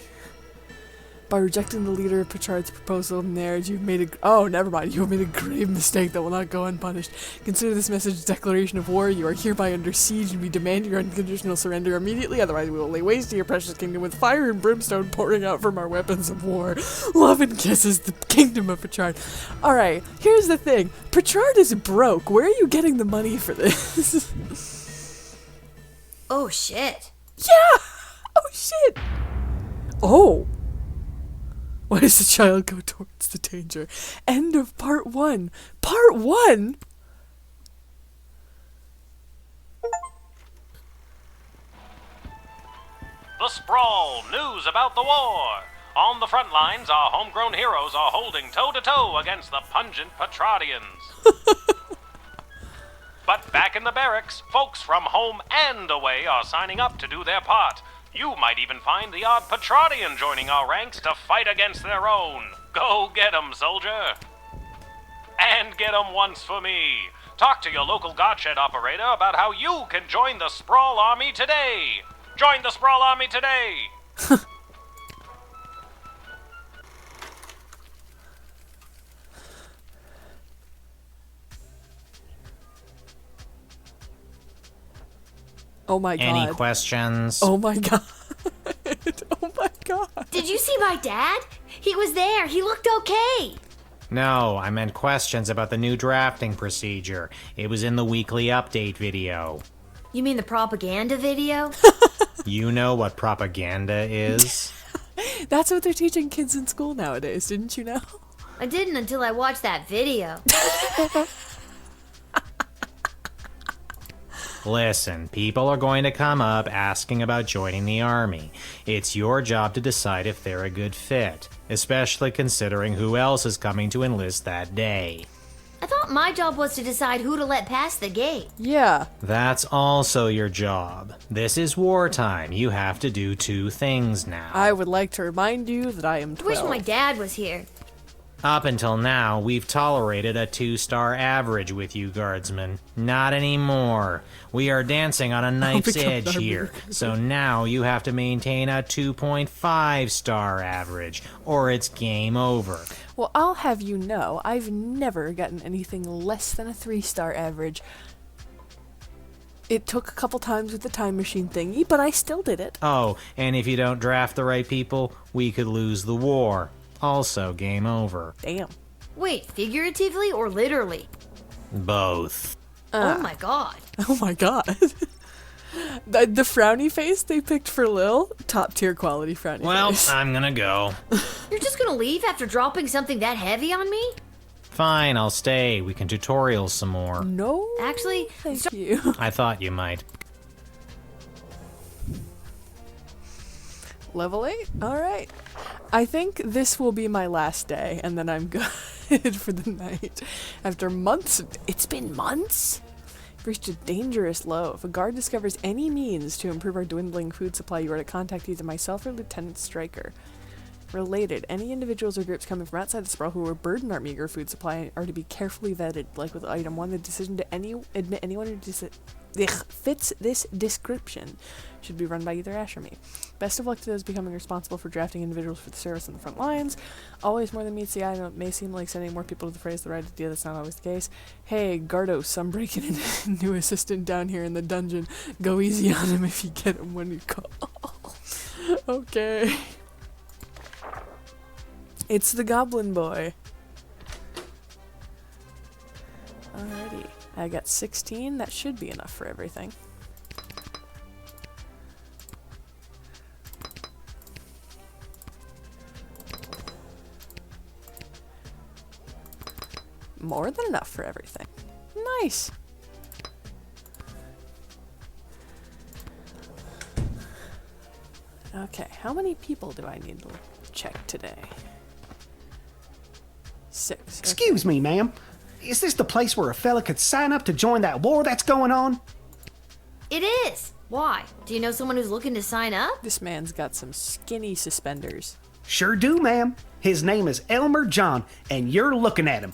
By rejecting the leader of Pechard's proposal of marriage, you've made a... Oh, never mind. You have made a grave mistake that will not go unpunished. Consider this message a declaration of war. You are hereby under siege, and we demand your unconditional surrender immediately. Otherwise, we will lay waste to your precious kingdom with fire and brimstone pouring out from our weapons of war. Love and kisses, the kingdom of Pechard. Alright, here's the thing. Pechard is broke. Where are you getting the money for this? Oh, shit. Yeah! Oh, shit! Oh! Why does the child go towards the danger? End of part 1. Part 1? The Sprawl, news about the war. On the front lines, our homegrown heroes are holding toe-to-toe against the pungent Petradians. But back in the barracks, folks from home and away are signing up to do their part. You might even find the odd Petradian joining our ranks to fight against their own. Go get 'em, soldier. And get 'em once for me. Talk to your local Godshed operator about how you can join the Sprawl Army today. Join the Sprawl Army today. Oh my god. Any questions? Oh my god. Oh my god. Did you see my dad? He was there. He looked okay. No, I meant questions about the new drafting procedure. It was in the weekly update video. You mean the propaganda video? You know what propaganda is? That's what they're teaching kids in school nowadays, didn't you know? I didn't until I watched that video. Listen, people are going to come up asking about joining the army. It's your job to decide if they're a good fit, especially considering who else is coming to enlist that day. I thought my job was to decide who to let pass the gate. Yeah. That's also your job. This is wartime. You have to do 2 things now. I would like to remind you that I am 12. I wish my dad was here. Up until now, we've tolerated a 2-star average with you, Guardsman. Not anymore. We are dancing on a knife's edge here, so now you have to maintain a 2.5-star average, or it's game over. Well, I'll have you know, I've never gotten anything less than a 3-star average. It took a couple times with the time machine thingy, but I still did it. Oh, and if you don't draft the right people, we could lose the war. Also, game over. Damn. Wait, figuratively or literally? Both. Oh my god. Oh my god. The frowny face they picked for Lil, top tier quality frowny face. Well, I'm gonna go. You're just gonna leave after dropping something that heavy on me? Fine, I'll stay. We can tutorial some more. No. Actually, thank you. I thought you might. Level 8? Alright. I think this will be my last day, and then I'm good for the night. After months, it's been months? We've reached a dangerous low. If a guard discovers any means to improve our dwindling food supply, you are to contact either myself or Lieutenant Stryker. Related, any individuals or groups coming from outside the Sprawl who will burden our meager food supply are to be carefully vetted. Like with item 1, the decision to admit anyone who fits this description should be run by either Ash or me. Best of luck to those becoming responsible for drafting individuals for the service on the front lines. Always more than meets the eye. It may seem like sending more people to the fray is the right idea. That's not always the case. Hey, Gardos, I'm breaking in a new assistant down here in the dungeon. Go easy on him if you get him when you call. Okay. It's the Goblin Boy. I got 16. That should be enough for everything. More than enough for everything. Nice. Okay, how many people do I need to check today? 6. Excuse me, ma'am. Is this the place where a fella could sign up to join that war that's going on? It is. Why? Do you know someone who's looking to sign up? This man's got some skinny suspenders. Sure do, ma'am. His name is Elmer John, and you're looking at him.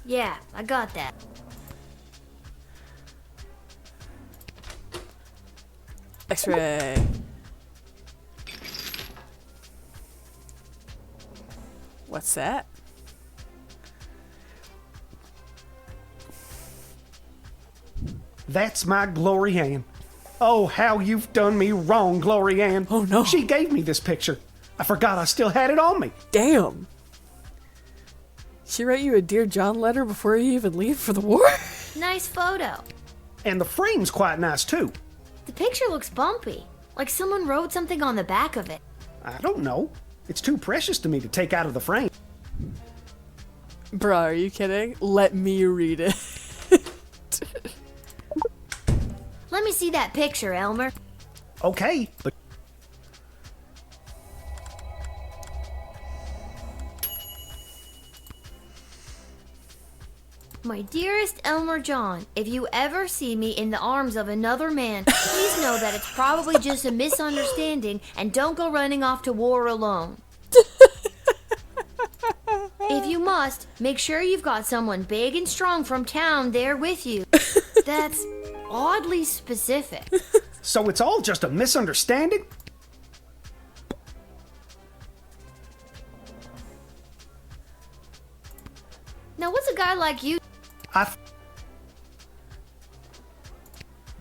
Yeah, I got that. X-ray. What's that? That's my Glory Ann. Oh, how you've done me wrong, Glory Ann. Oh, no. She gave me this picture. I forgot I still had it on me. Damn. She wrote you a Dear John letter before you even leave for the war? Nice photo. And the frame's quite nice, too. The picture looks bumpy. Like someone wrote something on the back of it. I don't know. It's too precious to me to take out of the frame. Bruh, are you kidding? Let me read it. Let me see that picture, Elmer. Okay, but... My dearest Elmer John, if you ever see me in the arms of another man, please know that it's probably just a misunderstanding and don't go running off to war alone. If you must, make sure you've got someone big and strong from town there with you. That's oddly specific. So it's all just a misunderstanding? Now what's a guy like you?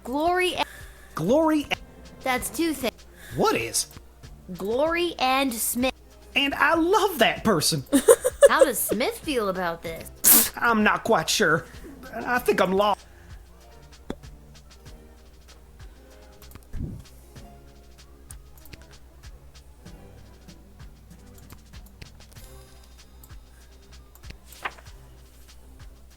Glory and... Glory... That's two things. What is? Glory and Smith. And I love that person. How does Smith feel about this? I'm not quite sure. I think I'm lost.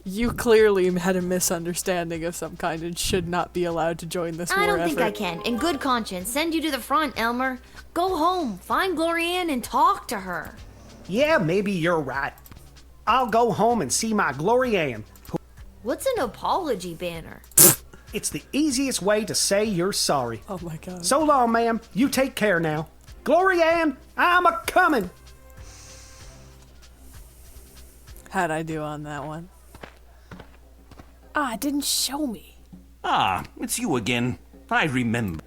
You clearly had a misunderstanding of some kind and should not be allowed to join this war I don't think effort. I can, in good conscience, send you to the front, Elmer. Go home, find Glory Ann, and talk to her. Yeah, maybe you're right. I'll go home and see my Glory Ann. What's an apology banner? It's the easiest way to say you're sorry. Oh my god. So long, ma'am. You take care now. Glory Ann, I'm a-coming. How'd I do on that one? Ah, it didn't show me. Ah, it's you again. I remember.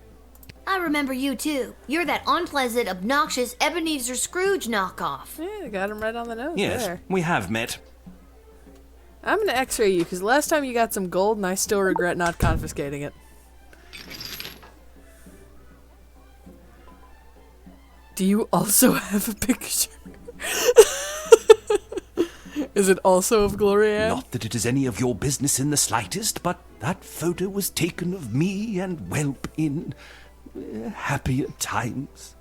I remember you too. You're that unpleasant, obnoxious Ebenezer Scrooge knockoff. Yeah, got him right on the nose Yes, there. we have met. I'm gonna x-ray you, because last time you got some gold and I still regret not confiscating it. Do you also have a picture? Is it also of Glory Ann? Not that it is any of your business in the slightest, but that photo was taken of me and Whelp in happier times.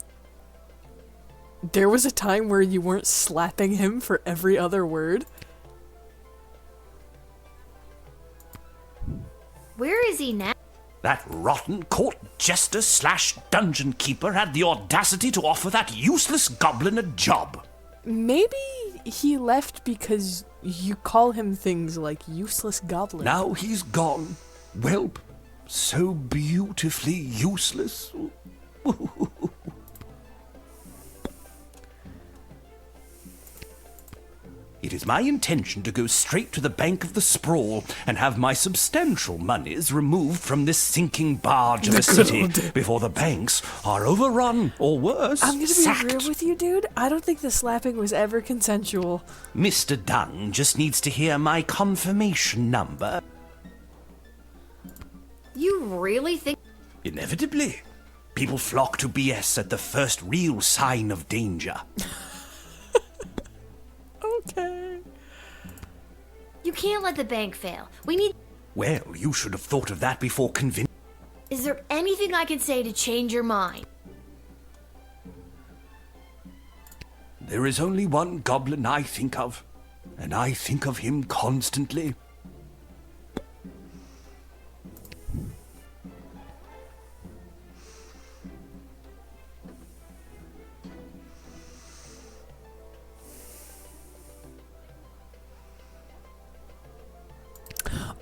There was a time where you weren't slapping him for every other word? Where is he now? That rotten court jester / dungeon keeper had the audacity to offer that useless goblin a job. Maybe he left because you call him things like useless goblin. Now he's gone. Whelp, so beautifully useless. It is my intention to go straight to the bank of the sprawl and have my substantial monies removed from this sinking barge of a city before the banks are overrun, or worse, I'm gonna be sacked. real with you, dude. I don't think the slapping was ever consensual. Mr. Dunn just needs to hear my confirmation number. You really think... Inevitably. People flock to BS at the first real sign of danger. Okay. You can't let the bank fail. We need... Well, you should have thought of that before convincing. Is there anything I can say to change your mind? There is only one goblin I think of, and I think of him constantly.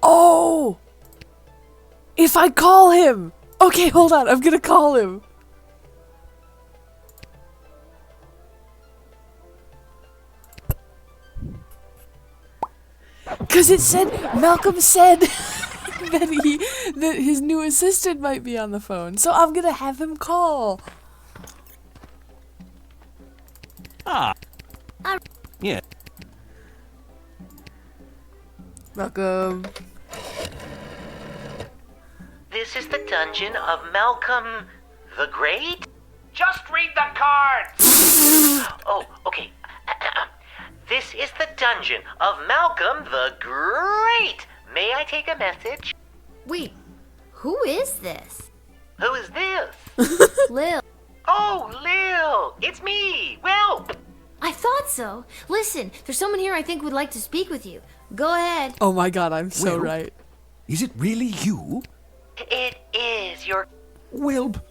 Oh! If I call him! Okay, hold on, I'm gonna call him. Cause it said, Malcolm said that his new assistant might be on the phone, so I'm gonna have him call. Ah. Yeah. Malcolm. This is the dungeon of Malcolm the Great? Just read the cards! Oh, okay. This is the dungeon of Malcolm the Great! May I take a message? Wait, who is this? Who is this? Lil. Oh, Lil! It's me! Well... I thought so. Listen, there's someone here I think would like to speak with you. Go ahead. Oh my god, I'm so Well, right. Is it really you? It is your... Wilb.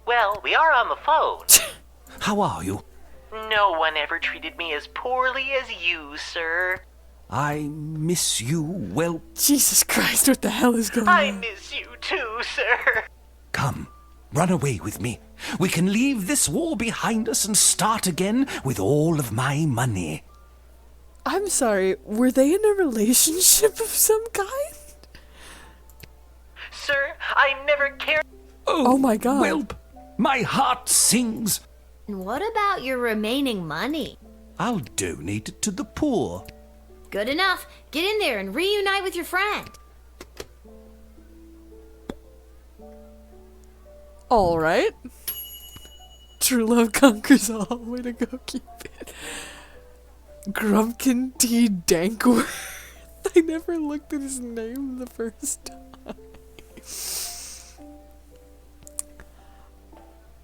Well, we are on the phone. How are you? No one ever treated me as poorly as you, sir. I miss you, well... Jesus Christ, what the hell is going I on? miss you too, sir. Come, run away with me. We can leave this war behind us and start again with all of my money. I'm sorry, were they in a relationship of some kind? Sir, I never cared... Oh my god. Wilb, my heart sings. And what about your remaining money? I'll donate it to the poor. Good enough. Get in there and reunite with your friend. Alright. True love conquers all. Way to go, Cupid. Grumpkin T. Dankworth. I never looked at his name the first time.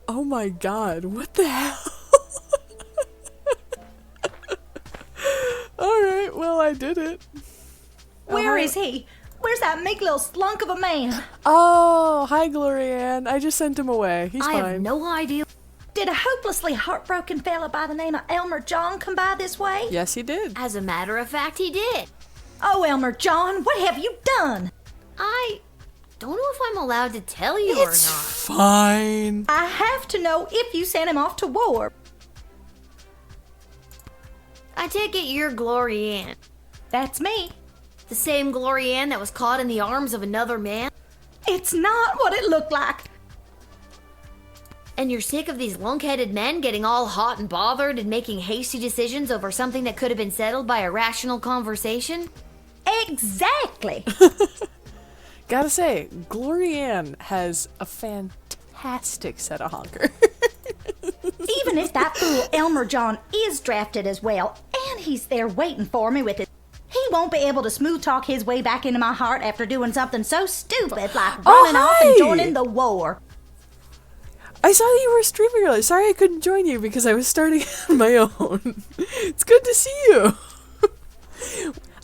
Oh my god, what the hell? Alright, well I did it. Where is he? Where's that meek little slunk of a man? Oh, hi Glorianne. I just sent him away. He's I fine. have no idea. Did a hopelessly heartbroken fella by the name of Elmer John come by this way? Yes, he did. As a matter of fact, he did. Oh, Elmer John, what have you done? I don't know if I'm allowed to tell you or not. Fine. I have to know if you sent him off to war. I take it you're Glorianne. That's me. The same Glorianne that was caught in the arms of another man? It's not what it looked like. And you're sick of these lunk-headed men getting all hot and bothered and making hasty decisions over something that could have been settled by a rational conversation? Exactly. Gotta say, Glorianne has a fantastic set of honker. Even if that fool Elmer John is drafted as well, and he's there waiting for me with it, he won't be able to smooth talk his way back into my heart after doing something so stupid like running off and joining the war. I saw that you were streaming earlier. Sorry I couldn't join you because I was starting on my own. It's good to see you.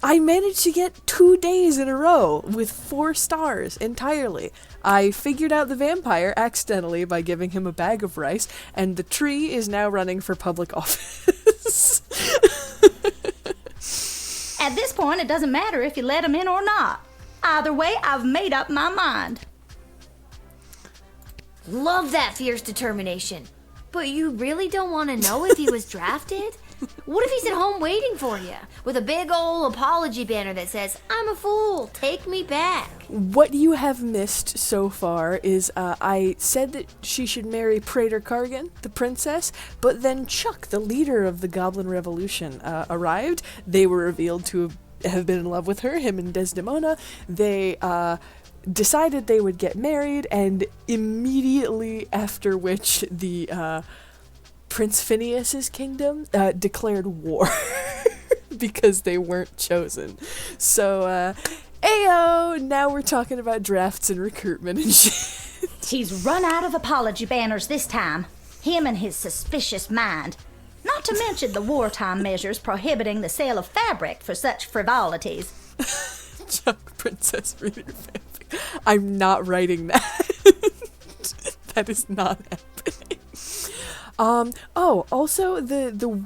I managed to get 2 days in a row with 4 stars entirely. I figured out the vampire accidentally by giving him a bag of rice, and the tree is now running for public office. At this point, it doesn't matter if you let him in or not. Either way, I've made up my mind. Love that fierce determination. But you really don't want to know if he was drafted? What if he's at home waiting for you with a big old apology banner that says, "I'm a fool, take me back"? What you have missed so far is I said that she should marry Praetor Kargan, the princess, but then Chuck, the leader of the Goblin Revolution, arrived. They were revealed to have been in love with her, him and Desdemona. They decided they would get married, and immediately after which the Prince Phineas's kingdom declared war because they weren't chosen. So Ayo! Now we're talking about drafts and recruitment and shit. He's run out of apology banners this time. Him and his suspicious mind. Not to mention the wartime measures prohibiting the sale of fabric for such frivolities. Chuck Princess Reader fanfic. I'm not writing that. That is not happening. Also the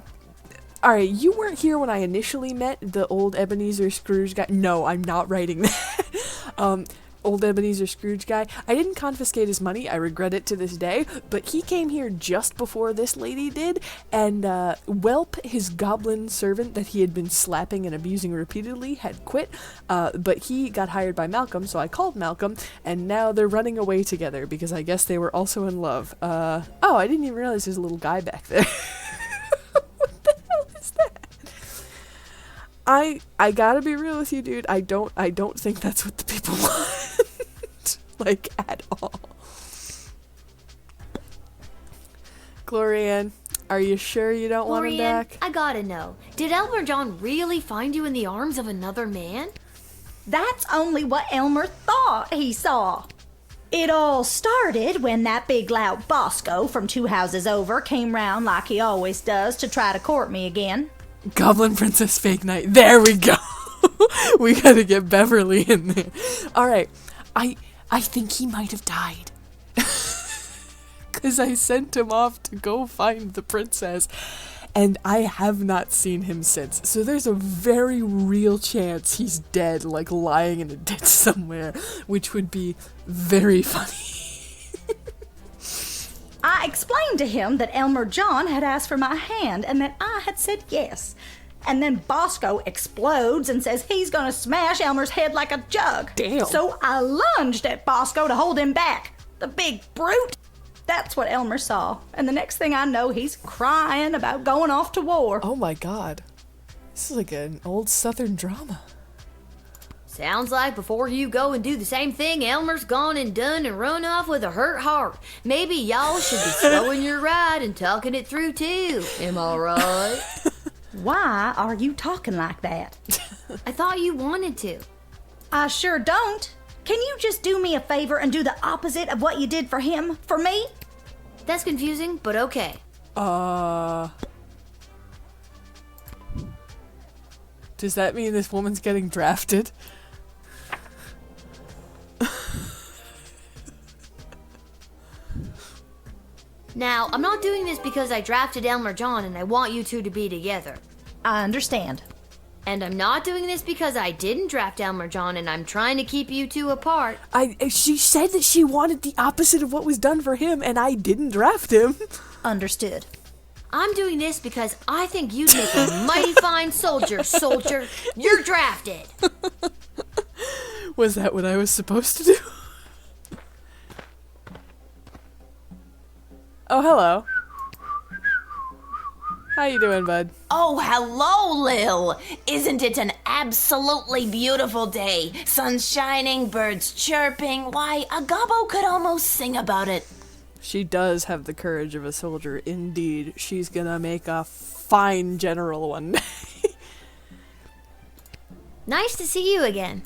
alright, you weren't here when I initially met the old Ebenezer Scrooge guy. No, I'm not writing that. Old Ebenezer Scrooge guy. I didn't confiscate his money. I regret it to this day. But he came here just before this lady did, and Whelp, his goblin servant that he had been slapping and abusing repeatedly, had quit. But he got hired by Malcolm, so I called Malcolm, and now they're running away together because I guess they were also in love. Oh, I didn't even realize there's a little guy back there. What the hell is that? I gotta be real with you, dude. I don't think that's what the people want. Like, at all. Glorianne, are you sure you don't want him back? I gotta know. Did Elmer John really find you in the arms of another man? That's only what Elmer thought he saw. It all started when that big loud Bosco from 2 houses over came round like he always does to try to court me again. Goblin Princess Fake Night. There we go. We gotta get Beverly in there. Alright, I think he might have died. Because I sent him off to go find the princess, and I have not seen him since. So there's a very real chance he's dead, like lying in a ditch somewhere, which would be very funny. I explained to him that Elmer John had asked for my hand and that I had said yes. And then Bosco explodes and says he's gonna smash Elmer's head like a jug. Damn. So I lunged at Bosco to hold him back. The big brute. That's what Elmer saw. And the next thing I know, he's crying about going off to war. Oh my god. This is like an old Southern drama. Sounds like before you go and do the same thing, Elmer's gone and done and run off with a hurt heart. Maybe y'all should be slowing your ride and talking it through too. Am I right? Why are you talking like that? I thought you wanted to. I sure don't. Can you just do me a favor and do the opposite of what you did for him, for me? That's confusing, but okay. Does that mean this woman's getting drafted? Now, I'm not doing this because I drafted Elmer John and I want you two to be together. I understand. And I'm not doing this because I didn't draft Elmer John and I'm trying to keep you two apart. She said that she wanted the opposite of what was done for him, and I didn't draft him. Understood. I'm doing this because I think you'd make a mighty fine soldier. You're drafted. Was that what I was supposed to do? Oh, hello. How you doing, bud? Oh, hello, Lil. Isn't it an absolutely beautiful day? Sun's shining, birds chirping. Why, a gobbo could almost sing about it. She does have the courage of a soldier, indeed. She's gonna make a fine general one day. Nice to see you again.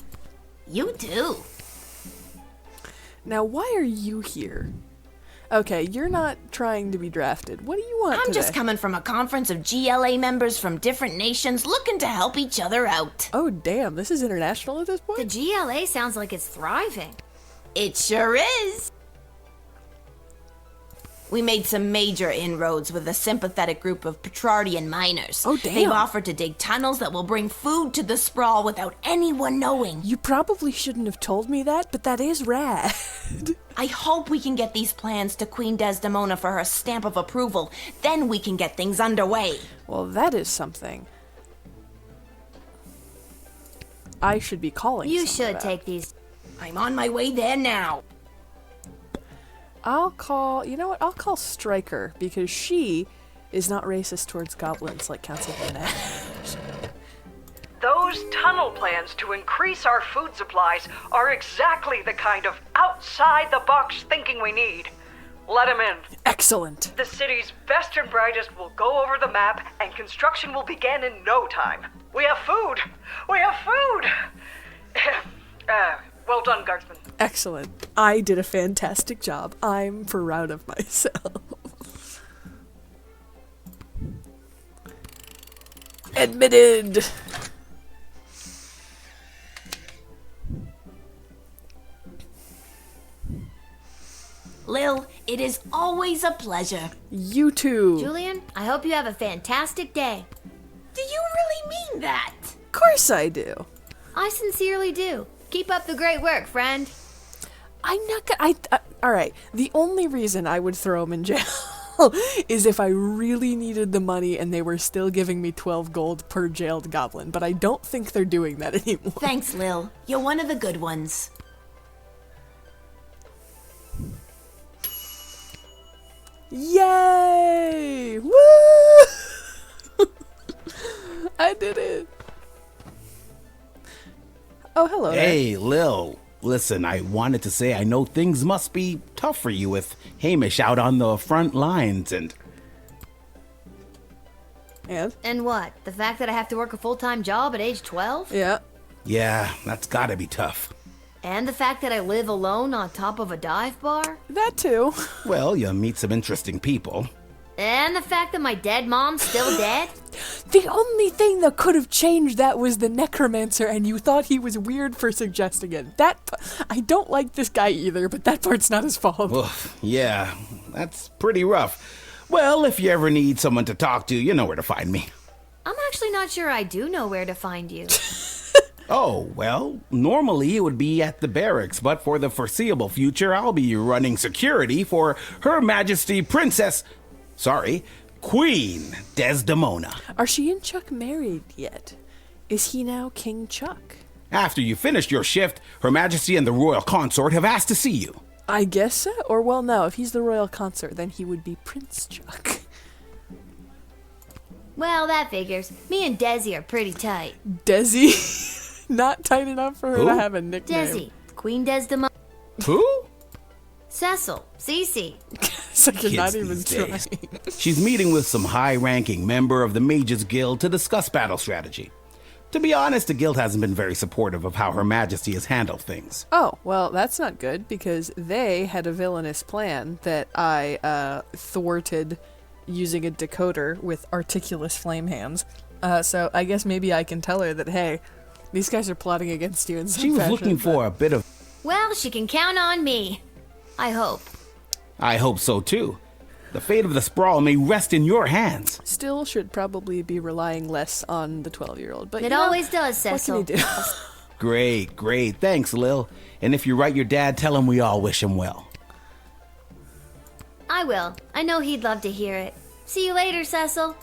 You too. Now, why are you here? Okay, you're not trying to be drafted. What do you want I'm today? just coming from a conference of GLA members from different nations looking to help each other out. Oh, damn. This is international at this point? The GLA sounds like it's thriving. It sure is. We made some major inroads with a sympathetic group of Petrardian miners. Oh, damn. They've offered to dig tunnels that will bring food to the sprawl without anyone knowing. You probably shouldn't have told me that, but that is rad. I hope we can get these plans to Queen Desdemona for her stamp of approval. Then we can get things underway. Well, that is something I should be calling You someone should about. take these. I'm on my way there now. I'll call, you know what, I'll call Stryker, because she is not racist towards goblins like Councilwoman Ash. Those tunnel plans to increase our food supplies are exactly the kind of outside-the-box thinking we need. Let them in. Excellent. The city's best and brightest will go over the map, and construction will begin in no time. We have food! We have food! Well done, Guardsman. Excellent. I did a fantastic job. I'm proud of myself. Admitted. Lil, it is always a pleasure. You too. Julian, I hope you have a fantastic day. Do you really mean that? Of course I do. I sincerely do. Keep up the great work, friend. I'm not gonna. All right. The only reason I would throw him in jail is if I really needed the money and they were still giving me 12 gold per jailed goblin. But I don't think they're doing that anymore. Thanks, Lil. You're one of the good ones. Yay! Woo! I did it. Oh, hello there. Hey, Lil. Listen, I wanted to say I know things must be tough for you with Hamish out on the front lines and... And what? The fact that I have to work a full-time job at age 12? Yeah. Yeah, that's gotta be tough. And the fact that I live alone on top of a dive bar? That too. Well, you meet some interesting people. And the fact that my dead mom's still dead? The only thing that could have changed that was the necromancer, and you thought he was weird for suggesting it. I don't like this guy either, but that part's not his fault. Oof, yeah, that's pretty rough. Well, if you ever need someone to talk to, you know where to find me. I'm actually not sure I do know where to find you. Oh, well, normally it would be at the barracks, but for the foreseeable future, I'll be running security for Her Majesty Queen Desdemona. Are she and Chuck married yet? Is he now King Chuck? After you finished your shift, Her Majesty and the Royal Consort have asked to see you. I guess so. Or, well, no, if he's the Royal Consort, then he would be Prince Chuck. Well, that figures. Me and Desi are pretty tight. Desi? Not tight enough for her to have a nickname. Desi, Queen Desdemona. Who? Cecil, Cece. So you're not Kids even these trying. days. She's meeting with some high-ranking member of the Mages Guild to discuss battle strategy. To be honest, the guild hasn't been very supportive of how Her Majesty has handled things. Oh, well, that's not good, because they had a villainous plan that I thwarted using a decoder with articulous flame hands. So I guess maybe I can tell her that, hey, these guys are plotting against you in some She was fashion, looking for a bit of... Well, she can count on me. I hope. I hope so, too. The fate of the Sprawl may rest in your hands. Still should probably be relying less on the 12-year-old, but It always does, Cecil. What can he do? Great. Thanks, Lil. And if you write your dad, tell him we all wish him well. I will. I know he'd love to hear it. See you later, Cecil.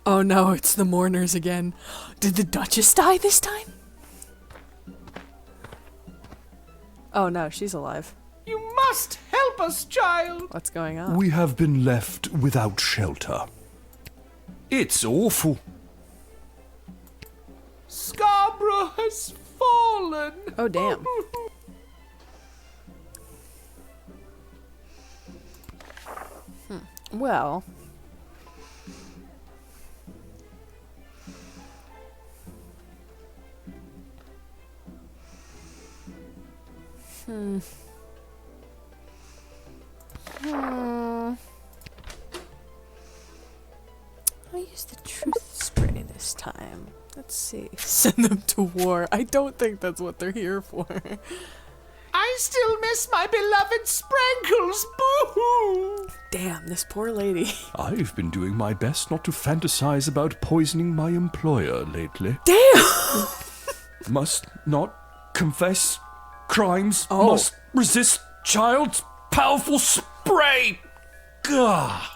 Oh no, it's the mourners again. Did the Duchess die this time? Oh no, she's alive. You must help us, child. What's going on? We have been left without shelter. It's awful. Scarborough has fallen. Oh, damn. Well... I used the truth spray this time. Let's see. Send them to war. I don't think that's what they're here for. I still miss my beloved Sprankles. Boo-hoo! Damn, this poor lady. I've been doing my best not to fantasize about poisoning my employer lately. Damn! Must not confess crimes. Oh. Must resist child's powerful spray. Gah.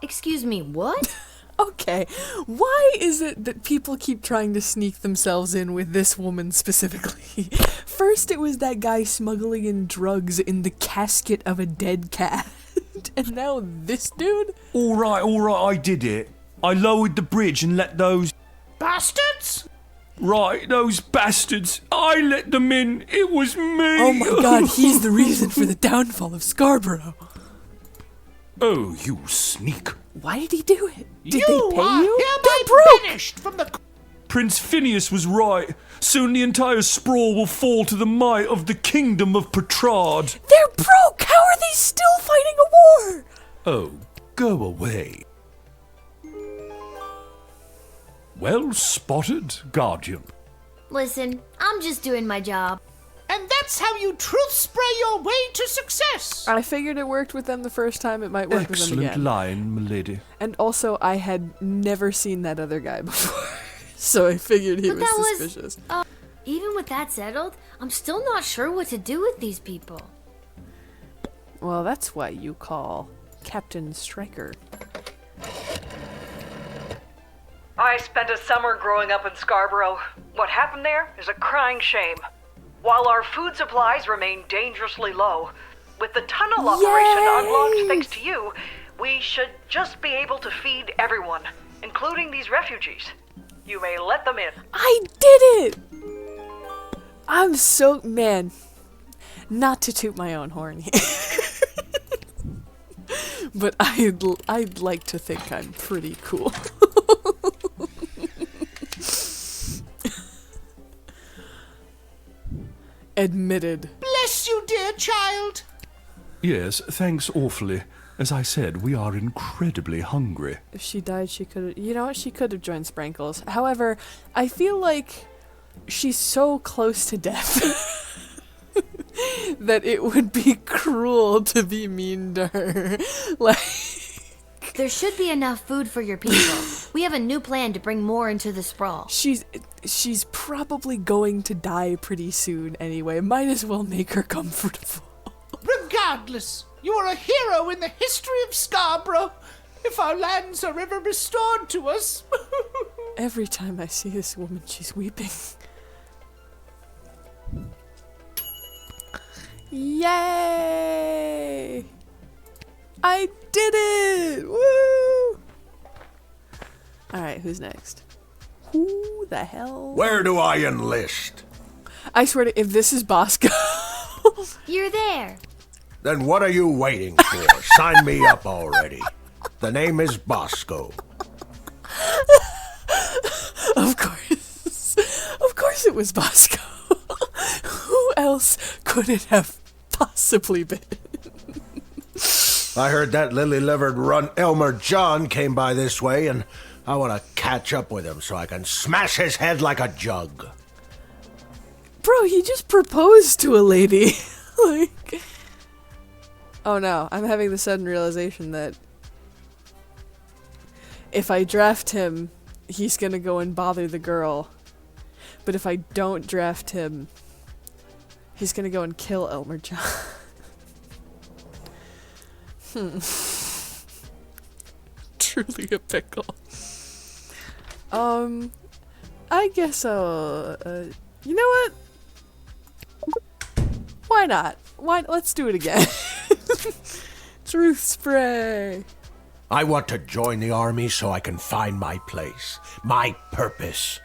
Excuse me, what? Okay, why is it that people keep trying to sneak themselves in with this woman specifically? First it was that guy smuggling in drugs in the casket of a dead cat. And now this dude? All right, I did it. I lowered the bridge and let those... Bastards? Right, those bastards. I let them in. It was me. Oh my god, he's the reason for the downfall of Scarborough. Oh, you sneak. Why did he do it? Did You they pay are you? hereby They're broke! banished from the... Prince Phineas was right. Soon the entire sprawl will fall to the might of the kingdom of Petrard. They're broke! How are they still fighting a war? Oh, go away. Well spotted, Guardian. Listen, I'm just doing my job. And that's how you truth spray your way to success. I figured it worked with them the first time, it might work with them Excellent again. line, milady. And also, I had never seen that other guy before, so I figured he But was that suspicious. Even with that settled, I'm still not sure what to do with these people. Well, that's why you call Captain Stryker. I spent a summer growing up in Scarborough. What happened there is a crying shame. While our food supplies remain dangerously low, with the tunnel operation unlocked thanks to you, we should just be able to feed everyone, including these refugees. You may let them in. I did it! I'm so... Man, not to toot my own horn here. But I'd like to think I'm pretty cool. Admitted. Bless you, dear child. Yes, thanks awfully. As I said, we are incredibly hungry. If she died, she could have... You know what? She could have joined Sprankles. However, I feel like she's so close to death that it would be cruel to be mean to her. Like... There should be enough food for your people. We have a new plan to bring more into the sprawl. She's probably going to die pretty soon anyway. Might as well make her comfortable. Regardless, you are a hero in the history of Scarborough. If our lands are ever restored to us. Every time I see this woman, she's weeping. Yay! I did it! Woo! Alright, who's next? Who the hell? Where do I enlist? I swear to, if this is Bosco. You're there. Then what are you waiting for? Sign me up already. The name is Bosco. Of course. Of course it was Bosco. Who else could it have possibly been? I heard that lily-livered runt Elmer John came by this way, and I want to catch up with him so I can smash his head like a jug. Bro, he just proposed to a lady. Like... Oh no, I'm having the sudden realization that if I draft him, he's gonna go and bother the girl. But if I don't draft him, he's gonna go and kill Elmer John. Truly a pickle. I guess I'll, you know what? Why not? Let's do it again. Truth spray. I want to join the army so I can find my place, my purpose.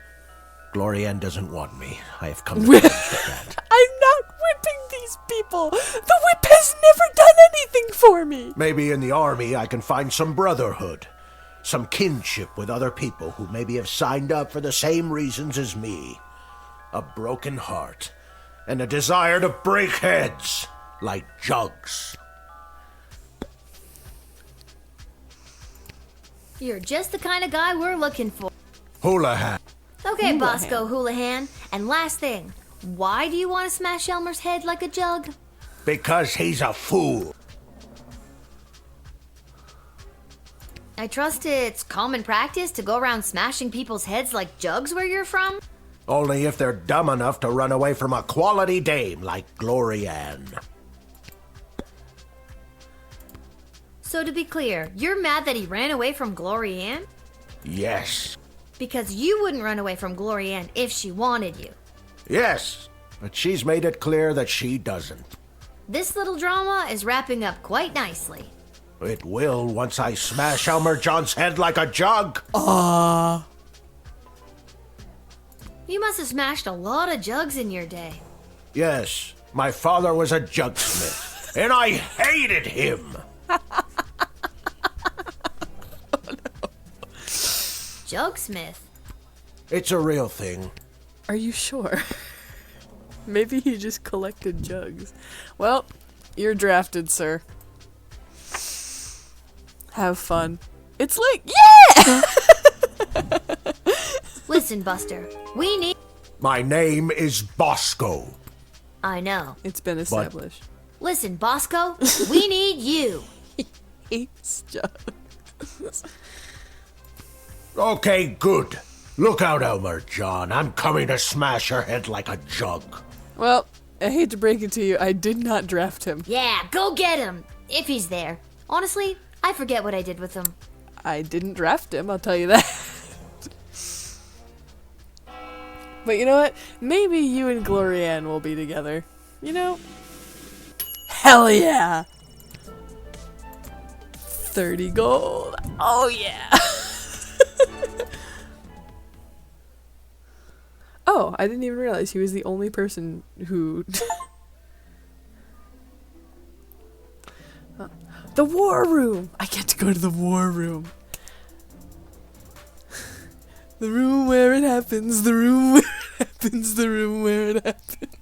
Glorianne doesn't want me. I have come to terms with that. I'm not whipping these people. The whip has never done anything for me. Maybe in the army I can find some brotherhood, some kinship with other people who maybe have signed up for the same reasons as me. A broken heart and a desire to break heads like jugs. You're just the kind of guy we're looking for. Houlihan. Okay, Houlihan. Bosco Houlihan. And last thing, why do you want to smash Elmer's head like a jug? Because he's a fool. I trust it's common practice to go around smashing people's heads like jugs where you're from? Only if they're dumb enough to run away from a quality dame like Glorianne. So to be clear, you're mad that he ran away from Glorianne? Yes. Because you wouldn't run away from Glorianne if she wanted you. Yes, but she's made it clear that she doesn't. This little drama is wrapping up quite nicely. It will once I smash Elmer John's head like a jug. You must have smashed a lot of jugs in your day. Yes, my father was a jugsmith, and I hated him. Jugsmith. It's a real thing. Are you sure? Maybe he just collected jugs. Well, you're drafted, sir. Have fun. It's like, yeah! Listen, Buster, we need... My name is Bosco. I know. It's been established. Listen, Bosco, we need you. Hates jugs. Okay, good. Look out, Elmer John. I'm coming to smash your head like a jug. Well, I hate to break it to you, I did not draft him. Yeah, go get him, if he's there. Honestly, I forget what I did with him. I didn't draft him, I'll tell you that. But you know what? Maybe you and Glorianne will be together. You know? Hell yeah! 30 gold. Oh yeah! Oh, I didn't even realize he was the only person who... The war room! I get to go to the war room. The room where it happens, the room where it happens, the room where it happens.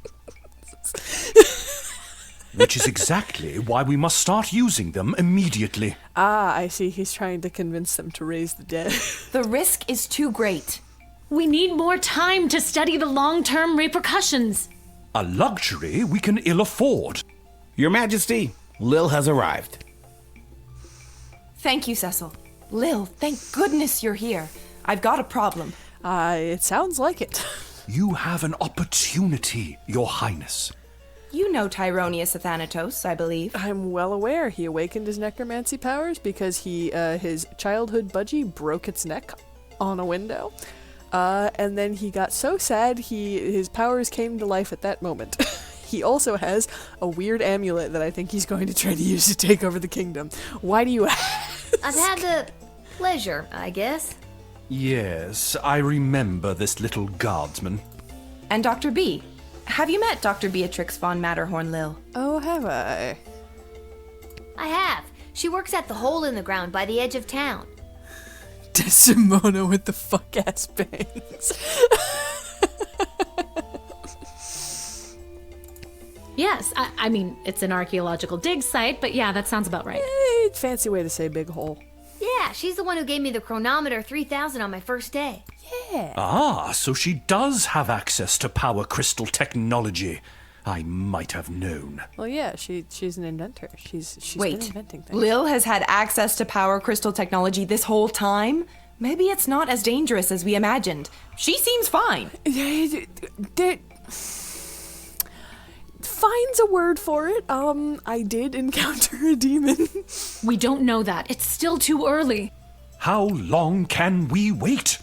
Which is exactly why we must start using them immediately. Ah, I see. He's trying to convince them to raise the dead. The risk is too great. We need more time to study the long-term repercussions. A luxury we can ill afford. Your Majesty, Lil has arrived. Thank you, Cecil. Lil, thank goodness you're here. I've got a problem. It sounds like it. You have an opportunity, Your Highness. You know Tyronius Athanatos, I believe. I'm well aware. He awakened his necromancy powers because his childhood budgie broke its neck on a window. And then he got so sad his powers came to life at that moment. He also has a weird amulet that I think he's going to try to use to take over the kingdom. Why do you ask? I've had the pleasure, I guess. Yes, I remember this little guardsman. And Dr. B. Have you met Dr. Beatrix von Matterhorn, Lil? Oh, have I? I have. She works at the hole in the ground by the edge of town. Desdemona with the fuck-ass bangs. Yes, I mean, it's an archaeological dig site, but yeah, that sounds about right. Fancy way to say big hole. Yeah, she's the one who gave me the chronometer 3000 on my first day. Yeah. Ah, so she does have access to power crystal technology. I might have known. Well, yeah, she's an inventor. She's been inventing things. Lil has had access to power crystal technology this whole time? Maybe it's not as dangerous as we imagined. She seems fine. Fine's a word for it. I did encounter a demon. We don't know that. It's still too early. How long can we wait?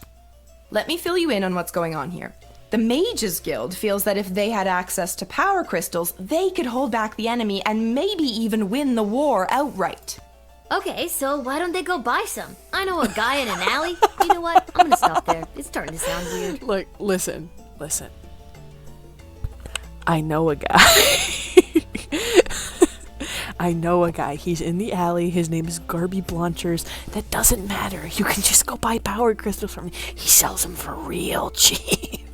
Let me fill you in on what's going on here. The Mages Guild feels that if they had access to power crystals, they could hold back the enemy and maybe even win the war outright. Okay, so why don't they go buy some? I know a guy in an alley. You know what? I'm gonna stop there. It's starting to sound weird. Look, listen. I know a guy. I know a guy. He's in the alley. His name is Garby Blanchers. That doesn't matter. You can just go buy power crystals from him. He sells them for real cheap.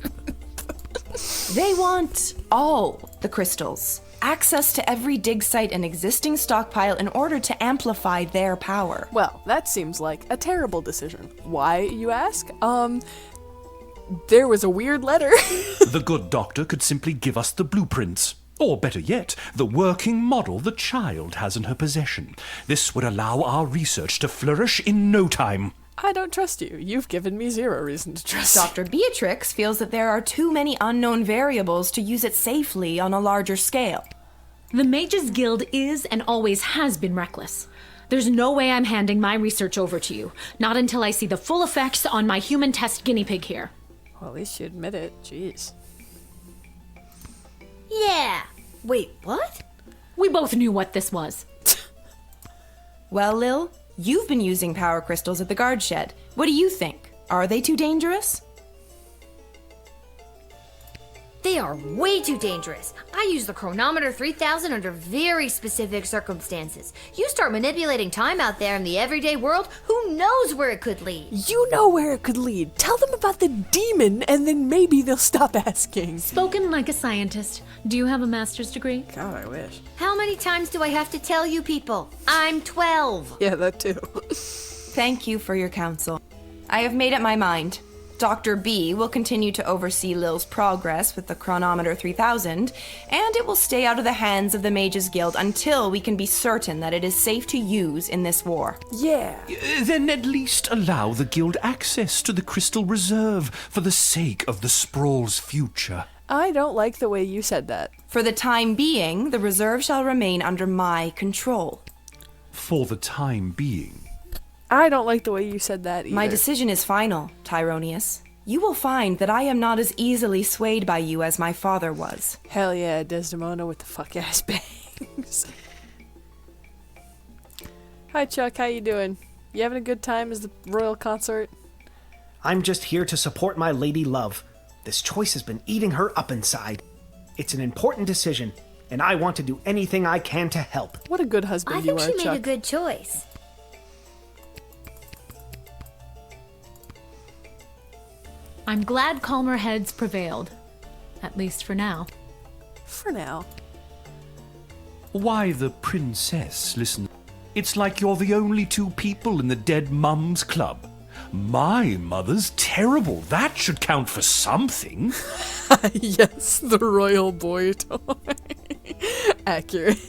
They want all the crystals. Access to every dig site and existing stockpile in order to amplify their power. Well, that seems like a terrible decision. Why, you ask? There was a weird letter. The good doctor could simply give us the blueprints. Or better yet, the working model the child has in her possession. This would allow our research to flourish in no time. I don't trust you. You've given me zero reason to trust you. Dr. Beatrix feels that there are too many unknown variables to use it safely on a larger scale. The Mages Guild is and always has been reckless. There's no way I'm handing my research over to you. Not until I see the full effects on my human test guinea pig here. Well, at least you admit it. Jeez. Yeah. Wait, what? We both knew what this was. Well, Lil, you've been using power crystals at the guard shed. What do you think? Are they too dangerous? They are way too dangerous. I use the chronometer 3000 under very specific circumstances. You start manipulating time out there in the everyday world, who knows where it could lead? You know where it could lead. Tell them about the demon, and then maybe they'll stop asking. Spoken like a scientist. Do you have a master's degree? God, I wish. How many times do I have to tell you people? I'm 12. Yeah, that too. Thank you for your counsel. I have made up my mind. Dr. B will continue to oversee Lil's progress with the chronometer 3000, and it will stay out of the hands of the Mages Guild until we can be certain that it is safe to use in this war. Yeah. Then at least allow the guild access to the Crystal Reserve for the sake of the Sprawl's future. I don't like the way you said that. For the time being, the reserve shall remain under my control. For the time being. I don't like the way you said that either. My decision is final, Tyronius. You will find that I am not as easily swayed by you as my father was. Hell yeah, Desdemona with the fuck-ass bangs. Hi, Chuck. How you doing? You having a good time as the royal consort? I'm just here to support my lady love. This choice has been eating her up inside. It's an important decision, and I want to do anything I can to help. What a good husband you are, Chuck. I think she made a good choice. I'm glad calmer heads prevailed. At least for now. For now. Why the princess? Listen, it's like you're the only two people in the Dead Mums Club. My mother's terrible. That should count for something. Yes, the royal boy toy. Accurate.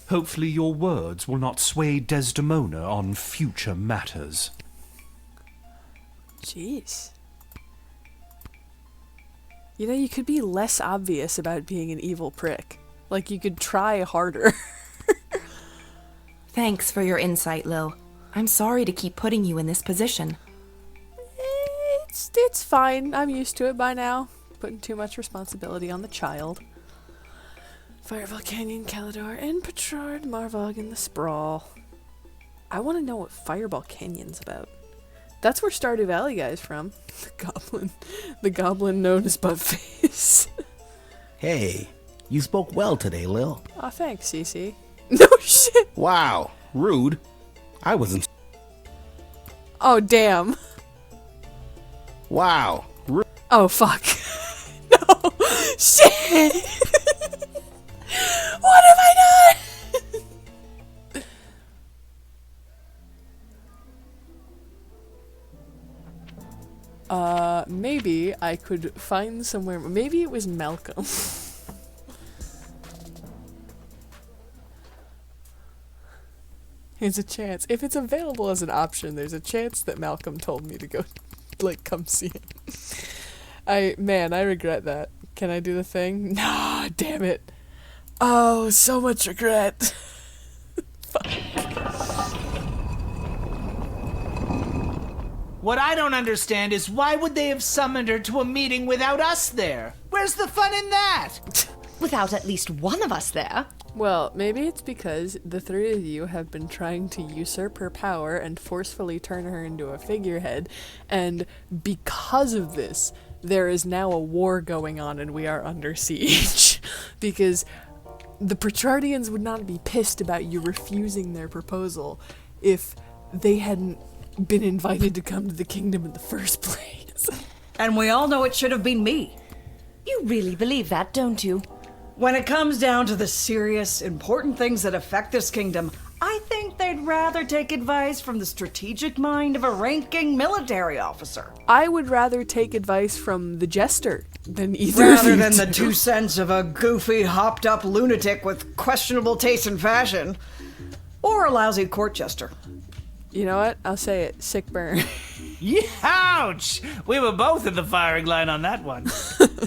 Hopefully your words will not sway Desdemona on future matters. Jeez. You know, you could be less obvious about being an evil prick. Like, you could try harder. Thanks for your insight, Lil. I'm sorry to keep putting you in this position. It's fine. I'm used to it by now. Putting too much responsibility on the child. Fireball Canyon, Calidor, and Petrard, Marvog, and the Sprawl. I want to know what Fireball Canyon's about. That's where Stardew Valley guy's from. The goblin known as Buttface. Hey, you spoke well today, Lil. Aw, thanks, Cece. No shit! Wow, rude. I wasn't. Oh, damn. Wow. Oh, fuck. No! Shit! What have I done? Maybe I could find somewhere. Maybe it was Malcolm. There's a chance. If it's available as an option, there's a chance that Malcolm told me to go, like, come see him. I regret that. Can I do the thing? Nah, damn it. Oh, so much regret. What I don't understand is why would they have summoned her to a meeting without us there? Where's the fun in that? Without at least one of us there. Well, maybe it's because the three of you have been trying to usurp her power and forcefully turn her into a figurehead, and because of this, there is now a war going on and we are under siege. Because the Petrardians would not be pissed about you refusing their proposal if they hadn't been invited to come to the kingdom in the first place. And we all know it should have been me. You really believe that, don't you? When it comes down to the serious, important things that affect this kingdom, I think they'd rather take advice from the strategic mind of a ranking military officer. I would rather take advice from the jester than either Rather of you than the two. 2 cents of a goofy, hopped-up lunatic with questionable taste in fashion. Or a lousy court jester. You know what? I'll say it. Sick burn. Ouch! We were both in the firing line on that one.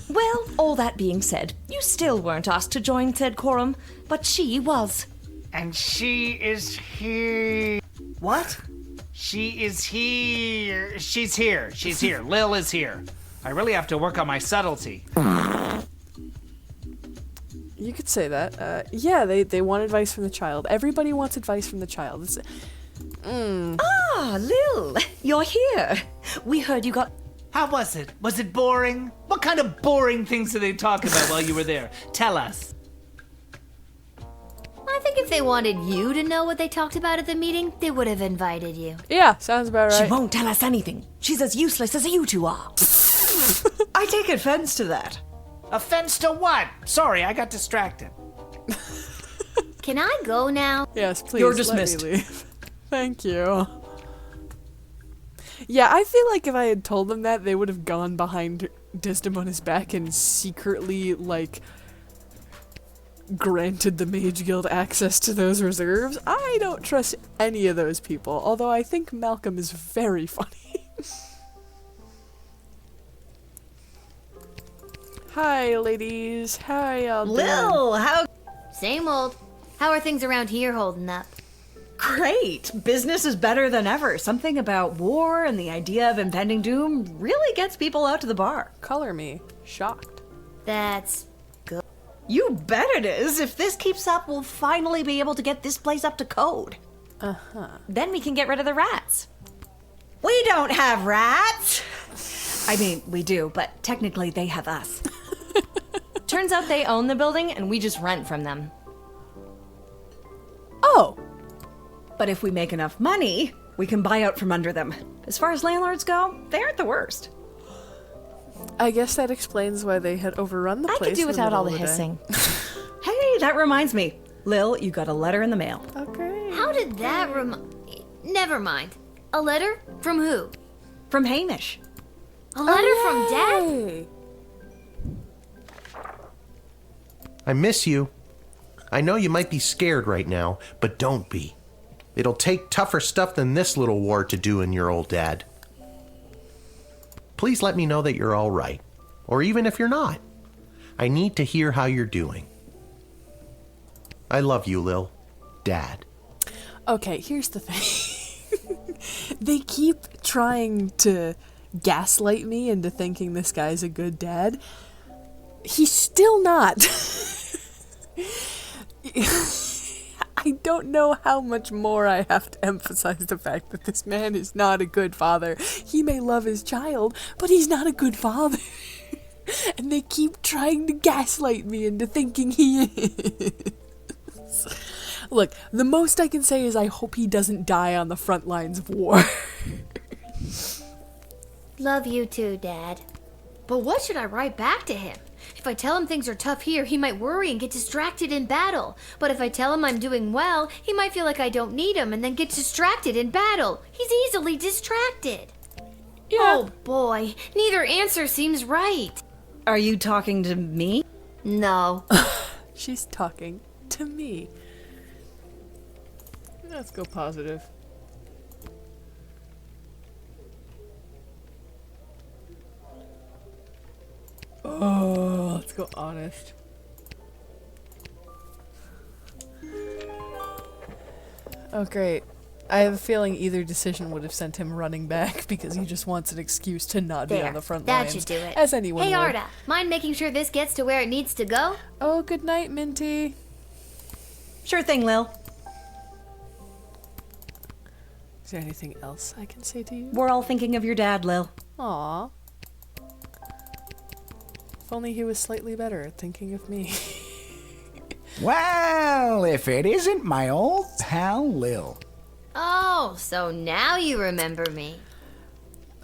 Well, all that being said, you still weren't asked to join said quorum, but she was. And she is here. What? She is here. She's here. She's here. Lil is here. I really have to work on my subtlety. You could say that. Yeah, they want advice from the child. Everybody wants advice from the child. Ah, Lil, you're here. We heard you got... How was it? Was it boring? What kind of boring things did they talk about while you were there? Tell us. I think if they wanted you to know what they talked about at the meeting, they would have invited you. Yeah, sounds about right. She won't tell us anything. She's as useless as you two are. I take offense to that. Offense to what? Sorry, I got distracted. Can I go now? Yes, please. You're dismissed. Let me leave. Thank you. Yeah, I feel like if I had told them that, they would have gone behind Desdemona's back and secretly, like, granted the Mage Guild access to those reserves. I don't trust any of those people, although I think Malcolm is very funny. Hi, ladies. How are y'all doing? Lil, how... Same old. How are things around here holding up? Great. Business is better than ever. Something about war and the idea of impending doom really gets people out to the bar. Color me. Shocked. That's... You bet it is. If this keeps up, we'll finally be able to get this place up to code. Uh-huh. Then we can get rid of the rats. We don't have rats. I mean, we do, but technically they have us. Turns out they own the building and we just rent from them. Oh. But if we make enough money, we can buy out from under them. As far as landlords go, they aren't the worst. I guess that explains why they had overrun the place. I could do without all the day. hissing. Hey, that reminds me. Lil, you got a letter in the mail. Okay. How did that Never mind. A letter? From who? From Hamish. A letter from Dad? I miss you. I know you might be scared right now, but don't be. It'll take tougher stuff than this little war to do in your old dad. Please let me know that you're all right, or even if you're not. I need to hear how you're doing. I love you, Lil. Dad. Okay, here's the thing. They keep trying to gaslight me into thinking this guy's a good dad. He's still not. I don't know how much more I have to emphasize the fact that this man is not a good father. He may love his child, but he's not a good father. And they keep trying to gaslight me into thinking he is. Look, the most I can say is I hope he doesn't die on the front lines of war. Love you too, Dad. But what should I write back to him? If I tell him things are tough here, he might worry and get distracted in battle. But if I tell him I'm doing well, he might feel like I don't need him and then get distracted in battle. He's easily distracted. Yeah. Oh boy, neither answer seems right. Are you talking to me? No. She's talking to me. Let's go positive. Oh, let's go honest. Oh, great. I have a feeling either decision would have sent him running back because he just wants an excuse to not be on the front that lines. should do it. As anyone Hey, would. Arda, mind making sure this gets to where it needs to go? Oh, good night, Minty. Sure thing, Lil. Is there anything else I can say to you? We're all thinking of your dad, Lil. Aww. If only he was slightly better at thinking of me. Well, if it isn't my old pal Lil. Oh, so now you remember me.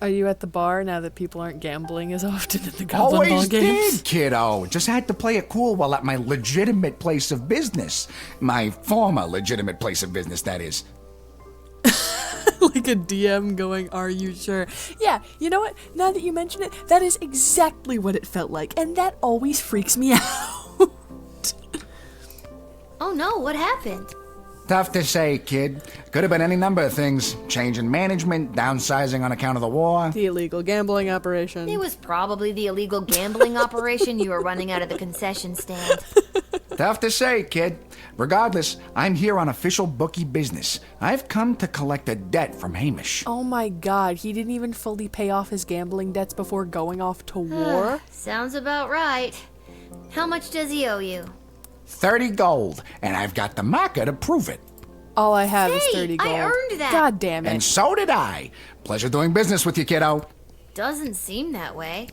Are you at the bar now that people aren't gambling as often at the Goblin Ball Always games? did, kiddo. Just had to play it cool while at my legitimate place of business. My former legitimate place of business, that is. Like a DM going, are you sure? Yeah, you know what? Now that you mention it, that is exactly what it felt like, and that always freaks me out. Oh no, what happened? Tough to say, kid. Could have been any number of things. Change in management, downsizing on account of the war. The illegal gambling operation. It was probably the illegal gambling operation you were running out of the concession stand. Tough to say, kid. Regardless, I'm here on official bookie business. I've come to collect a debt from Hamish. Oh my god, he didn't even fully pay off his gambling debts before going off to war? Sounds about right. How much does he owe you? 30 gold, and I've got the marker to prove it. All I have is Hey, 30 gold. I earned that. God damn it. And so did I. Pleasure doing business with you, kiddo. Doesn't seem that way.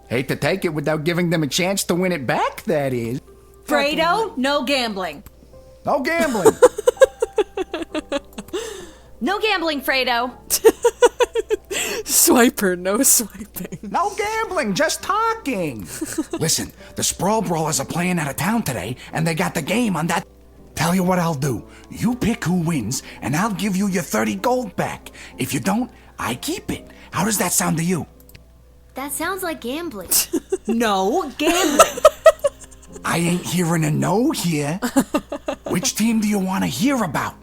Hate to take it without giving them a chance to win it back, that is. Fredo, no gambling. No gambling. No gambling, Fredo. Swiper, no swiping. No gambling, just talking. Listen, the Sprawl Brawlers are playing out of town today, and they got the game on that. Tell you what I'll do. You pick who wins, and I'll give you your 30 gold back. If you don't, I keep it. How does that sound to you? That sounds like gambling. No gambling. I ain't hearing a no here. Which team do you want to hear about?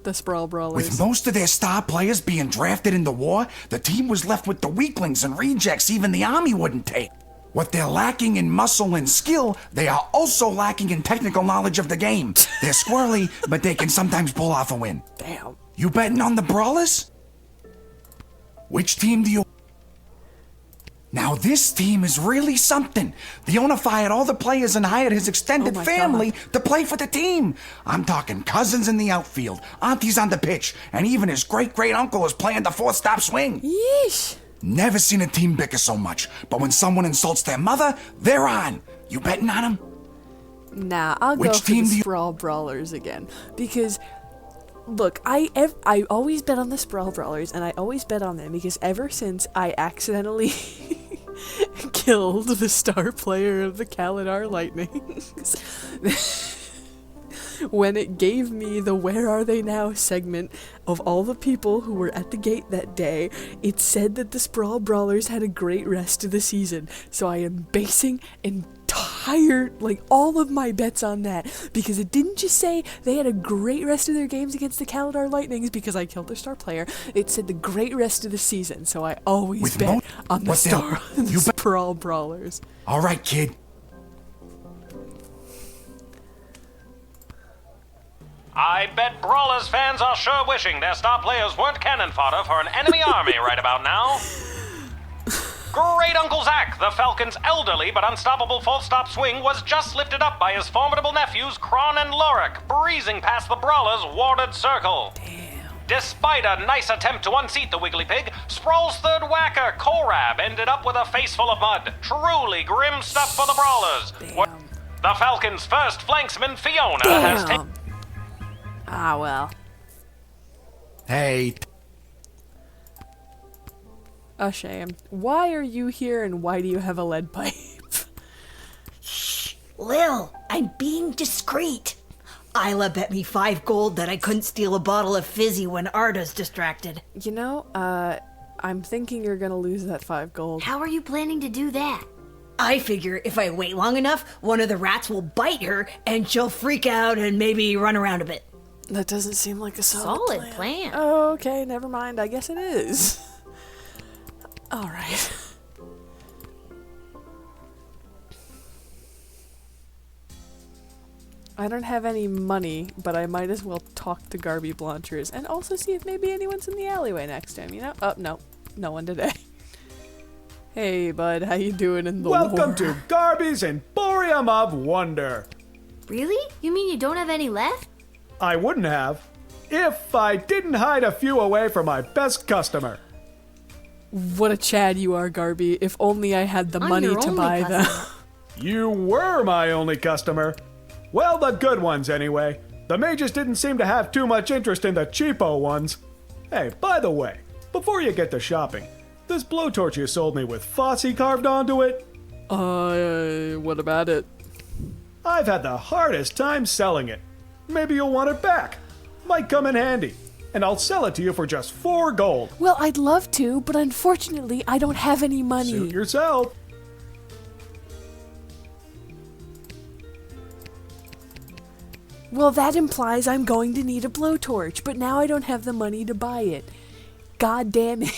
The Sprawl Brawlers. With most of their star players being drafted in the war, the team was left with the weaklings and rejects even the army wouldn't take. What they're lacking in muscle and skill, they are also lacking in technical knowledge of the game. They're squirrely, but they can sometimes pull off a win. Damn. You betting on the Brawlers? Which team do you... Now this team is really something. The owner fired all the players and hired his extended family to play for the team. I'm talking cousins in the outfield, aunties on the pitch, and even his great-great-uncle is playing the fourth-stop swing. Yeesh. Never seen a team bicker so much, but when someone insults their mother, they're on. You betting on them? Nah, I'll go for the Sprawl Brawlers again. Because, look, I always bet on the Sprawl Brawlers, and I always bet on them because ever since I accidentally killed the star player of the Kalidar Lightnings, when it gave me the Where Are They Now segment of all the people who were at the gate that day, it said that the Sprawl Brawlers had a great rest of the season. So I am basing all of my bets on that, because it didn't just say they had a great rest of their games against the Kalidar Lightnings because I killed their star player. It said the great rest of the season, so I always bet on the Sprawl Brawlers. All right, kid. I bet Brawlers fans are sure wishing their star players weren't cannon fodder for an enemy army right about now. Great Uncle Zach, the Falcon's elderly but unstoppable full-stop swing, was just lifted up by his formidable nephews Kron and Lorik, breezing past the Brawlers' warded circle. Damn. Despite a nice attempt to unseat the Wiggly Pig, Sprawl's third whacker, Korab, ended up with a face full of mud. Truly grim stuff for the Brawlers. Damn. The Falcon's first flanksman, Fiona, has taken... Ah, well. Hey. A shame. Why are you here and why do you have a lead pipe? Shh, Lil, I'm being discreet. Isla bet me 5 gold that I couldn't steal a bottle of fizzy when Arda's distracted. You know, I'm thinking you're gonna lose that 5 gold. How are you planning to do that? I figure if I wait long enough, one of the rats will bite her and she'll freak out and maybe run around a bit. That doesn't seem like a solid plan. Oh, okay, never mind. I guess it is. Alright. I don't have any money, but I might as well talk to Garby Blanchers and also see if maybe anyone's in the alleyway next to him, you know? Oh, no. No one today. Hey, bud, how you doing in the Welcome war? to Garby's Emporium of Wonder. Really? You mean you don't have any left? I wouldn't have if I didn't hide a few away for my best customer. What a Chad you are, Garby. If only I had the money to buy them. You were my only customer. Well, the good ones anyway. The mages didn't seem to have too much interest in the cheapo ones. Hey, by the way, before you get to shopping, this blowtorch you sold me with Fossey carved onto it? What about it? I've had the hardest time selling it. Maybe you'll want it back. Might come in handy. And I'll sell it to you for just 4 gold. Well, I'd love to, but unfortunately, I don't have any money. Suit yourself. Well, that implies I'm going to need a blowtorch, but now I don't have the money to buy it. God damn it.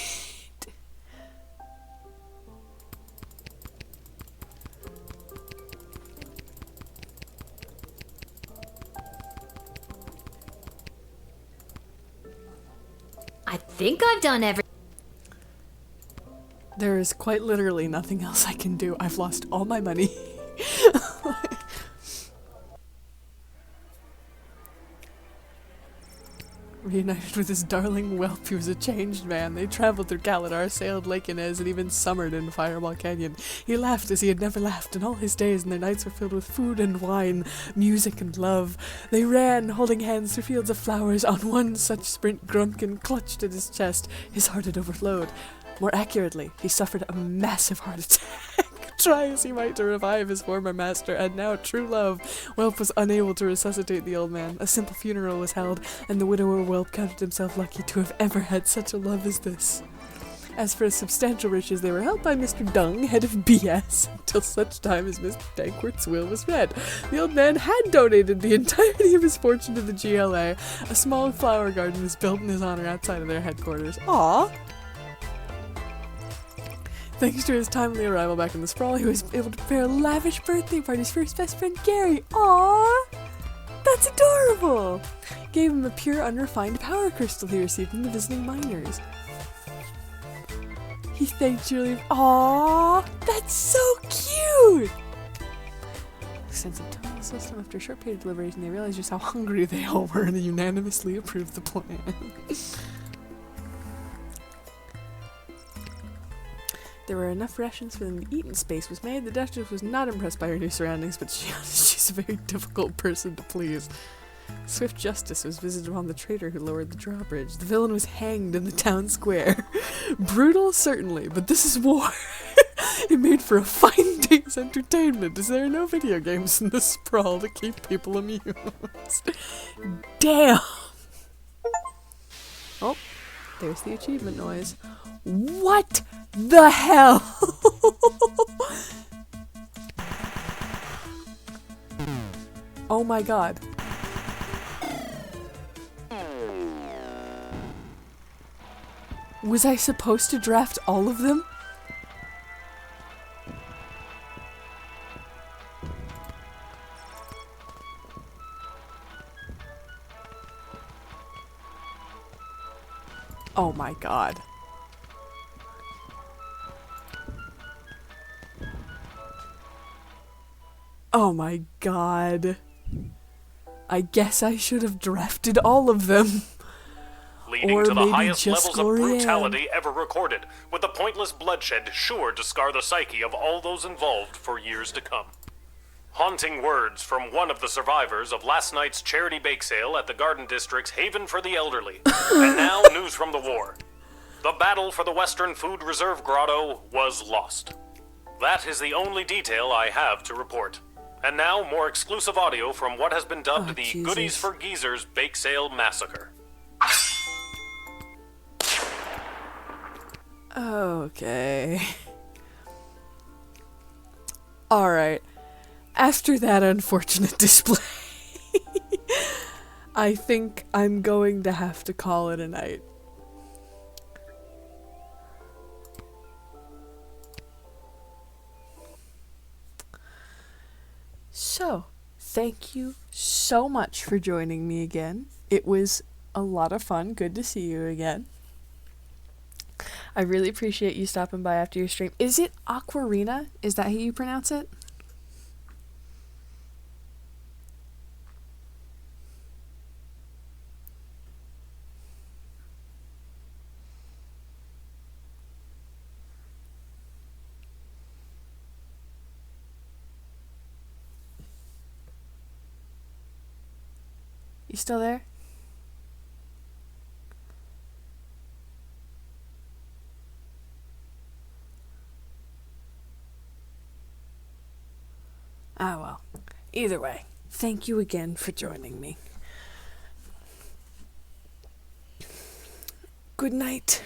I think I've done everything. There is quite literally nothing else I can do. I've lost all my money. Reunited with his darling whelp, he was a changed man. They traveled through Galadar, sailed Lake Inez, and even summered in Fireball Canyon. He laughed as he had never laughed, and all his days and their nights were filled with food and wine, music and love. They ran, holding hands through fields of flowers. On one such sprint, Grumkin clutched at his chest. His heart had overflowed. More accurately, he suffered a massive heart attack. Try as he might to revive his former master, and now true love, Whelp was unable to resuscitate the old man. A simple funeral was held, and the widower Whelp counted himself lucky to have ever had such a love as this. As for his substantial riches, they were held by Mr. Dung, head of BS, until such time as Mr. Dankworth's will was read. The old man had donated the entirety of his fortune to the GLA. A small flower garden was built in his honor outside of their headquarters. Aww! Thanks to his timely arrival back in the sprawl, he was able to prepare lavish birthday parties for his best friend Gary. Aww! That's adorable! Gave him a pure, unrefined power crystal he received from the visiting miners. He thanked Julie. Aww! That's so cute! Extensive tunnel system. After a short period of deliberation, they realized just how hungry they all were, and they unanimously approved the plan. There were enough rations for them to eat, and space was made. The Duchess was not impressed by her new surroundings, but she's a very difficult person to please. Swift justice was visited upon the traitor who lowered the drawbridge. The villain was hanged in the town square. Brutal, certainly, but this is war. It made for a fine day's entertainment, as there are no video games in the sprawl to keep people amused. Damn! Oh, there's the achievement noise. What the hell? Oh my god. Was I supposed to draft all of them? Oh my god. Oh my god. I guess I should have drafted all of them. Leading or to the maybe highest just levels of Glorianne. brutality ever recorded, with the pointless bloodshed sure to scar the psyche of all those involved for years to come. Haunting words from one of the survivors of last night's charity bake sale at the Garden District's Haven for the Elderly. And now, news from the war. The battle for the Western Food Reserve Grotto was lost. That is the only detail I have to report. And now, more exclusive audio from what has been dubbed the Jesus. Goodies for Geezers Bake Sale Massacre. Okay. Alright. After that unfortunate display, I think I'm going to have to call it a night. So, thank you so much for joining me again. It was a lot of fun. Good to see you again. I really appreciate you stopping by after your stream. Is it Aquarina? Is that how you pronounce it? You still there? Ah, well. Either way, thank you again for joining me. Good night.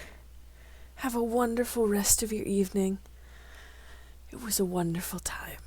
Have a wonderful rest of your evening. It was a wonderful time.